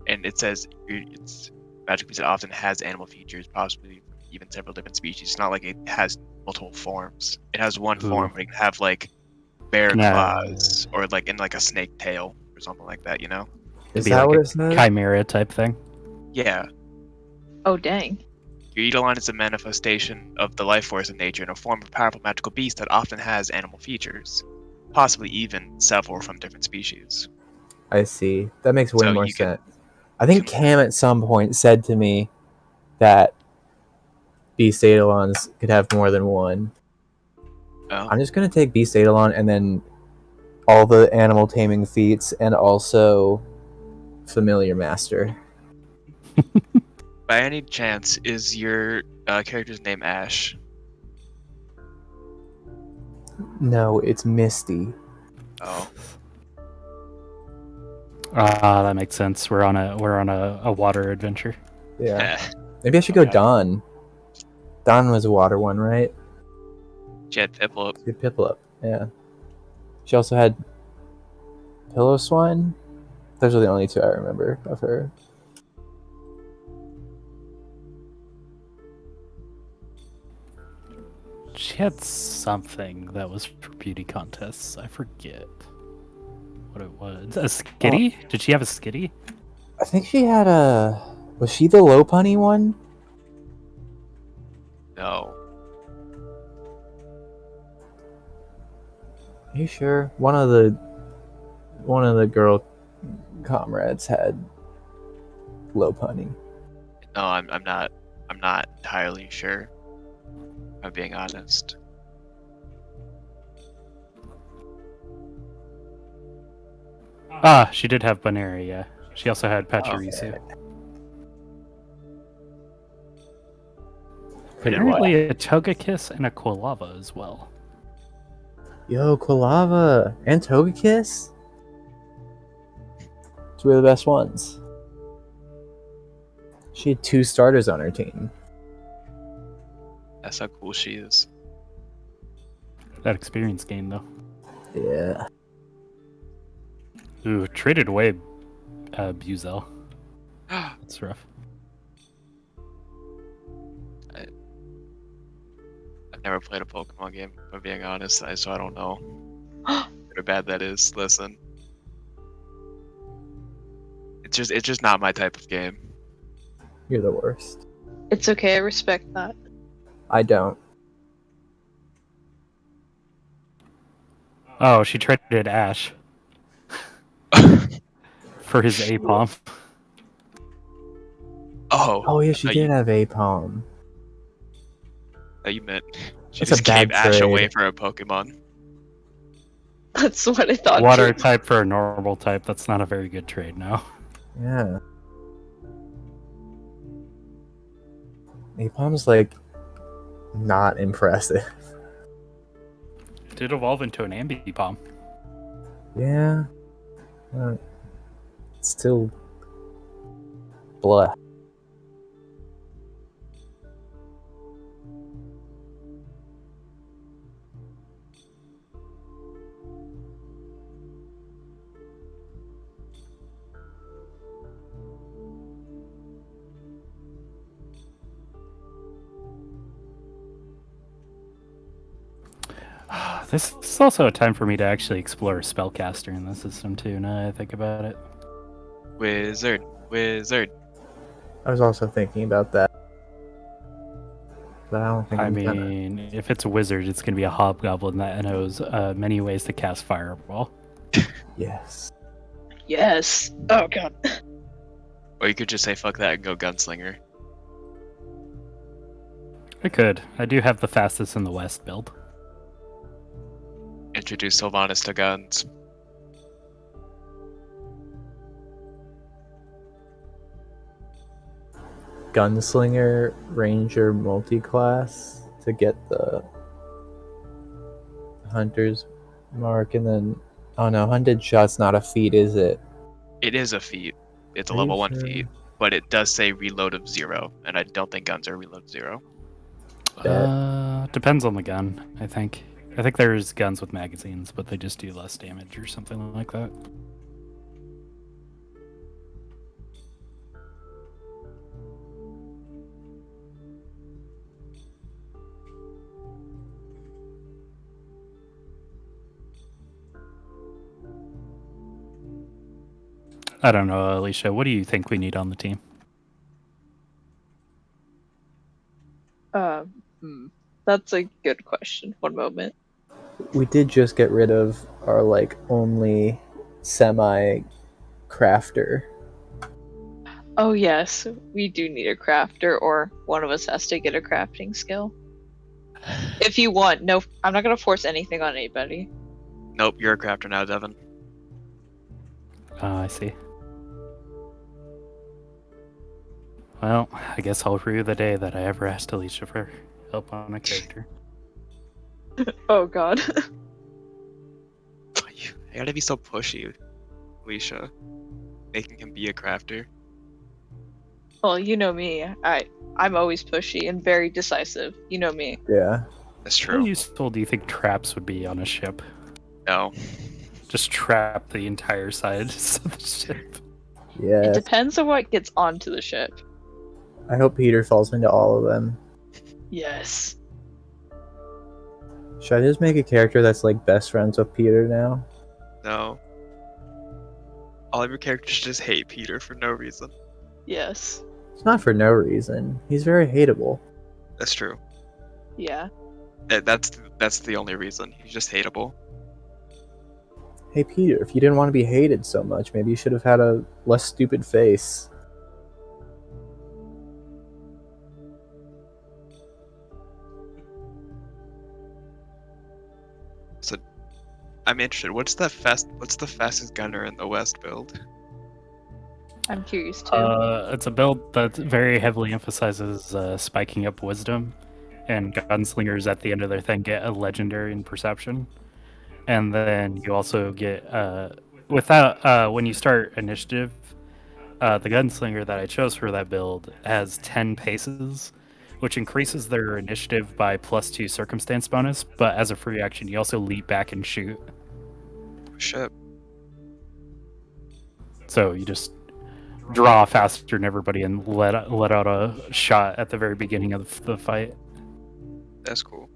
And it says it's magic beast that often has animal features, possibly even several different species. It's not like it has multiple forms. It has one form, but it can have like bear Nah. claws or like in like a snake tail or something like that. You know? Is Be that like what a it says? chimera type thing. Yeah. Oh dang. Your Eidolon is a manifestation of the life force of nature and a form of powerful magical beast that often has animal features, possibly even several from different species. I see. That makes way So more you can- sense. I think Cam at some point said to me that Beast Eidolons could have more than one. Oh, I'm just gonna take Beast Eidolon and then all the animal taming feats and also Familiar Master. by any chance, is your character's name Ash? No, it's Misty. Oh, That makes sense. We're on a water adventure. Yeah. Maybe I should go Okay. Dawn. Dawn was a water one, right? she had Piplup. She had Piplup. Yeah. She also had Pillow Swine. Those are the only two I remember of her. She had something that was for beauty contests. I forget what it was. A skitty? Did she have a skitty? I think she had a. Was she the low punny one? No. Are you sure? One of the girl comrades had low punny. No, I'm not. I'm not entirely sure. If I'm being honest. She did have Baneri, yeah. She also had Pachirisu. Apparently a Togekiss and a Quilava as well. Yo, Quilava and Togekiss? Two of the best ones. She had 2 starters on her team. That's how cool she is. That experience gain though. Yeah. Ooh, traded away Buzel. That's rough. I've never played a Pokemon game, if I'm being honest, so I don't know how good or bad that is. Listen. It's just not my type of game. You're the worst. It's okay, I respect that. I don't. Oh, she traded Ash for his Apom. Oh yeah, she I thought did have Apom. you meant she That's a just gave bad Ash away trade. for a Pokemon. That's what I thought Water too. type for a normal type. That's not a very good trade now. Yeah. Apom's like not impressive. Did evolve into an Ambipom. Yeah. Still blah. This is also a time for me to actually explore Spellcaster in the system too, now that I think about it. Wizard. I was also thinking about that. But I don't think I I'm gonna. mean, if it's a wizard, it's going to be a hobgoblin that knows many ways to cast Fireball. Yes. Yes. Oh god. Or you could just say fuck that and go Gunslinger. I could. I do have the fastest in the West build. Introduce Sylvanas to guns. Gunslinger, Ranger, multi-class to get the Hunter's mark, and then oh no, Hunted Shot's not a feat, is it? It is a feat. It's a Are you level 1 sure? feat. But it does say reload of 0, and I don't think guns are reload of 0. Depends on the gun, I think. I think there's guns with magazines, but they just do less damage or something like that. I don't know, Alicia. What do you think we need on the team? That's a good question. One moment. We did just get rid of our like only semi crafter. Oh yes, we do need a crafter, or one of us has to get a crafting skill. If you want, no, I'm not gonna force anything on anybody. Nope, you're a crafter now, Devin. I see. Well, I guess I'll rue the day that I ever asked Alicia for help on a character. Oh god. I gotta be so pushy, Alicia. Making him be a crafter. Well, you know me. I'm always pushy and very decisive. You know me. Yeah. That's How true. useful do you think traps would be on a ship? No. Just trap the entire sides of the ship. It Yeah. depends on what gets onto the ship. I hope Peter falls into all of them. Yes. Should I just make a character that's like best friends with Peter now? No. All of your characters just hate Peter for no reason. Yes. It's not for no reason. He's very hateable. That's true. Yeah. That's the only reason. He's just hateable. Hey Peter, if you didn't want to be hated so much, maybe you should have had a less stupid face. So, I'm interested. What's the fastest gunner in the West build? I'm curious too. It's a build that very heavily emphasizes spiking up wisdom, and gunslingers at the end of their thing get a legendary in perception. And then you also get when you start initiative, the gunslinger that I chose for that build has 10 paces, which increases their initiative by +2 circumstance bonus. But as a free action, you also leap back and shoot. Shit. So you just draw faster than everybody and let out a shot at the very beginning of the fight. That's cool.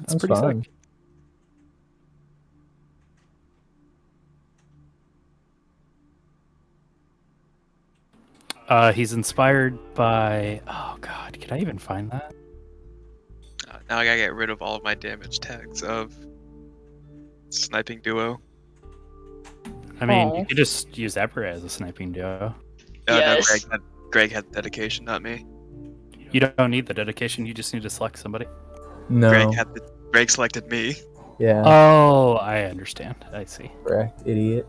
It's Sounds pretty fun. sick. He's inspired by. Oh God, could I even find that? Now I gotta get rid of all of my damage tags of sniping duo. I mean, Aw. you could just use Ever as a sniping duo. Oh Yes. no, Greg had dedication, not me. You don't need the dedication. You just need to select somebody. No. Greg selected me. Yeah. Oh, I understand. I see. Correct, idiot.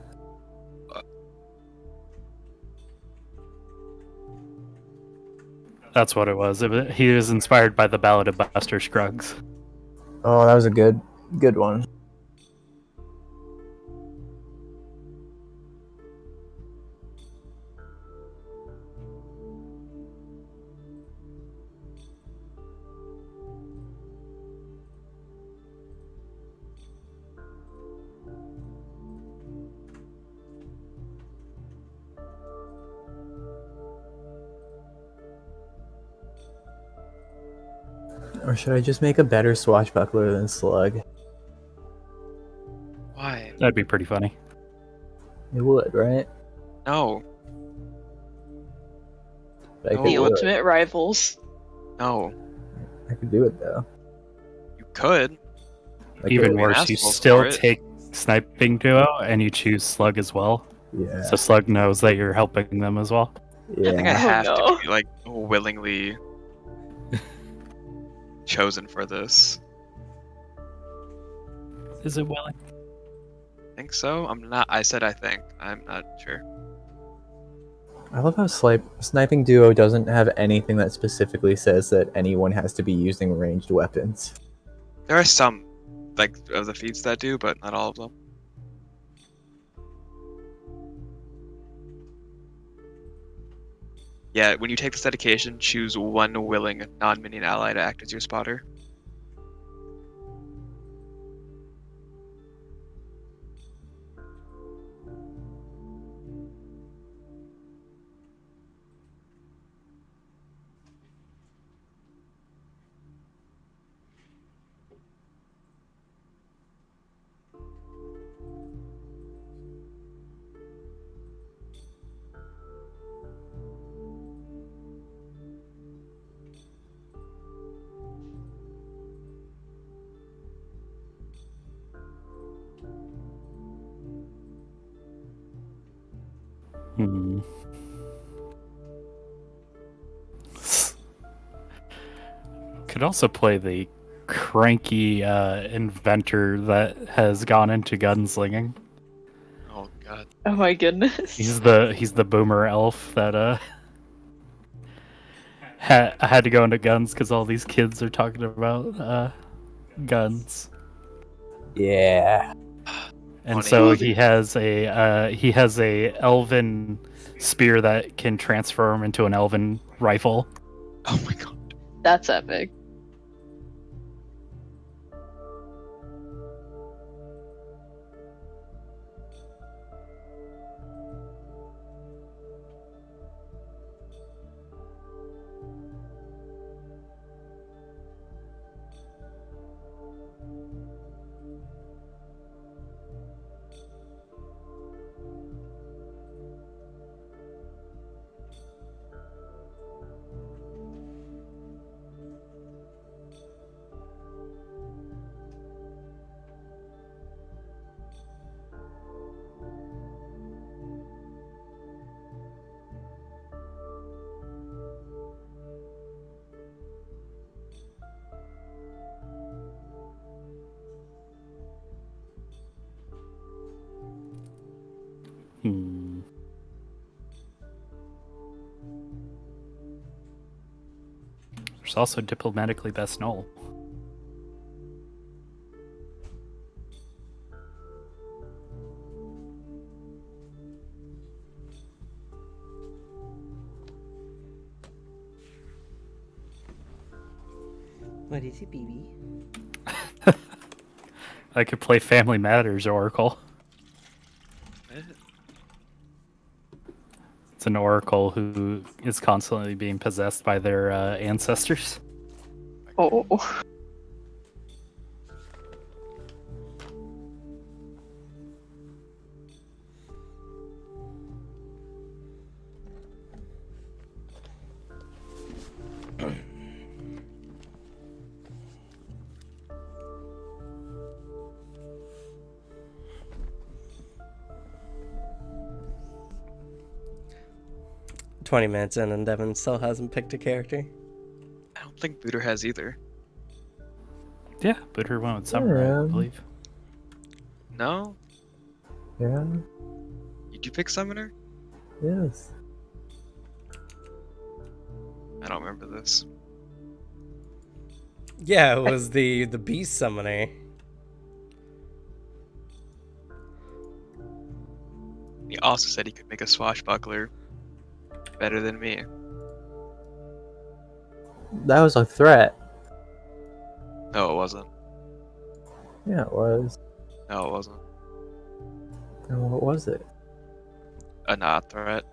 That's what it was. He was inspired by the Ballad of Buster Scruggs. Oh, that was a good one. Or should I just make a better swashbuckler than Slug? Why? That'd be pretty funny. It would, right? No, But I No. could The do it. ultimate rivals. no. I could do it though. You could. Like, Even be an worse, you asshole still for it. take sniping duo and you choose Slug as well. Yeah. So Slug knows that you're helping them as well. Yeah. I think I Oh, have no. to be like willingly chosen for this. Is it willing? Think so? I'm not. I said I think. I'm not sure. I love how sniping duo doesn't have anything that specifically says that anyone has to be using ranged weapons. There are some, like, of the feats that do, but not all of them. Yeah, when you take this dedication, choose one willing non-minion ally to act as your spotter. Hmm. Could also play the cranky inventor that has gone into gunslinging. Oh god. Oh my goodness. He's the boomer elf that had to go into guns because all these kids are talking about guns, Yeah. and Funny. so he has a elven spear that can transform into an elven rifle. Oh my god. That's epic. Hmm. There's also diplomatically best null. What is it, baby? I could play Family Matters Oracle. It's an oracle who is constantly being possessed by their ancestors. Oh. 20 minutes in and Devin still hasn't picked a character. I don't think Booter has either. Yeah, but her went with Samurai, Yeah. I believe. No? Yeah. Did you pick Summoner? Yes. I don't remember this. Yeah, it was the beast summoner. He also said he could make a swashbuckler better than me. That was a threat. No, it wasn't. Yeah, it was. No, it wasn't. And what was it? A not threat.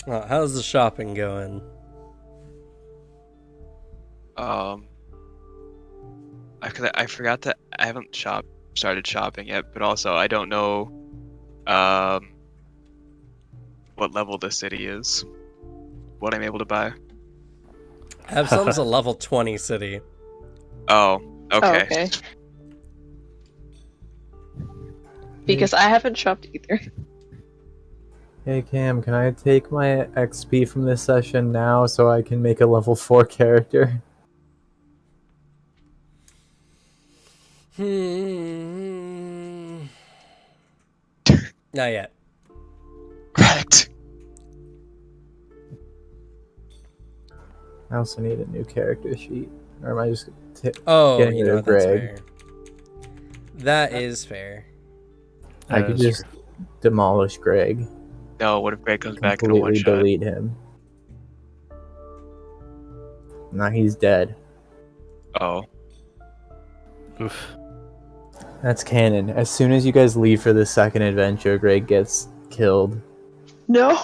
Well, how's the shopping going? I forgot that I haven't started shopping yet, but also I don't know what level the city is. What I'm able to buy. Absalom's a level 20 city. Oh, okay. Okay. Because I haven't shopped either. Hey Cam, can I take my XP from this session now so I can make a level 4 character? Not yet. Correct. I also need a new character sheet. Or am I just Oh, getting you rid know, of that's Greg? fair. That is fair. I That could is just true. demolish Greg. No, what if Greg comes back in a one Completely shot? delete him. Now he's dead. Oh. Oof. That's canon. As soon as you guys leave for the second adventure, Greg gets killed. No.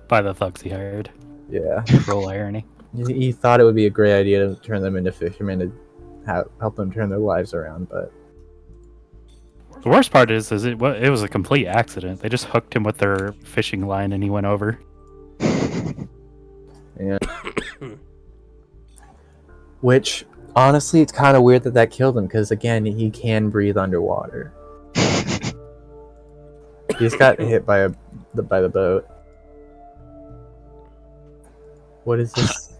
By the thugs he hired. Yeah. Cruel irony. He thought it would be a great idea to turn them into fishermen to help them turn their lives around, but The worst part is it was a complete accident. They just hooked him with their fishing line and he went over. yeah. Which, honestly, it's kind of weird that killed him, because, again, he can breathe underwater. He just got hit by the boat. What is this?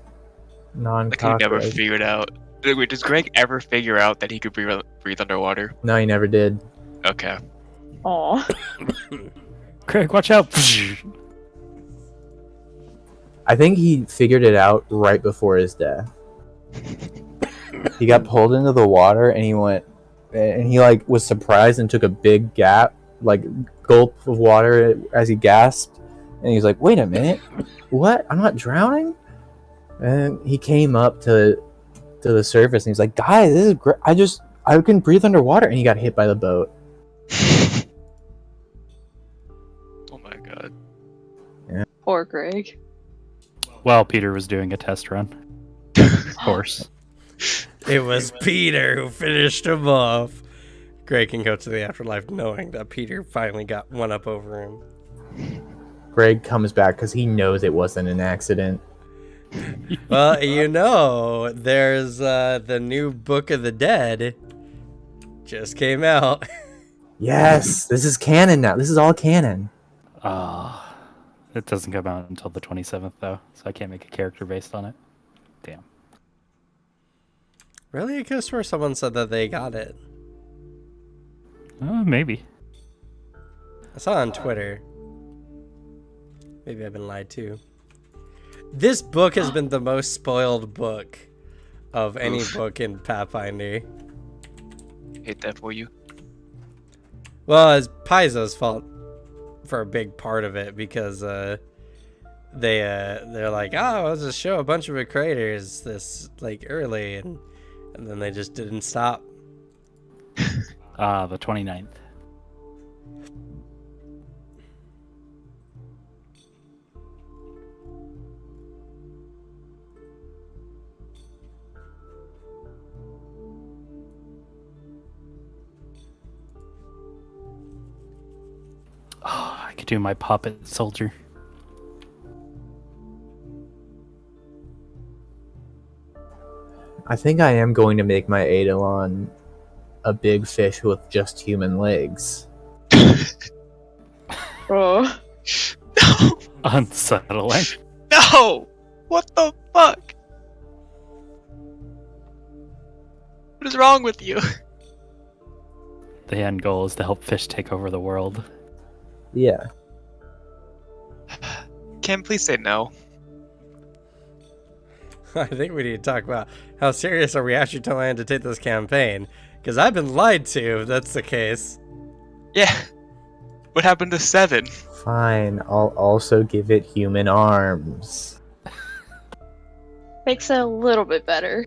Like he never figured out. Wait, does Greg ever figure out that he could breathe underwater? No, he never did. Okay. Aw. Craig, watch out! I think he figured it out right before his death. He got pulled into the water and he was surprised and took a big gulp of water as he gasped, and he was like, "Wait a minute, what? I'm not drowning?" And he came up to the surface and he's like, "Guys, this is great. I can breathe underwater," and he got hit by the boat. Oh my god. Poor Greg. While Peter was doing a test run. Of course. It was Peter who finished him off. Greg can go to the afterlife knowing that Peter finally got one up over him. Greg comes back because he knows it wasn't an accident. Well, you know, there's the new Book of the Dead just came out. Yes, this is canon now. This is all canon. It doesn't come out until the 27th, though, so I can't make a character based on it. Damn. Really? I could have swore someone said that they got it. Maybe. I saw it on Twitter. Maybe I've been lied to. This book has been the most spoiled book of any Oof. book in Pathfinder. Hate that for you. Well, it's Paizo's fault for a big part of it because they're like, oh, let's just show a bunch of creators this like early, and then they just didn't stop. The 29th. Oh, I could do my puppet soldier. I think I am going to make my Eidolon a big fish with just human legs. Oh. No! Unsettling. No! What the fuck? What is wrong with you? The end goal is to help fish take over the world. Yeah. Cam, please say no. I think we need to talk about how serious are we actually trying to take this campaign, because I've been lied to if that's the case. Yeah. What happened to 7? Fine, I'll also give it human arms. Makes it a little bit better.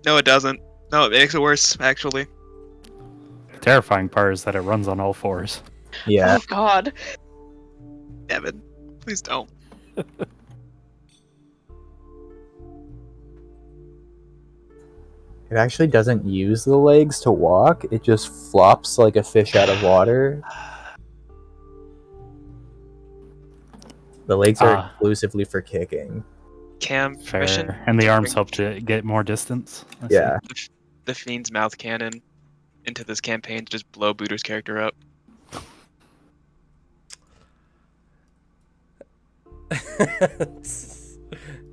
No, it doesn't. No, it makes it worse, actually. The terrifying part is that it runs on all fours. Yeah. Oh god. Devin, please don't. It actually doesn't use the legs to walk, it just flops like a fish out of water. The legs are exclusively for kicking. Cam, permission? Fair. And the arms help to get more distance. I see. Yeah. The Fiend's mouth cannon into this campaign to just blow Booter's character up.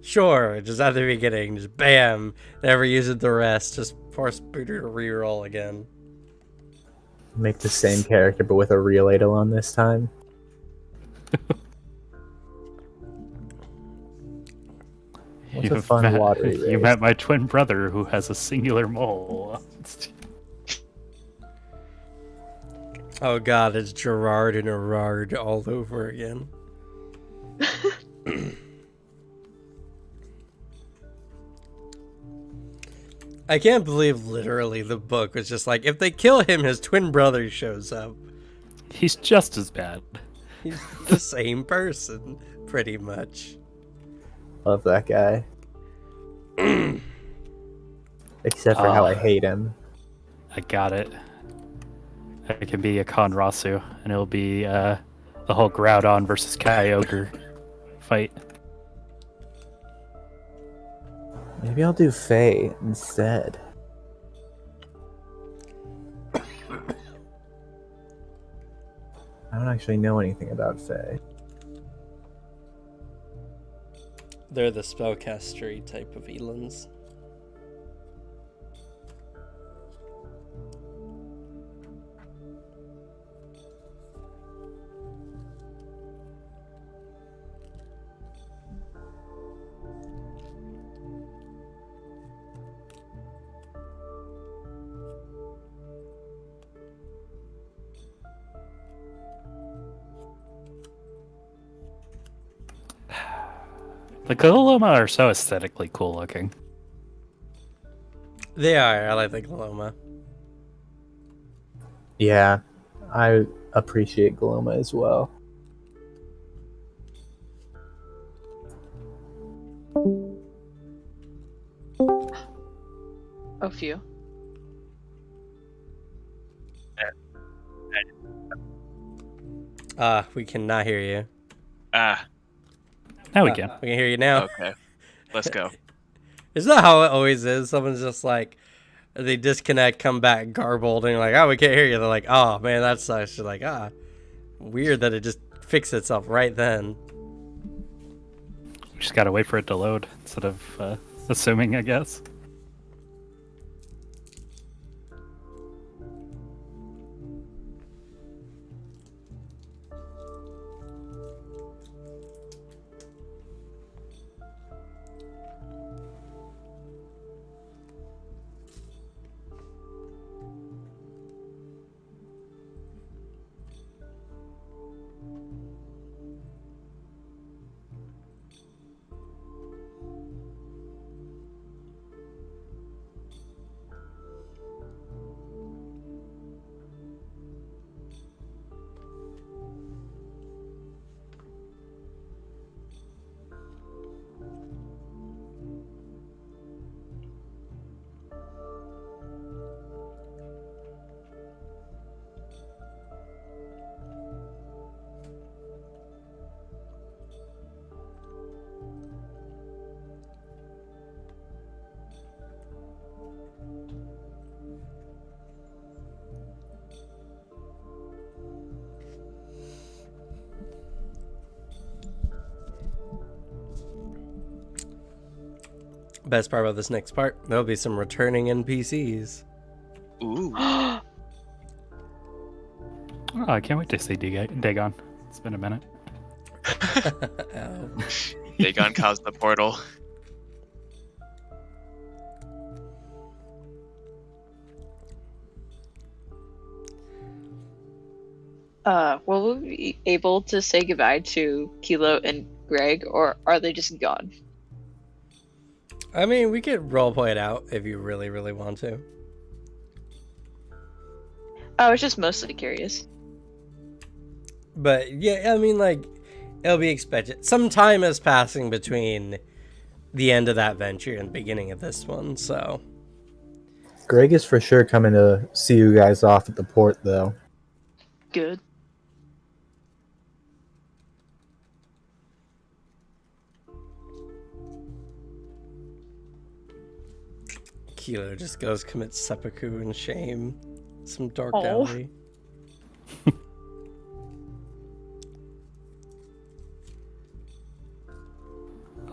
Sure, just at the beginning, just bam, never use it the rest, just force Booter to reroll again. Make the same character but with a real Eidolon this time. What's a fun watery You race? met my twin brother who has a singular mole. Oh god, it's Gerard and Erard all over again. I can't believe literally the book was just like, if they kill him, his twin brother shows up. He's just as bad. He's the same person, pretty much. Love that guy. Except for how I Ah. hate him. I got it. It can be a Conrasu, and it'll be the whole Groudon versus Kyogre fight. Maybe I'll do Faye instead. I don't actually know anything about Faye. They're the spellcastery type of Elans. The Kaloma are so aesthetically cool looking. They are. I like the Gloma. Yeah, I appreciate Gloma as well. A few. We cannot hear you. Ah, Now we can. We can hear you now. okay. Let's go. Isn't that how it always is? Someone's just like, they disconnect, come back garbled, and you're like, oh, we can't hear you. They're like, oh, man, that sucks. You're like, weird that it just fixed itself right then. Just gotta wait for it to load instead of assuming, I guess. Best part about this next part, there'll be some returning NPCs. Ooh. Oh, I can't wait to see Dagon. It's been a minute. Ow. Dagon caused the portal. Will we be able to say goodbye to Kilo and Greg, or are they just gone? I mean, we could roleplay it out if you really, really want to. I was just mostly curious. But yeah, I mean, like, it'll be expected. Some time is passing between the end of that venture and the beginning of this one, so. Greg is for sure coming to see you guys off at the port, though. Good. Kilo just goes commit seppuku in shame. Some dark Aw. alley.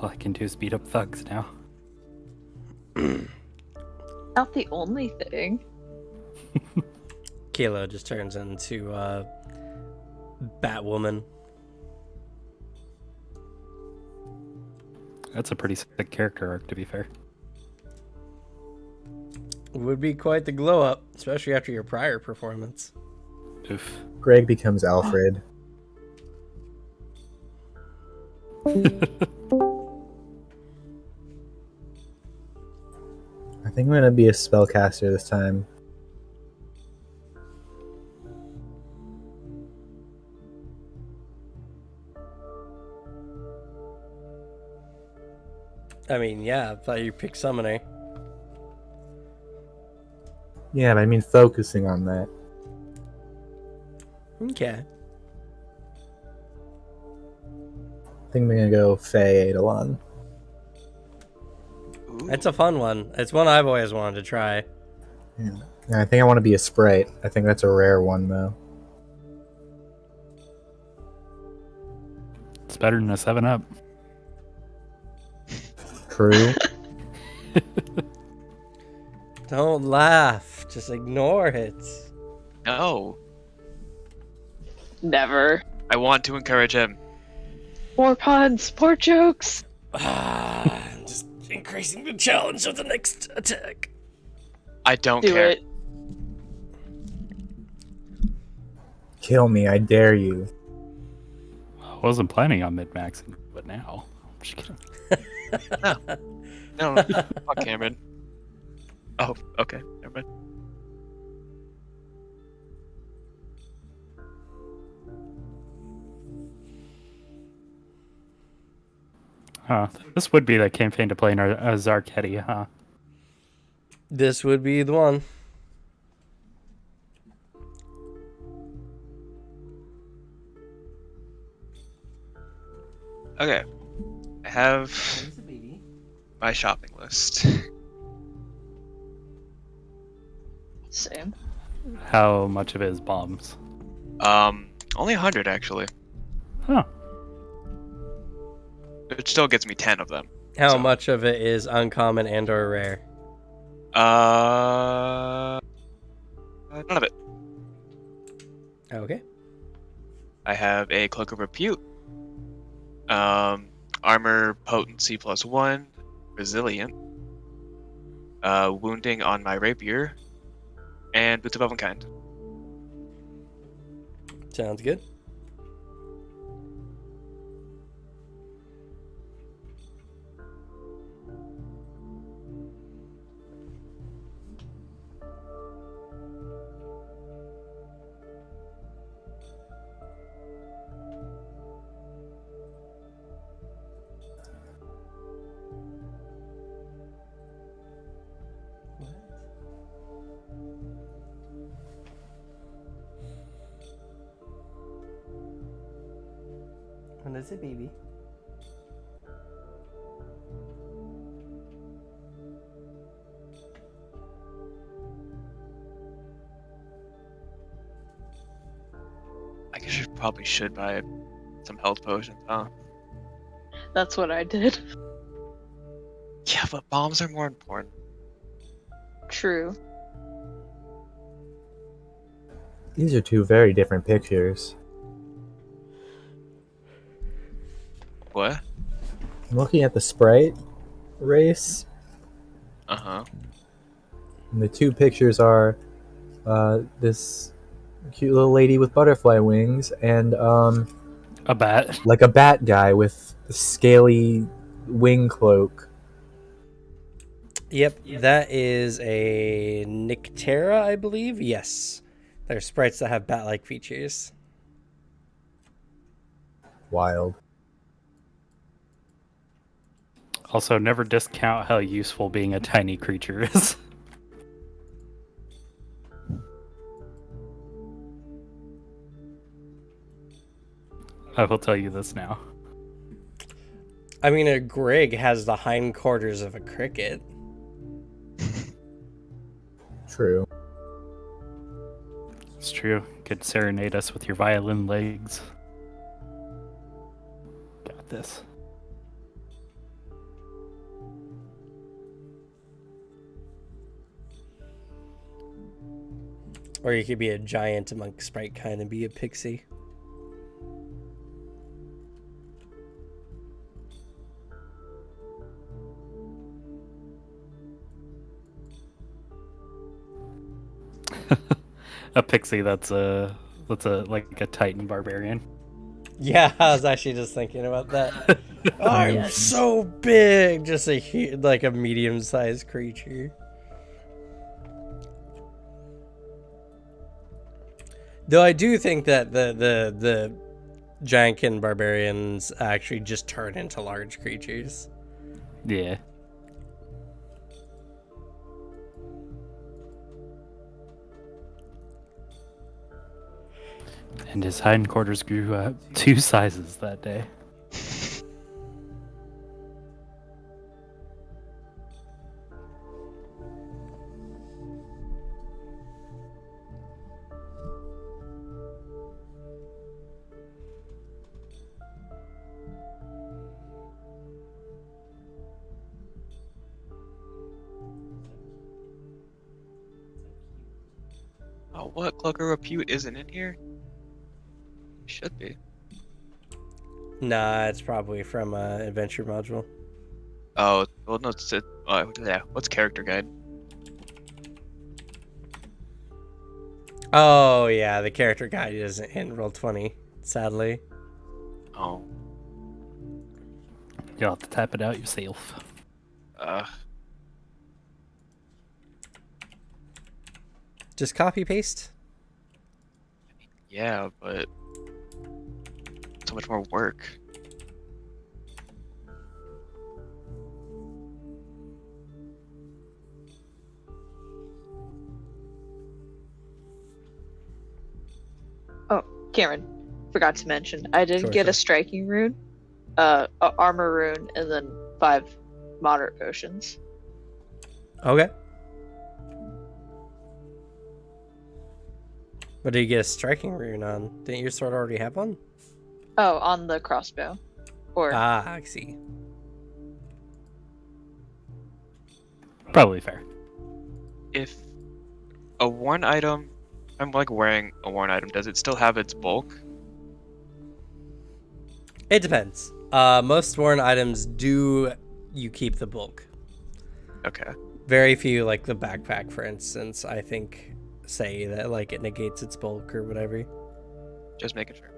All I can do is beat up thugs now. Not the only thing. Kilo just turns into Batwoman. That's a pretty sick character arc, to be fair. Would be quite the glow up, especially after your prior performance. Oof. Greg becomes Alfred. I think I'm gonna be a spellcaster this time. I mean, yeah, I thought you picked Summoner. Yeah, but I mean focusing on that. Okay. I think I'm gonna go Faye Eidolon. Ooh. It's a fun one. It's one I've always wanted to try. Yeah. I think I want to be a Sprite. I think that's a rare one, though. It's better than a 7-Up. True. Don't laugh. Just ignore it. No. Never. I want to encourage him. More puns, more jokes. Just increasing the challenge of the next attack. I don't Do care. it. Kill me, I dare you. I wasn't planning on mid-maxing, but now. I'm just kidding. No, fuck Cameron. Oh, okay. Never mind. Huh. This would be the campaign to play in our Zarketi, huh? This would be the one. Okay. I have There's a baby. my shopping list. Same. How much of it is bombs? Only 100 actually. Huh. It still gets me 10 of them. How So- much of it is uncommon and or rare? None of it. Okay. I have a Cloak of Repute, armor potency +1, resilient, wounding on my rapier, and boots of Elvenkind. Sounds good. When is it, baby? I guess you probably should buy some health potions, huh? That's what I did. Yeah, but bombs are more important. True. These are two very different pictures. What? I'm looking at the Sprite race, Uh-huh. and the two pictures are this cute little lady with butterfly wings and A bat. like a bat guy with a scaly wing cloak. Yep, that is a Nyctera, I believe. Yes. They're sprites that have bat-like features. Wild. Also, never discount how useful being a tiny creature is. I will tell you this now. I mean, a Grig has the hindquarters of a cricket. True. It's true. Could serenade us with your violin legs. Got this. Or you could be a giant among sprite kind and be a pixie. A pixie that's a like a titan barbarian. Yeah, I was actually just thinking about that. I'm so big, just like a medium-sized creature. Though I do think that the giantkin barbarians actually just turn into large creatures. Yeah. And his hindquarters grew 2 sizes that day. Oh, what? Cloak of Repute isn't in here? Should be. Nah, it's probably from adventure module. Oh, well, no, it's yeah. What's character guide? Oh yeah, the character guide isn't in Roll20, sadly. Oh, You'll have to tap it out yourself. Just copy paste. yeah, but so much more work. Oh, Cameron, forgot to mention, I did Sure, get sure. a striking rune, a armor rune, and then 5 moderate potions. Okay. What did you get a striking rune on? Didn't your sword already have one? Oh, on the crossbow. Or Ah, I see. Probably fair. If a worn item, I'm like wearing a worn item, does it still have its bulk? It depends. Most worn items do you keep the bulk. Okay. Very few, like the backpack, for instance, I think say that like it negates its bulk or whatever. Just making sure.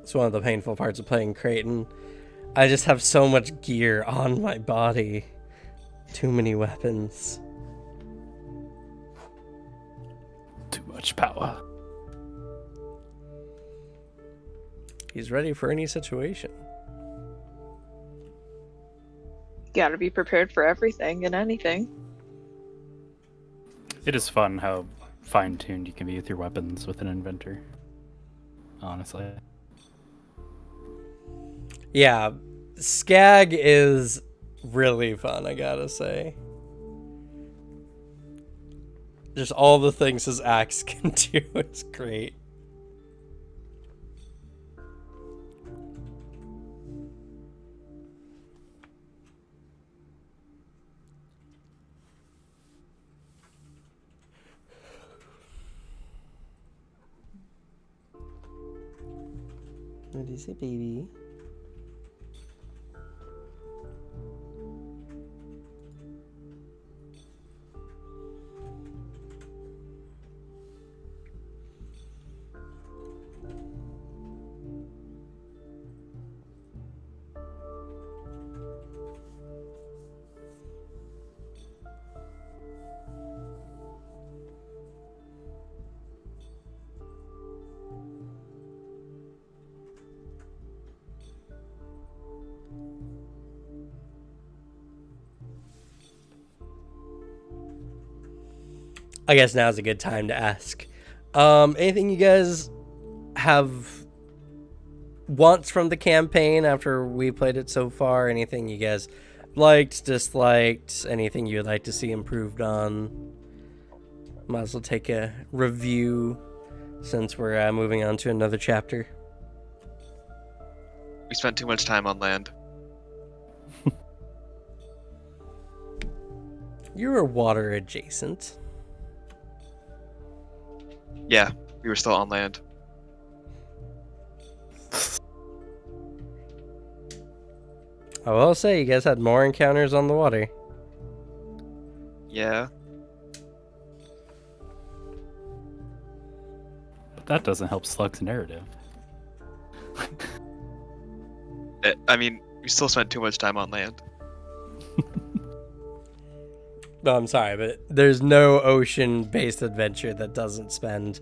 It's one of the painful parts of playing Creighton. I just have so much gear on my body. Too many weapons. Too much power. He's ready for any situation. gotta be prepared for everything and anything. It is fun how fine-tuned you can be with your weapons with an inventor. Honestly. Yeah, Skag is really fun, I gotta say. Just all the things his axe can do, it's great. What is it, baby? I guess now's a good time to ask. Anything you guys have wants from the campaign after we played it so far? Anything you guys liked, disliked, anything you would like to see improved on? Might as well take a review since we're moving on to another chapter. We spent too much time on land. You were water adjacent. Yeah, we were still on land. I will say, you guys had more encounters on the water. Yeah. But that doesn't help Slug's narrative. I mean, we still spent too much time on land. No, I'm sorry, but there's no ocean-based adventure that doesn't spend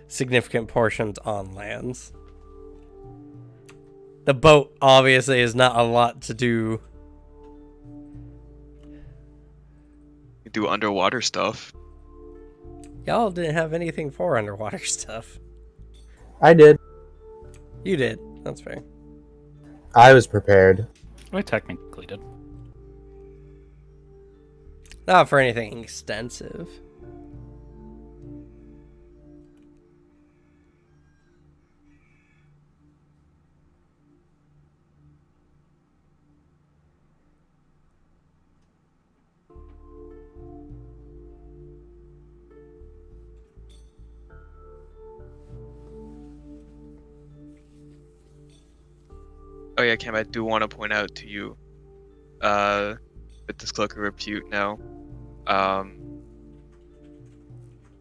significant portions on lands. The boat, obviously, is not a lot to do. We do underwater stuff. Y'all didn't have anything for underwater stuff. I did. You did. That's fair. I was prepared. I technically did. Not for anything extensive. Oh yeah, Cam, I do want to point out to you, with this Cloak of Repute now,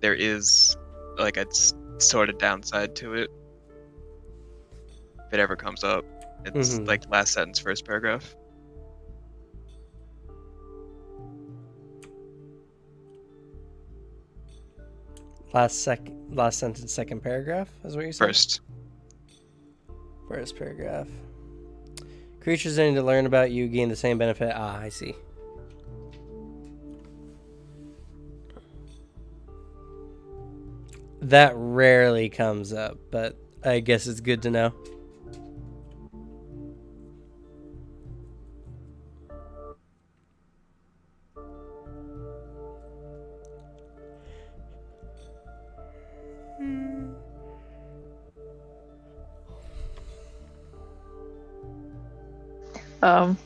there is like a sort of downside to it. If it ever comes up, it's like last sentence, first paragraph. Last sentence, second paragraph, is what you said? First paragraph. Creatures that need to learn about you gain the same benefit. Ah, I see. That rarely comes up, but I guess it's good to know.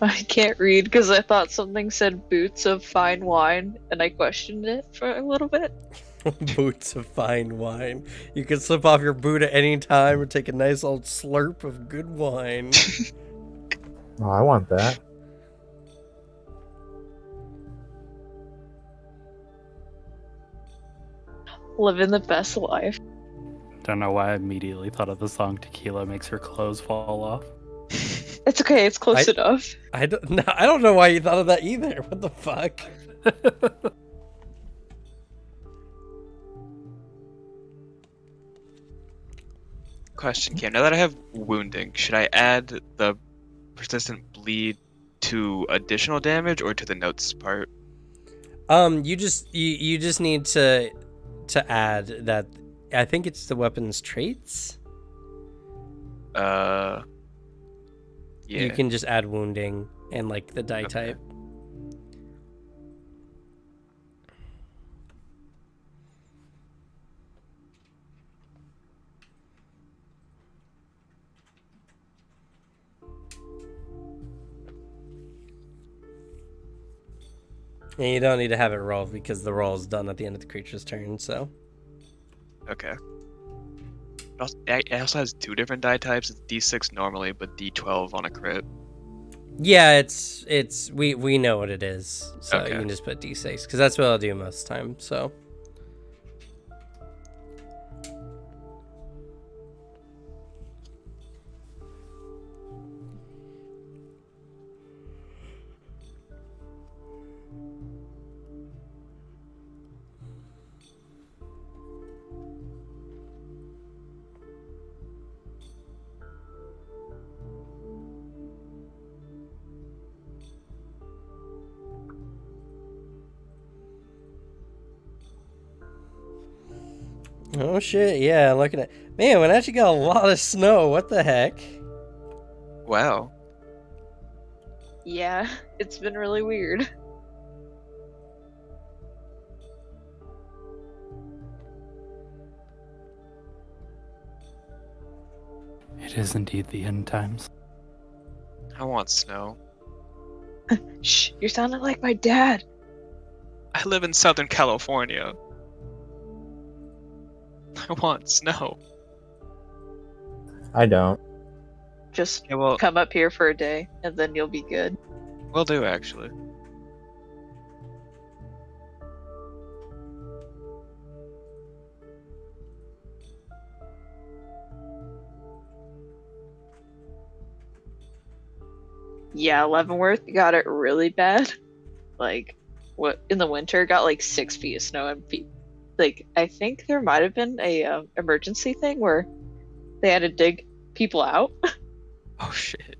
I can't read because I thought something said boots of fine wine, and I questioned it for a little bit. Boots of fine wine. You can slip off your boot at any time and take a nice old slurp of good wine. Oh, I want that. Living the best life. Don't know why I immediately thought of the song Tequila Makes Her Clothes Fall Off. It's okay, it's close enough. I don't know why you thought of that either. What the fuck? Question, Cam, now that I have wounding, should I add the persistent bleed to additional damage or to the notes part? You just need to to add that. I think it's the weapon's traits. Yeah. You can just add wounding and like the die Okay. type. And you don't need to have it roll because the roll is done at the end of the creature's turn. So Okay. It also has 2 different die types. It's D6 normally, but D12 on a crit. yeah, it's we know what it is. So Okay. you can just put D6 because that's what I'll do most of the time. So. Oh shit, yeah, looking at man, we actually got a lot of snow. What the heck? Wow. Yeah, it's been really weird. It is indeed the end times. I want snow. Shh, you're sounding like my dad. I live in Southern California. I want snow. I don't. Just Yeah, well, come up here for a day, and then you'll be good. will do actually. Yeah, Leavenworth got it really bad. Like, what in the winter got like 6 feet of snow, and like I think there might have been a emergency thing where they had to dig people out. Oh shit.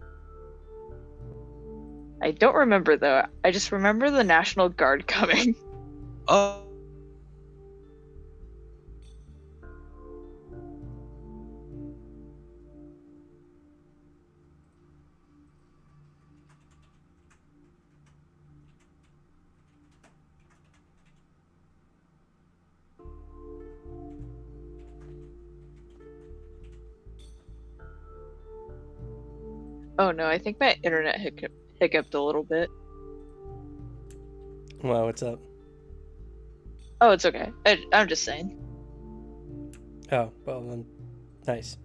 I don't remember though. I just remember the National Guard coming. Oh. Oh no, I think my internet hiccuped a little bit. Wow, what's up? Oh, it's okay. I'm just saying. Oh, well then, nice.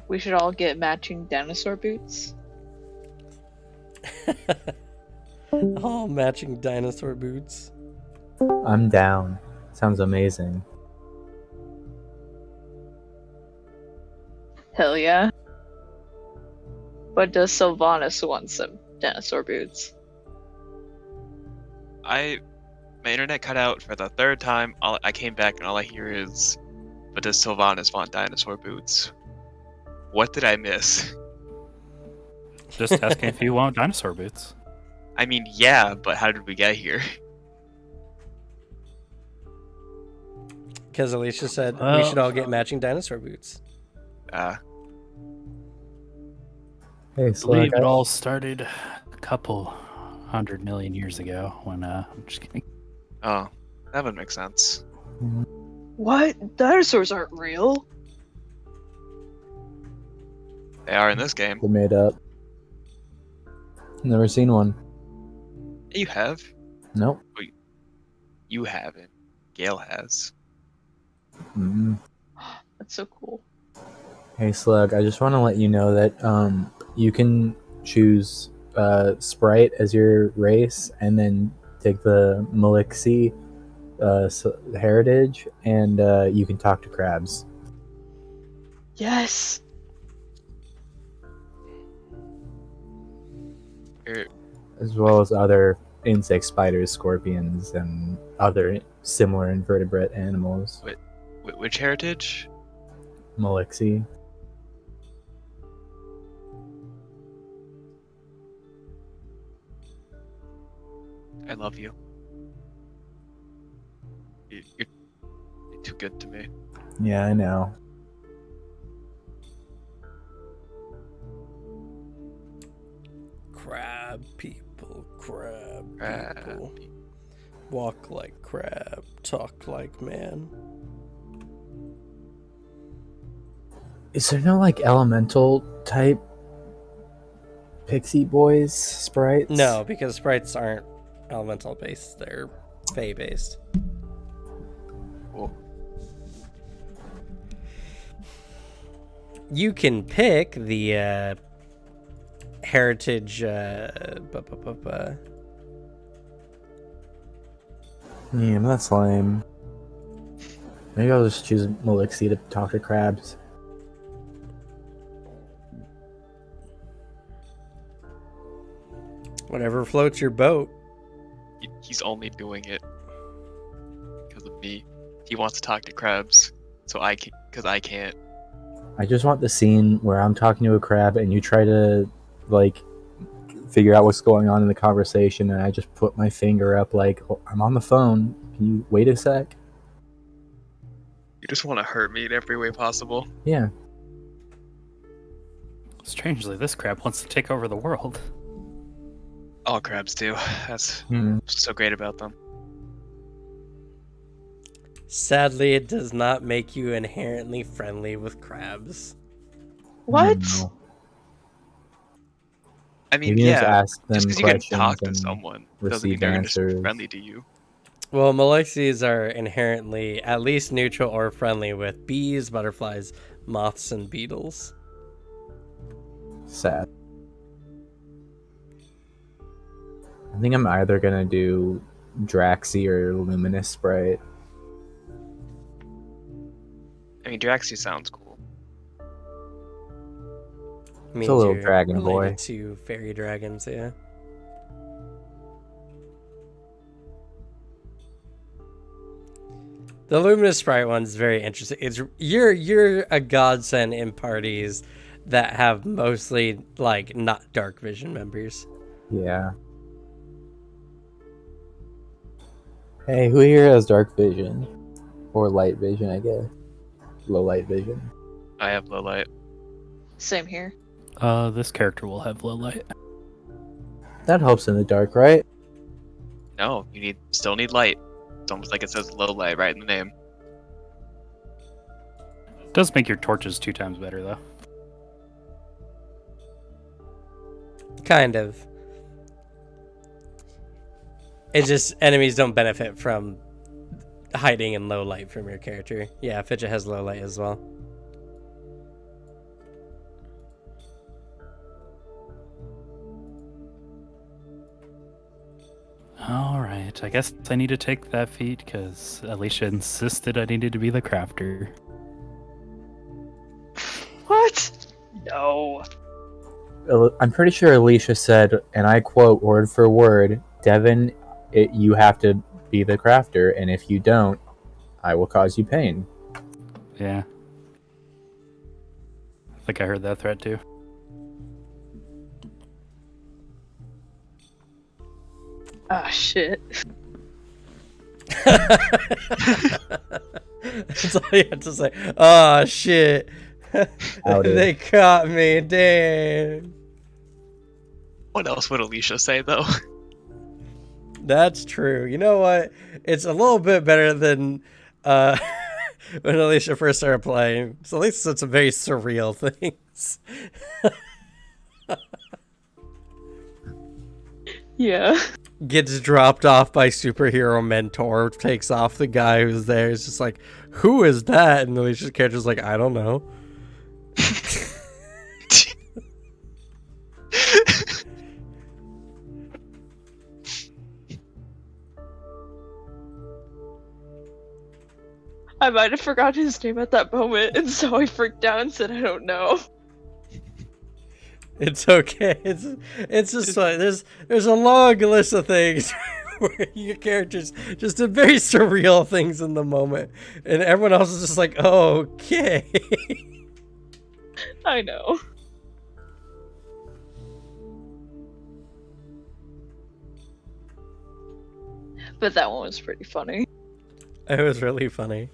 We should all get matching dinosaur boots. All matching dinosaur boots. I'm down. Sounds amazing. Hell yeah. But does Sylvanas want some dinosaur boots? My internet cut out for the 3rd time. I came back and all I hear is, but does Sylvanas want dinosaur boots? What did I miss? Just asking if you want dinosaur boots. I mean, yeah, but how did we get here? Because Alicia said we Well- should all get matching dinosaur boots. Hey, I so believe it all started a couple 100 million years ago when, I'm just kidding. Oh, that would make sense. What? Dinosaurs aren't real. They are in this game. They're made up. Never seen one. You have? Nope. You haven't. Gale has. Mm. That's so cool. Hey Slug, I just want to let you know that you can choose Sprite as your race, and then take the Malixi heritage, and you can talk to crabs. Yes. Er, As well as other insects, spiders, scorpions, and other similar invertebrate animals. which heritage? Malixi. I love you. You're too good to me. Yeah, I know. Crab people, crab Crab people. Walk like crab, talk like man. Is there no like elemental type pixie boys sprites? No, because sprites aren't elemental based, they're fey based. Cool. You can pick the heritage Yeah, that's lame. Maybe I'll just choose Malixi to talk to crabs. whatever floats your boat. He's only doing it because of me. He wants to talk to crabs, so I can, because I can't. I just want the scene where I'm talking to a crab and you try to like figure out what's going on in the conversation, and I just put my finger up like, oh, I'm on the phone. Can you wait a sec? You just want to hurt me in every way possible. Yeah. Strangely, this crab wants to take over the world. All crabs do. That's Hmm. what's so great about them. Sadly, it does not make you inherently friendly with crabs. What? No. I mean, You can just yeah, ask them just because you can questions talk to and someone doesn't mean receive they're going to be answers. friendly to you. Well, Malexis are inherently at least neutral or friendly with bees, butterflies, moths, and beetles. Sad. I think I'm either gonna do Draxi or Luminous Sprite. I mean, Draxi sounds cool. Means a little you're dragon related boy. to fairy dragons, yeah. The luminous sprite one's very interesting. It's you're a godsend in parties that have mostly like not dark vision members. Yeah. Hey, who here has dark vision? Or light vision, I guess. Low light vision. I have low light. Same here. This character will have low light. That helps in the dark, right? No, you still need light. It's almost like it says low light right in the name. Does make your torches 2 times better though. Kind of. It's just enemies don't benefit from hiding in low light from your character. Yeah, Fidget has low light as well. Alright, I guess I need to take that feat because Alicia insisted I needed to be the crafter. What? No. I'm pretty sure Alicia said, and I quote word for word, Devin, you have to be the crafter, and if you don't, I will cause you pain. Yeah. I think I heard that threat too. Ah, shit. That's all you have to say. Oh shit. Outed. They caught me, damn. What else would Alicia say, though? That's true. You know what? It's a little bit better than when Alicia first started playing. So at least it's some very surreal things. Yeah. gets dropped off by superhero mentor, takes off the guy who's there. It's just like, who is that? And Alicia's character's like, I don't know. I might have forgotten his name at that moment, and so I freaked out and said, I don't know. It's okay. It's just like there's a long list of things where your characters just did very surreal things in the moment, and everyone else is just like, oh, okay. I know. But that one was pretty funny. It was really funny.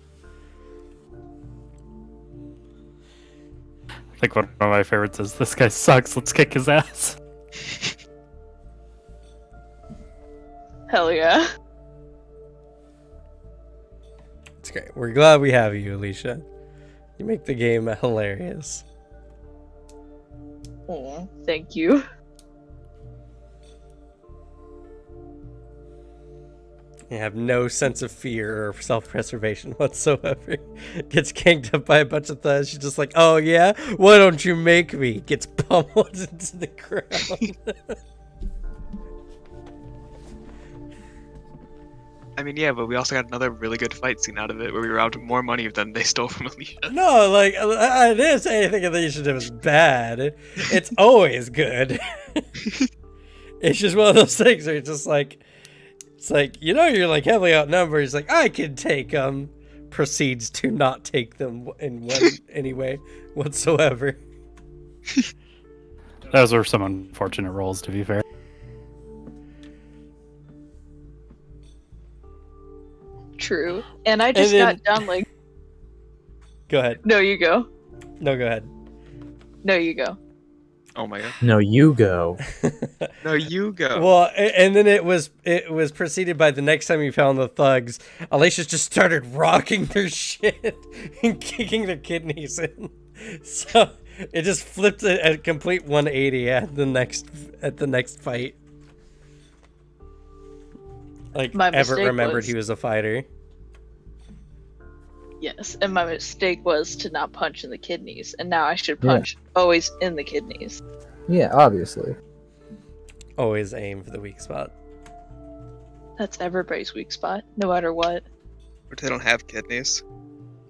I think one of my favorites is this guy sucks. Let's kick his ass. Hell yeah. It's great. We're glad we have you, Alicia. You make the game hilarious. Oh, thank you. You have no sense of fear or self-preservation whatsoever. Gets ganked up by a bunch of thugs. She's just like, oh yeah? Why don't you make me? Gets pummeled into the ground. I mean, yeah, but we also got another really good fight scene out of it where we robbed more money than they stole from Alicia. No, like, I didn't say anything Alicia did was bad. It's always good. It's just one of those things where it's just like, it's like, you know, you're like heavily outnumbered. He's like, I can take them. Proceeds to not take them in any way whatsoever. Those were some unfortunate rolls, to be fair. True. And I just then- got done like, Go ahead. no, you go. No, go ahead. No, you go. Oh my god. No, you go. No, you go. Well, and then it was preceded by the next time we found the thugs. Alicia just started rocking their shit and kicking their kidneys in. So it just flipped a complete 180 at the next fight. Like My Everett mistake remembered was- he was a fighter. Yes, and my mistake was to not punch in the kidneys, and now I should punch always in the kidneys. Yeah, obviously. Always aim for the weak spot. That's everybody's weak spot, no matter what. But they don't have kidneys.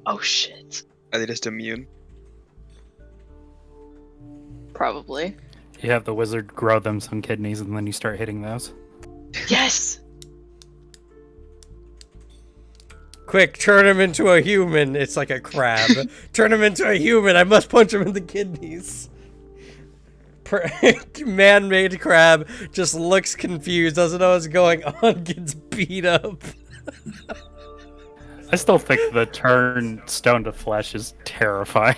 Oh shit. Are they just immune? Probably. You have the wizard grow them some kidneys, and then you start hitting those. Yes! Quick, turn him into a human. It's like a crab. Turn him into a human. I must punch him in the kidneys. Man-made crab just looks confused, doesn't know what's going on, gets beat up. I still think the turn stone to flesh is terrifying.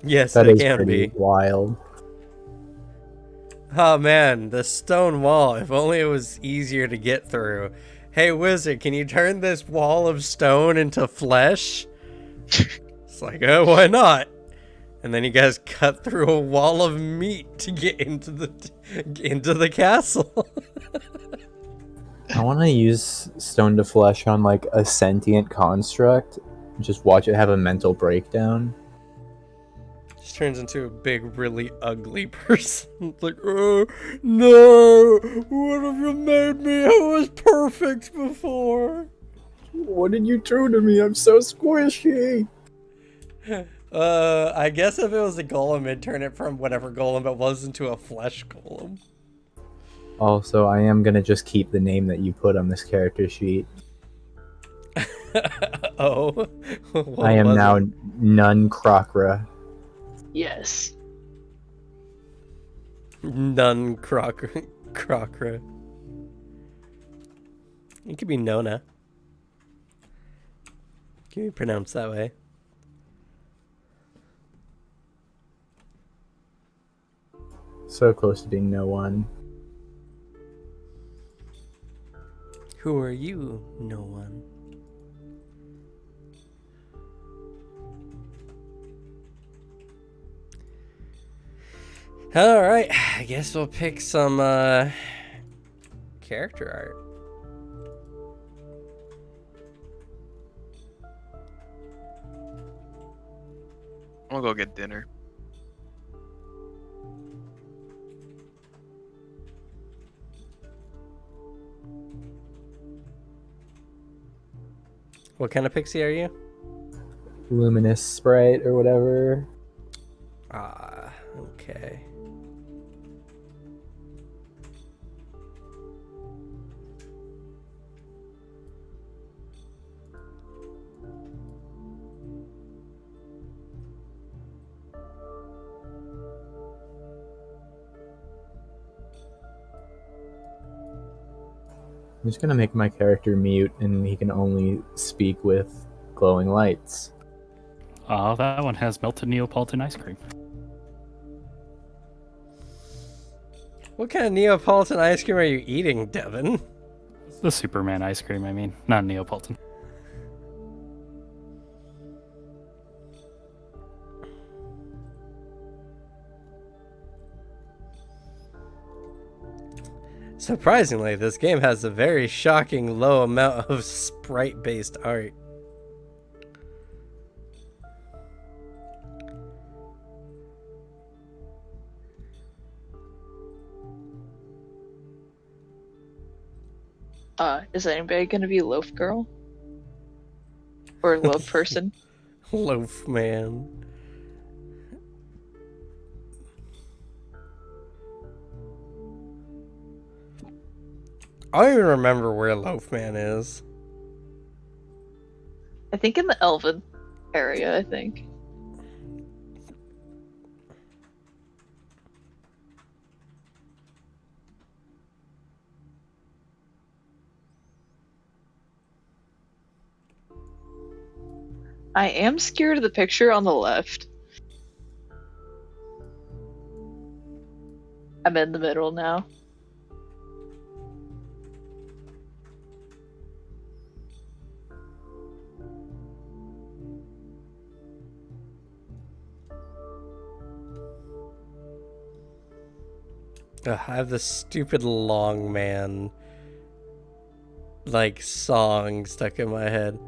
Yes, That it is can pretty be. wild. Oh man, the stone wall. If only it was easier to get through. Hey wizard, can you turn this wall of stone into flesh? It's like, oh, why not? And then you guys cut through a wall of meat to get into the castle. I want to use stone to flesh on like a sentient construct. Just watch it have a mental breakdown. Just turns into a big, really ugly person. It's like, oh no, what have you made me? I was perfect before. What did you do to me? I'm so squishy. I guess if it was a golem, it'd turn it from whatever golem it was into a flesh golem. Also, I am gonna just keep the name that you put on this character sheet. Oh. What I am was now it? Nun Crocra. Yes. Nun Crocra. It could be Nona. Can be pronounced that way. So close to being no one. Who are you, no one? All right, I guess we'll pick some character art. I'm gonna go get dinner. What kind of pixie are you? Luminous sprite or whatever. Ah, okay. I'm just gonna make my character mute, and he can only speak with glowing lights. Oh, that one has melted Neapolitan ice cream. What kind of Neapolitan ice cream are you eating, Devin? The Superman ice cream, I mean, not Neapolitan. Surprisingly, this game has a very shocking low amount of sprite-based art. Is anybody gonna be Loaf Girl? Or Loaf Person? Loaf man. I don't even remember where Loaf Man is. I think in the Elven area, I think. I am scared of the picture on the left. I'm in the middle now. Ugh, I have this stupid long man like song stuck in my head.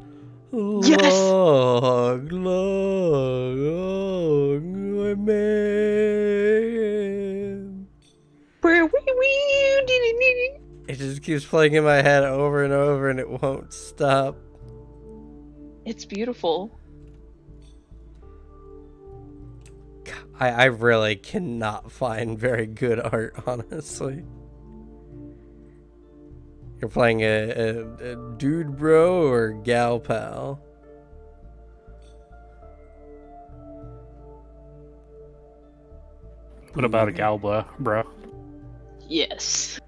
Yes! Long, long, long man. It just keeps playing in my head over and over and it won't stop. It's beautiful. I really cannot find very good art, honestly. You're playing a dude bro or gal pal? What about a Galba, bro? Yes.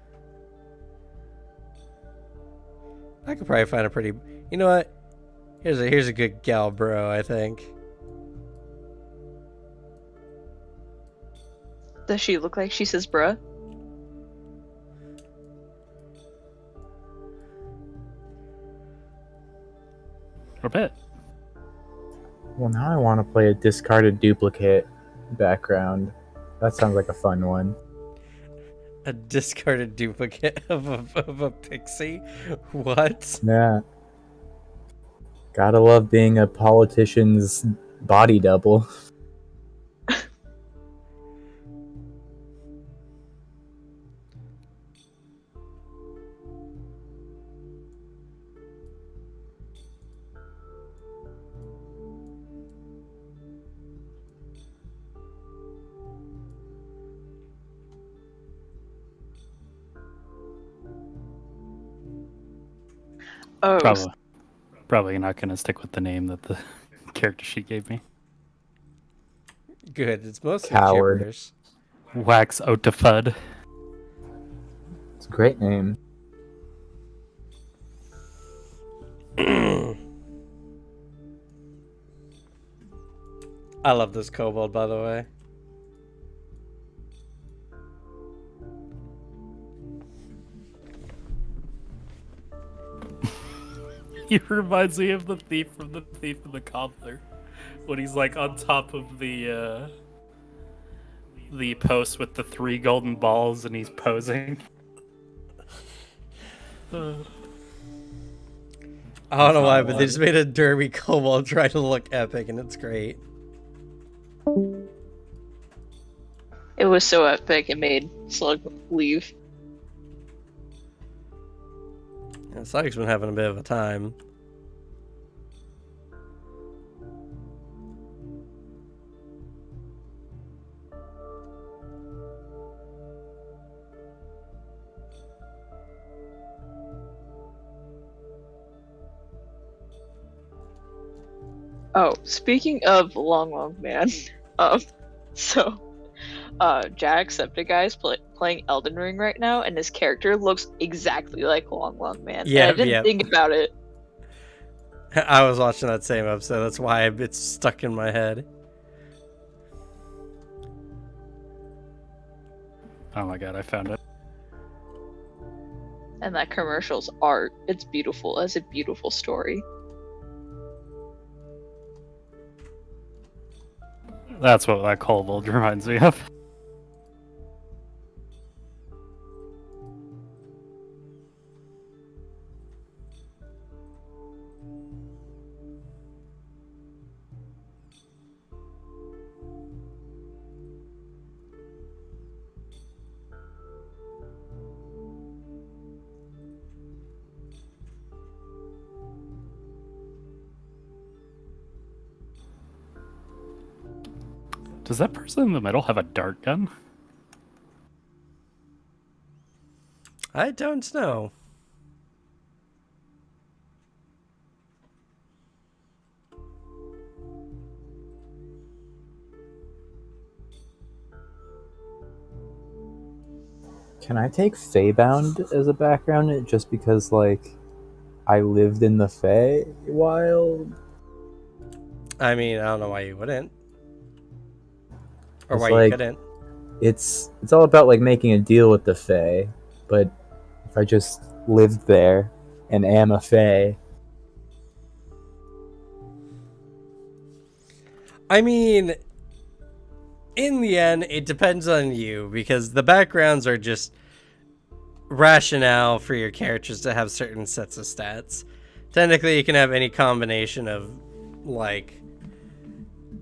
I could probably find a pretty. You know what? Here's a good gal bro, I think. Does she look like she says bruh? A bit. Well, now I want to play a discarded duplicate background. That sounds like a fun one. A discarded duplicate of a pixie? What? Yeah. Gotta love being a politician's body double. Oh, Probably not gonna stick with the name that the character sheet gave me. Good. It's mostly Coward. gibberish. Wax Otafud. It's a great name. I love this kobold, by the way. He reminds me of the thief from the Thief and the Cobbler, when he's like on top of the post with the 3 golden balls and he's posing. I don't know why, not but they just made a derby kobold try to look epic, and it's great. It was so epic it made Slug leave. Yeah, Slug's been having a bit of a time. Oh, speaking of Long Man, um, so Jacksepticeye is playing Elden Ring right now, and his character looks exactly like Long Man. And I didn't think about it. I was watching that same episode. That's why it's stuck in my head. Oh my god, I found it. And that commercial's art. It's beautiful. It's a beautiful story. That's what that kobold reminds me of. Does that person in the middle have a dart gun? I don't know. Can I take Feybound as a background just because, like, I lived in the Fey wild? I mean, I don't know why you wouldn't. Or It's why like- you couldn't. It's all about, like, making a deal with the Fey, but if I just lived there and am a Fey... I mean, in the end, it depends on you, because the backgrounds are just rationale for your characters to have certain sets of stats. Technically, you can have any combination of, like,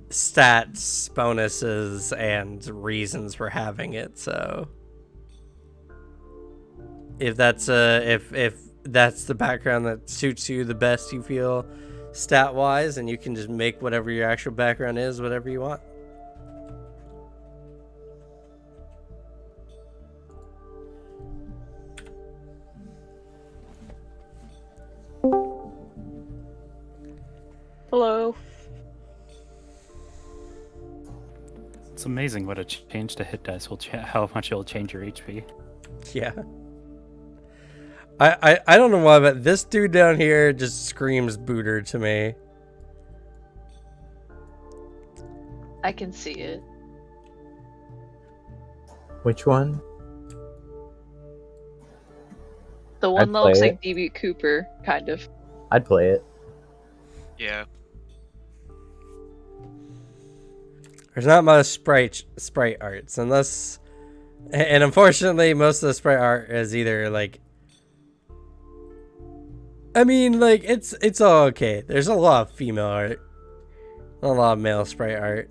stats, bonuses, and reasons for having it, so... If that's if that's the background that suits you the best, you feel stat-wise, and you can just make whatever your actual background is, whatever you want. Hello. It's amazing what a change to hit dice will how much it'll change your HP. Yeah. I don't know why, but this dude down here just screams booter to me. I can see it. Which one? The one I'd that looks play like DB Cooper, kind of. I'd play it. Yeah. There's not much sprite arts, unless, and unfortunately, most of the sprite art is either like, I mean, like it's all okay. There's a lot of female art, not a lot of male sprite art.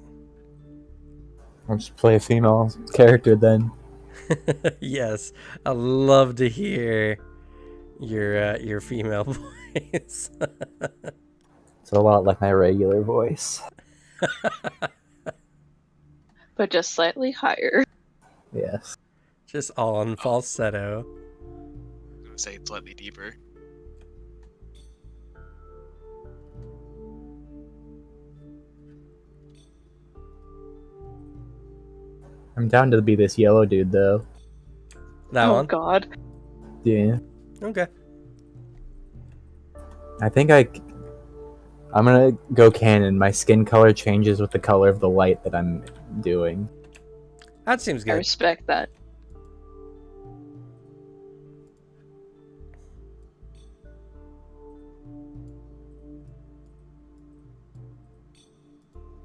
I'll just play a female character then. Yes, I love to hear your female voice. It's a lot like my regular voice. But just slightly higher. Yes. Just all on falsetto. I'm gonna say it's slightly deeper. I'm down to be this yellow dude though. That Oh one. god. Yeah. Okay. I think I'm gonna go canon. My skin color changes with the color of the light that I'm doing. That seems I good. respect that.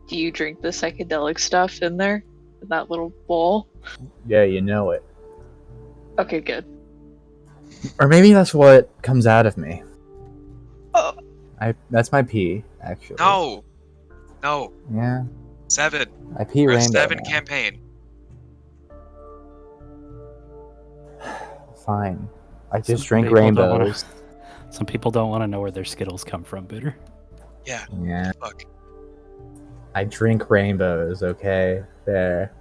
Do you drink the psychedelic stuff in there? in that little bowl. Yeah, you know it. Okay, good. Or maybe that's what comes out of me. Oh. That's my pee, actually. No. No. Yeah, 7. I pee We're a rainbow 7 now. campaign. Fine. I just Some drink people don't wanna- rainbows. Some people don't want to know where their Skittles come from, Bitter. Yeah. Yeah, Fuck. I drink rainbows, okay? There.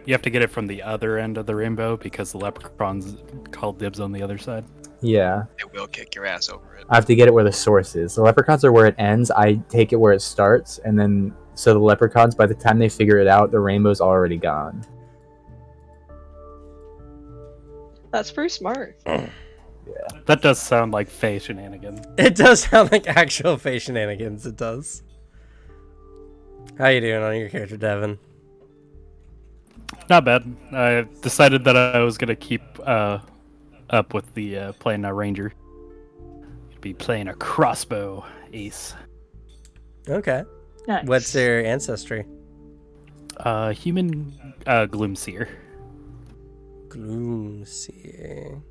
You have to get it from the other end of the rainbow because the leprechauns call dibs on the other side. Yeah. They will kick your ass over it. I have to get it where the source is. The leprechauns are where it ends. I take it where it starts, and then so the leprechauns, by the time they figure it out, the rainbow's already gone. That's pretty smart. That does sound like Fae shenanigans. It does sound like actual Fae shenanigans. It does. How you doing on your character, Devin? Not bad. I decided that I was gonna keep up with the playing a ranger. Be playing a crossbow ace. Okay. Nice. What's their ancestry? Human gloomseer. Gloomseer.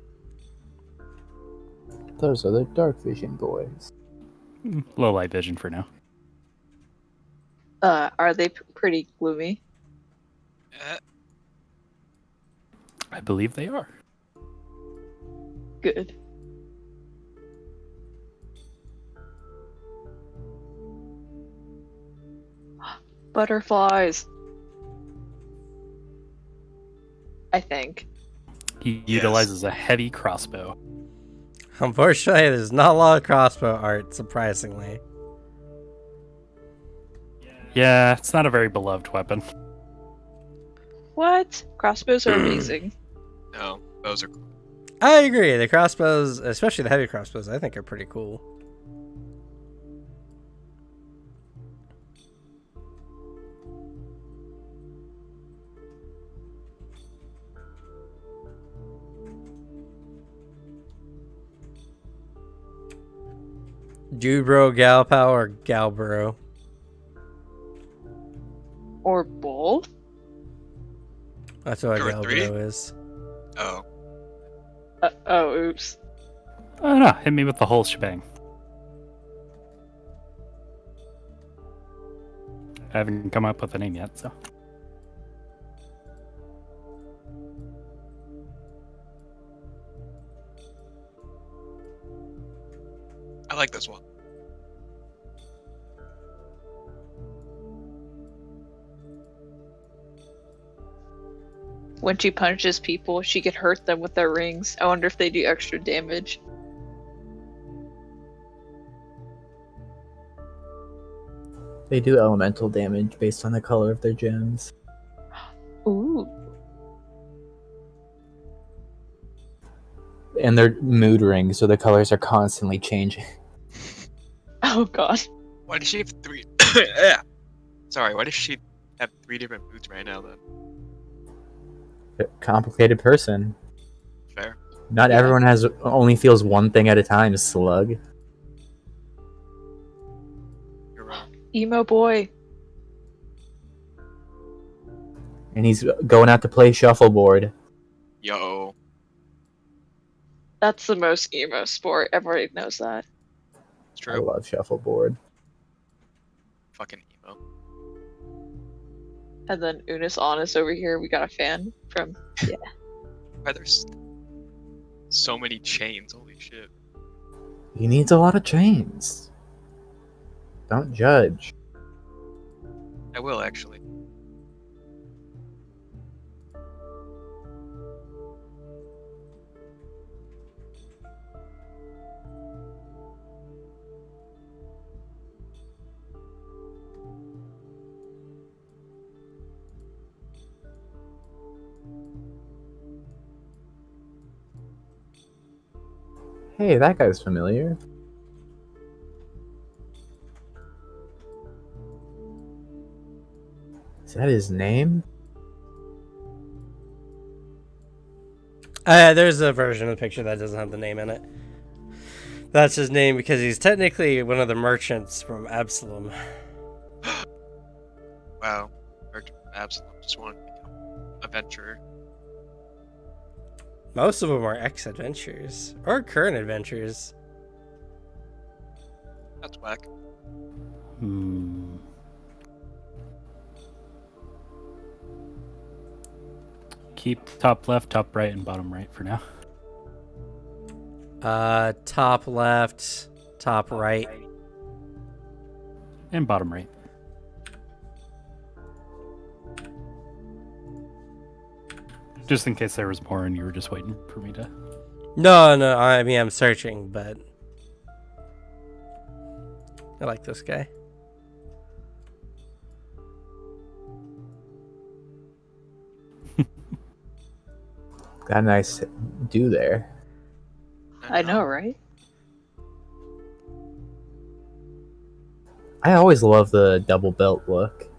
Those are the dark vision boys. Low light vision for now. Are they pretty gloomy? I believe they are. Good. Butterflies. I think. He Yes. utilizes a heavy crossbow. Unfortunately, there's not a lot of crossbow art, surprisingly. Yeah, it's not a very beloved weapon. What? Crossbows are amazing. No, those are cool. I agree. The crossbows, especially the heavy crossbows, I think are pretty cool. Dude bro, gal pal, or gal bro? Or both? That's what a There were gal 3? bro is. Oh. Oh, oops. Oh no, hit me with the whole shebang. I haven't come up with a name yet, so. I like this one. When she punches people, she can hurt them with their rings. I wonder if they do extra damage. They do elemental damage based on the color of their gems. Ooh. And they're mood rings, so the colors are constantly changing. Oh god. Why does she have 3? Yeah. Sorry, why does she have 3 different boots right now then? Complicated person. Fair. Not Yeah. everyone only feels one thing at a time, slug. You're wrong. Emo boy. And he's going out to play shuffleboard. Yo. That's the most emo sport. Everybody knows that. It's I true. love shuffleboard. Fucking emo. And then Unis Honest over here, we got a fan from. Why there's so many chains, holy shit. He needs a lot of chains. Don't judge. I will actually. Hey, that guy's familiar. Is that his name? There's a version of the picture that doesn't have the name in it. That's his name because he's technically one of the merchants from Absalom. Wow. Merchant from Absalom just wanted to become a adventurer. Most of them are ex-adventurers or current adventurers. That's whack. Hmm. Keep top left, top right, and bottom right for now. Top left, top right. And bottom right. Just in case there was more and you were just waiting for me to. No, I mean, I'm searching, but I like this guy. Got a nice do there. I know, right? I always love the double belt look.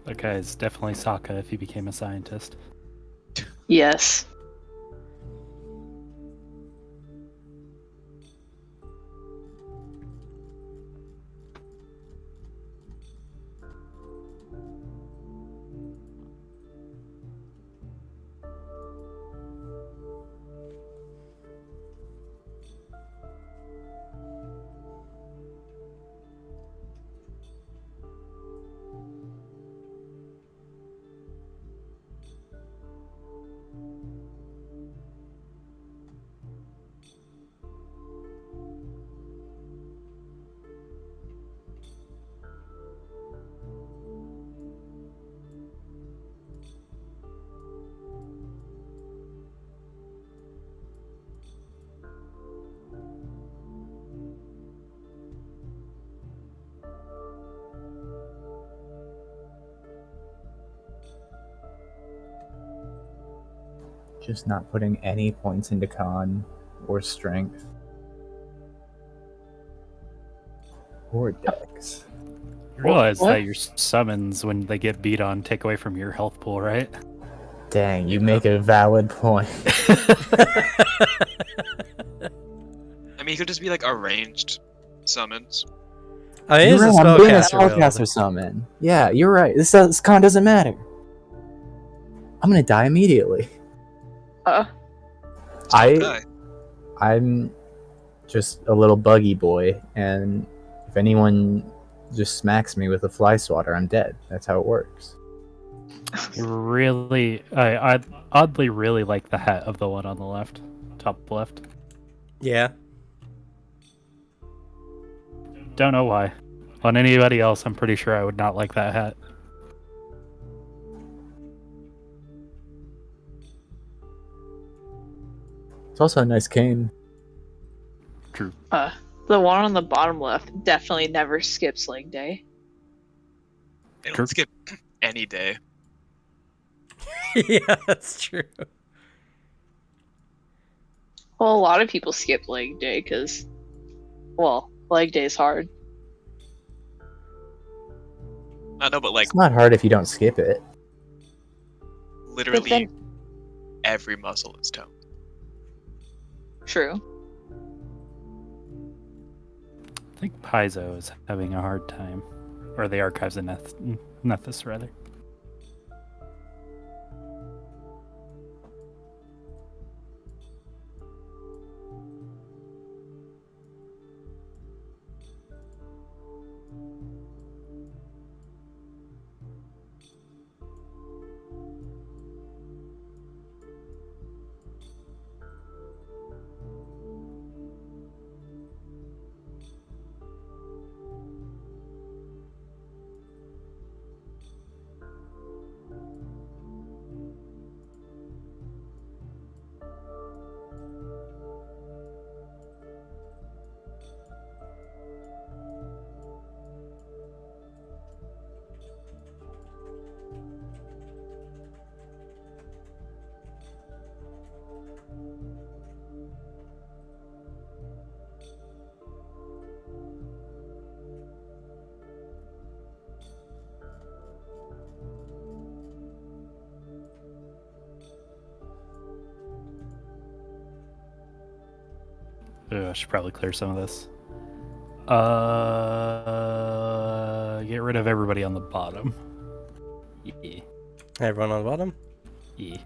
That guy is definitely Sokka if he became a scientist. Yes. Just not putting any points into con or strength or dex. You realize What? that your summons, when they get beat on, take away from your health pool, right? Dang, you make a valid point. I mean, he could just be like arranged summons. I mean, You're it's a right, I'm doing a spellcaster build. spellcaster summon. Yeah, you're right. This con doesn't matter. I'm gonna die immediately. Don't I- die. I'm just a little buggy boy, and if anyone just smacks me with a fly swatter, I'm dead. That's how it works. You really, I oddly really like the hat of the one on the left, top left. Yeah. Don't know why. On anybody else, I'm pretty sure I would not like that hat. It's also a nice cane. True. The one on the bottom left definitely never skips leg day. They True. don't skip any day. Yeah, that's true. Well, a lot of people skip leg day because, well, leg day is hard. I know, but like It's not hard if you don't skip it. literally But then, every muscle is toned. true. I think Paizo is having a hard time. Or the archives in Nethys, rather. I should probably clear some of this. Get rid of everybody on the bottom. Yeah. Everyone on the bottom, Yeah.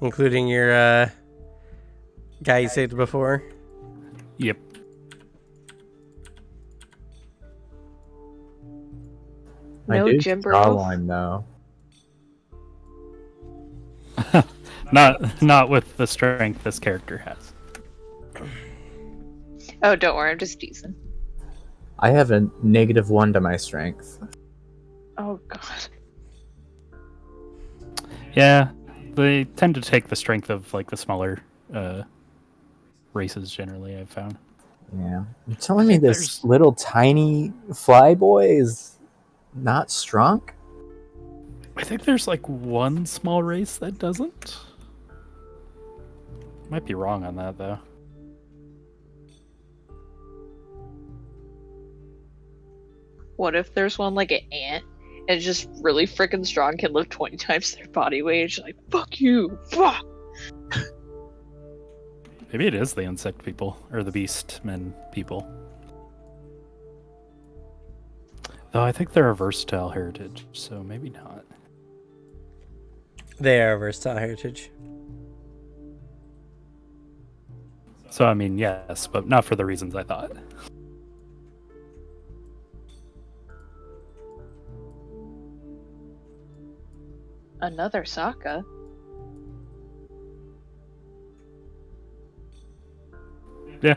including your guy you saved before. Yep. My No dude's Jim Bro. jawline, though. Not with the strength this character has. Oh, don't worry, I'm just teasing. I have a -1 to my strength. Oh god. Yeah, they tend to take the strength of like the smaller races generally. I've found. Yeah. You're telling me this there's- little tiny fly boy is not strong? I think there's like one small race that doesn't. Might be wrong on that though. What if there's one like an ant and just really freaking strong, can lift 20 times their body weight? It's like, fuck you! Fuck! Maybe it is the insect people or the beast men people. Though I think they're a versatile heritage, so maybe not. They are versatile heritage. So I mean, yes, but not for the reasons I thought. Another Sokka? Yeah.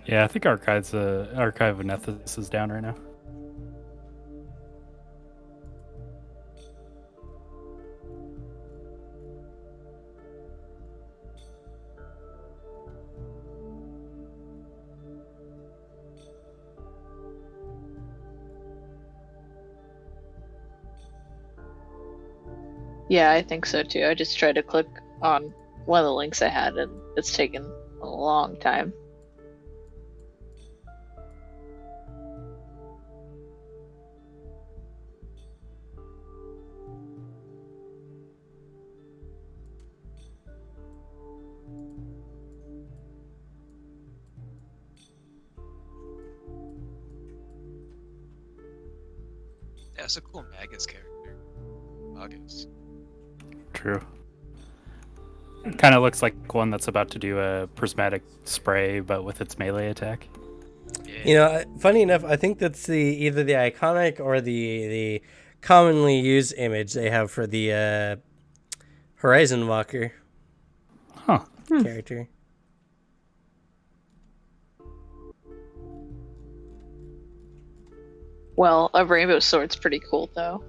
Yeah, I think Archive of Nethys is down right now. Yeah, I think so too. I just tried to click on one of the links I had and it's taken a long time. Yeah, it's a cool Magus character. Magus. True. It kind of looks like one that's about to do a prismatic spray, but with its melee attack. Yeah. You know, funny enough, I think that's either the iconic or the commonly used image they have for the Horizon Walker Huh. character. Well, a rainbow sword's pretty cool though.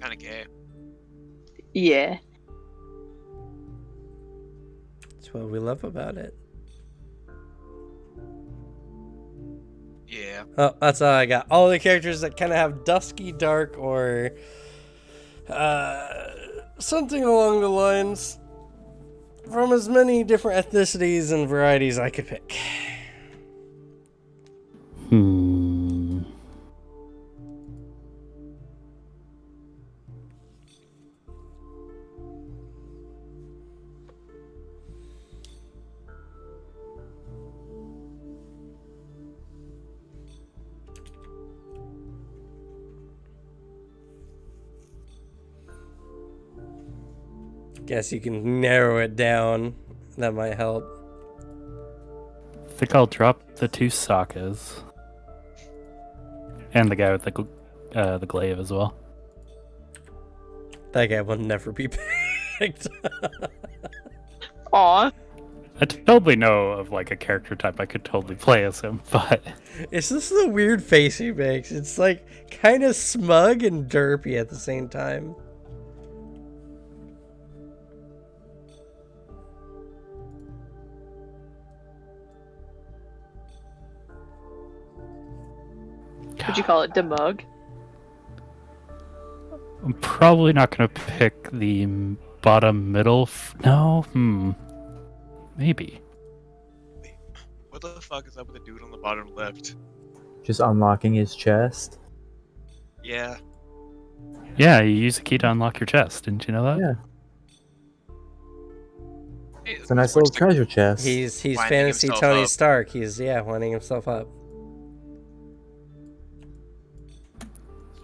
Kind of gay. Yeah. That's what we love about it. Yeah. Oh, that's all I got. All the characters that kind of have dusky, dark, or something along the lines from as many different ethnicities and varieties I could pick. Hmm. Guess you can narrow it down. That might help. I think I'll drop the 2 Sokkas. And the guy with the glaive as well. That guy will never be picked. Aw. I totally know of like a character type I could totally play as him, but It's just the weird face he makes. It's like kind of smug and derpy at the same time. Would you call it demug? I'm probably not going to pick the bottom middle. No, Maybe. What the fuck is up with the dude on the bottom left? Just unlocking his chest. Yeah. Yeah, you use a key to unlock your chest. Didn't you know that? Yeah, Hey, it's a nice little treasure chest. He's Winding fantasy himself Tony up. Stark. He's winding himself up.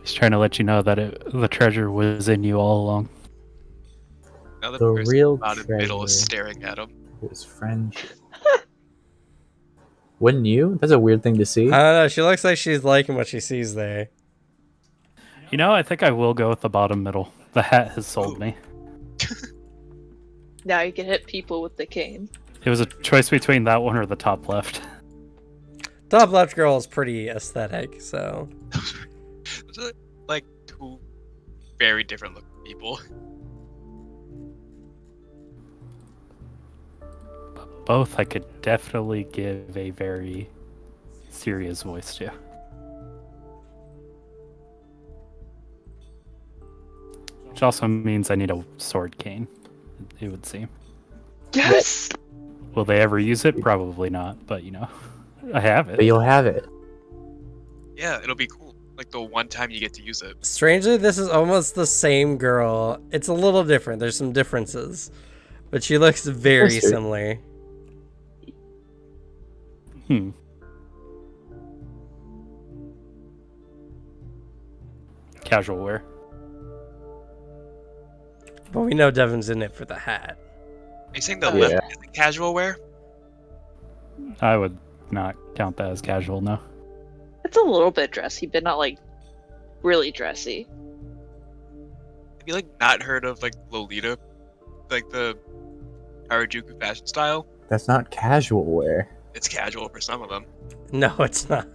He's trying to let you know that the treasure was in you all along. Another The person real about in the middle is treasure. staring at him. His friendship. Wouldn't you? That's a weird thing to see. I don't know. She looks like she's liking what she sees there. You know, I think I will go with the bottom middle. The hat has sold Ooh. me. Now you can hit people with the cane. It was a choice between that one or the top left. Top left girl is pretty aesthetic, so Those are like two very different looking people. Both I could definitely give a very serious voice to. Which also means I need a sword cane, it would seem. Yes. Will they ever use it? Probably not, but you know, I have But it. you'll have it. Yeah, it'll be cool. Like the one time you get to use it. strangely, this is almost the same girl. It's a little different. There's some differences, but she looks very That's true. similar. Casual wear. But we know Devin's in it for the hat. Are you saying the Yeah. left isn't casual wear? I would not count that as casual, no. It's a little bit dressy, but not like really dressy. Have you like not heard of like Lolita? Like the Harajuku fashion style? That's not casual wear. It's casual for some of them. No, it's not.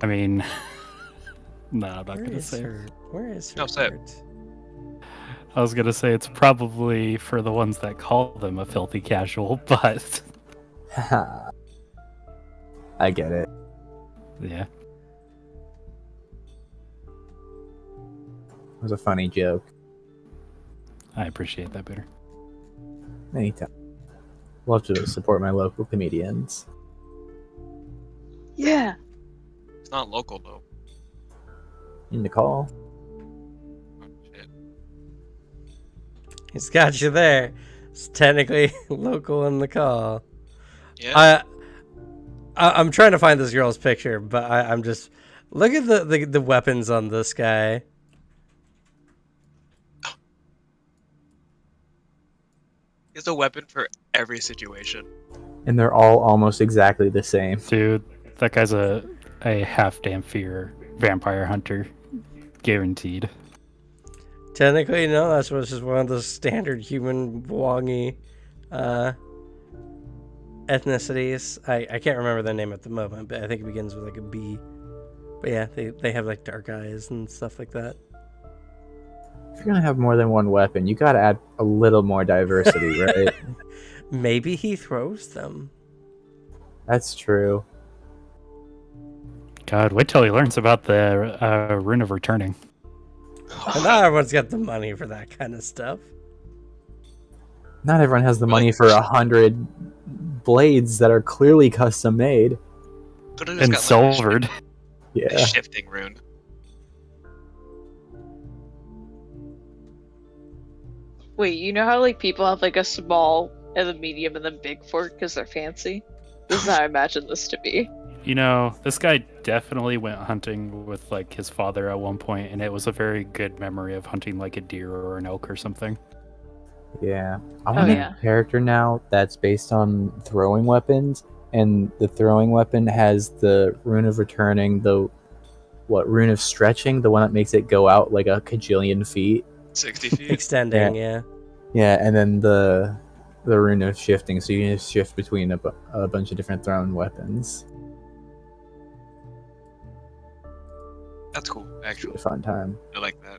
I mean, no, I'm not Where gonna is say. her? Where is her? No, say it. shirt? I was gonna say it's probably for the ones that call them a filthy casual, but I get it. yeah. It was a funny joke. I appreciate that, Peter. Anytime. Love to support my local comedians. Yeah. It's not local though. In the call. Oh, shit. He's got you there. It's technically local in the call. Yeah. I'm trying to find this girl's picture, but I'm just look at the weapons on this guy. He has a weapon for every situation. And they're all almost exactly the same. Dude, that guy's a half Dampier vampire hunter. Guaranteed. Technically, no, that's just one of the standard human Wongi ethnicities. I can't remember their name at the moment, but I think it begins with like a B. But yeah, they have like dark eyes and stuff like that. If you're gonna have more than one weapon, you gotta add a little more diversity, right? Maybe he throws them. That's true. God, wait till he learns about the Rune of Returning. And not everyone's got the money for that kind of stuff. Not everyone has the money for 100 blades that are clearly custom made. Could've just And got, like, silvered. a Yeah. shifting rune. Wait, you know how like people have like a small and a medium and then big fork because they're fancy? This is how I imagine this to be. You know, this guy definitely went hunting with like his father at one point, and it was a very good memory of hunting like a deer or an elk or something. Yeah. I Oh, want to make yeah. a character now that's based on throwing weapons, and the throwing weapon has the rune of returning, the rune of stretching, the one that makes it go out like a kajillion feet. 60 feet. Extending, yeah. Yeah, and then the rune of shifting, so you can just shift between a bunch of different thrown weapons. That's cool, It's a actually. fun time. I like that.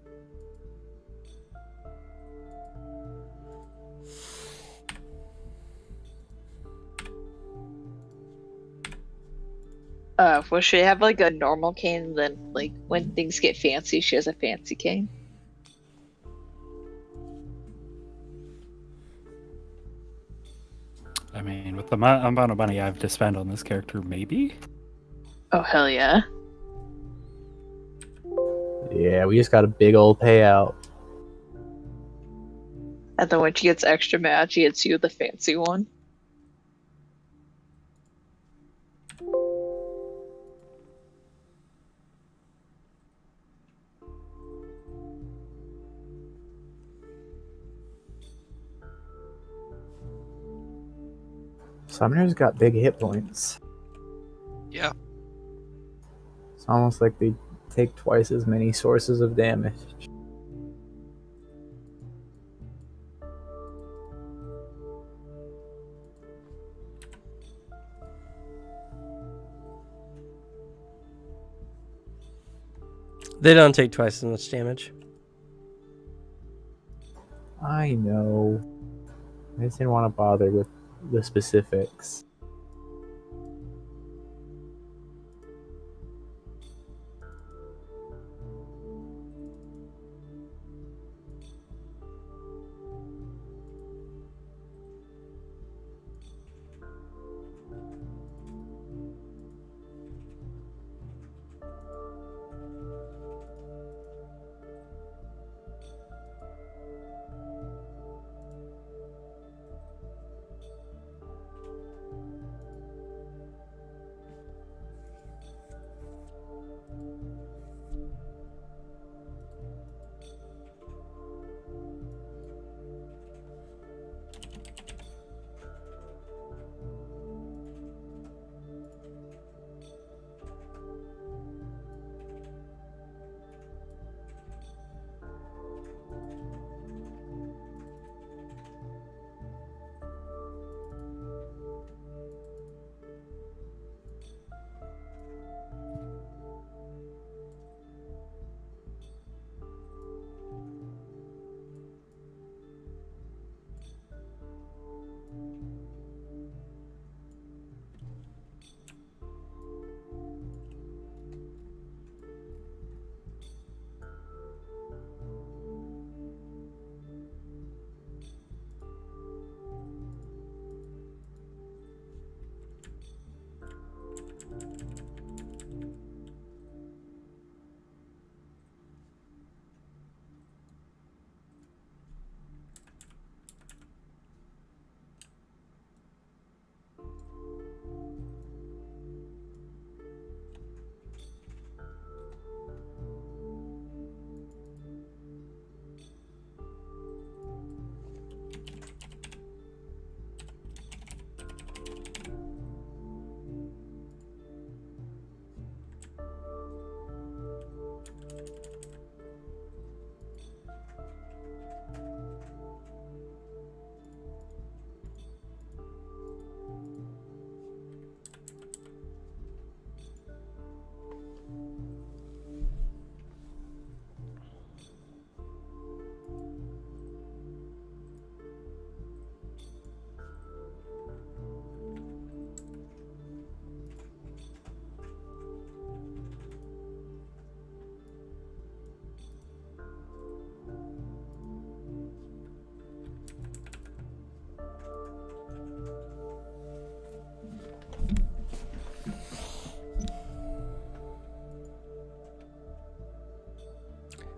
Well, she have like a normal cane, and then like when things get fancy, she has a fancy cane. I mean, with the amount of money I have to spend on this character, maybe? Oh hell yeah! Yeah, we just got a big old payout. And then when she gets extra mad, she hits you with the fancy one. Summoners got big hit points. Yeah. It's almost like they take twice as many sources of damage. They don't take twice as much damage. I know. I just didn't want to bother with the specifics.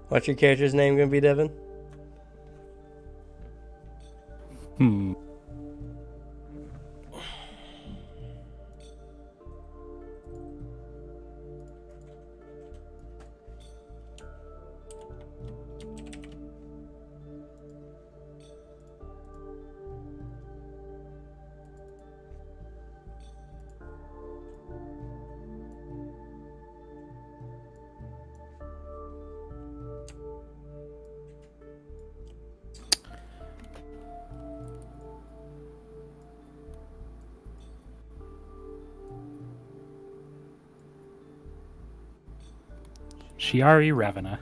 What's your character's name gonna be, Devin? Hmm. Shiari Ravana.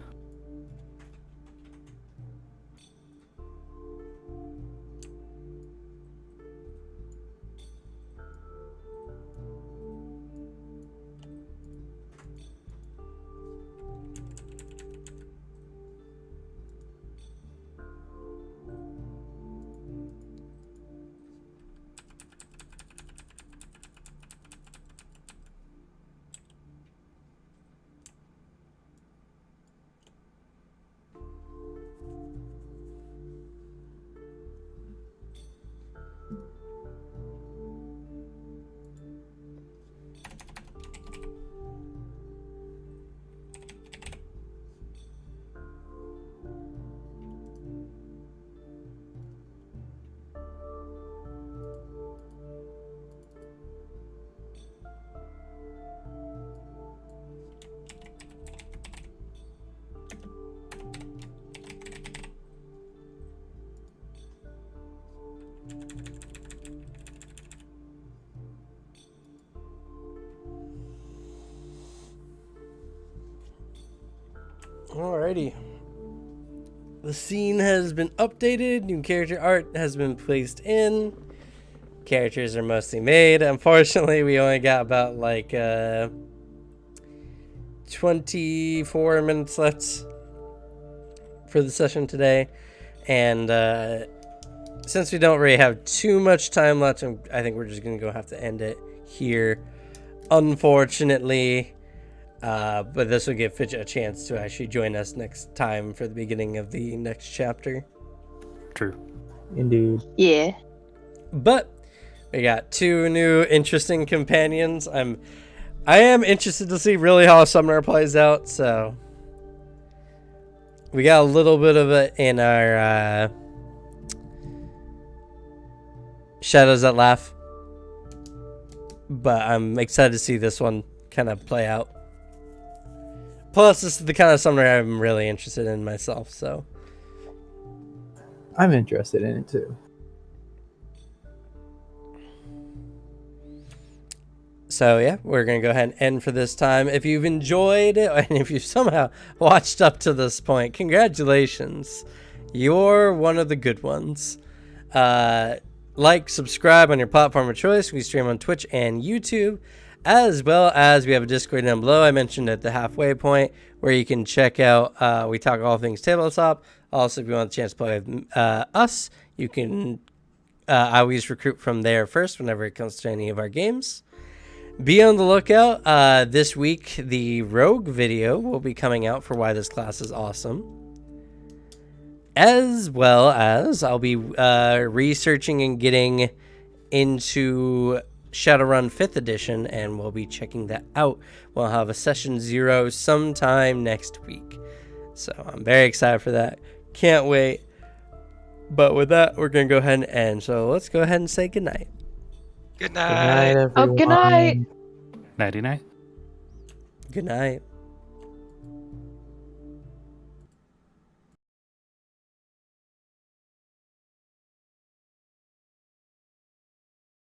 Alrighty. The scene has been updated. New character art has been placed in. Characters are mostly made. Unfortunately, we only got about like 24 minutes left for the session today. And since we don't really have too much time left, I think we're just going to have to end it here. Unfortunately. But this will give Fidget a chance to actually join us next time for the beginning of the next chapter. True. Indeed. Yeah. But we got two new interesting companions. I am interested to see really how Summoner plays out. So we got a little bit of it in our Shadows That Laugh, but I'm excited to see this one kind of play out. Plus, this is the kind of summoner I'm really interested in myself, so. I'm interested in it too. So, yeah, we're going to go ahead and end for this time. If you've enjoyed it, and if you've somehow watched up to this point, congratulations. You're one of the good ones. Like, subscribe on your platform of choice. We stream on Twitch and YouTube. As well as we have a Discord down below. I mentioned at the halfway point where you can check out, we talk all things tabletop. Also, if you want a chance to play with us, you can, I always recruit from there first whenever it comes to any of our games. Be on the lookout. This week, the Rogue video will be coming out for why this class is awesome. As well as I'll be researching and getting into Shadowrun 5th edition, and we'll be checking that out. We'll have a session 0 sometime next week, so I'm very excited for that. Can't wait. But with that, we're gonna go ahead and end, so let's go ahead and say goodnight. Good Good night, night. everyone. Oh, good night. Nighty night. Good night.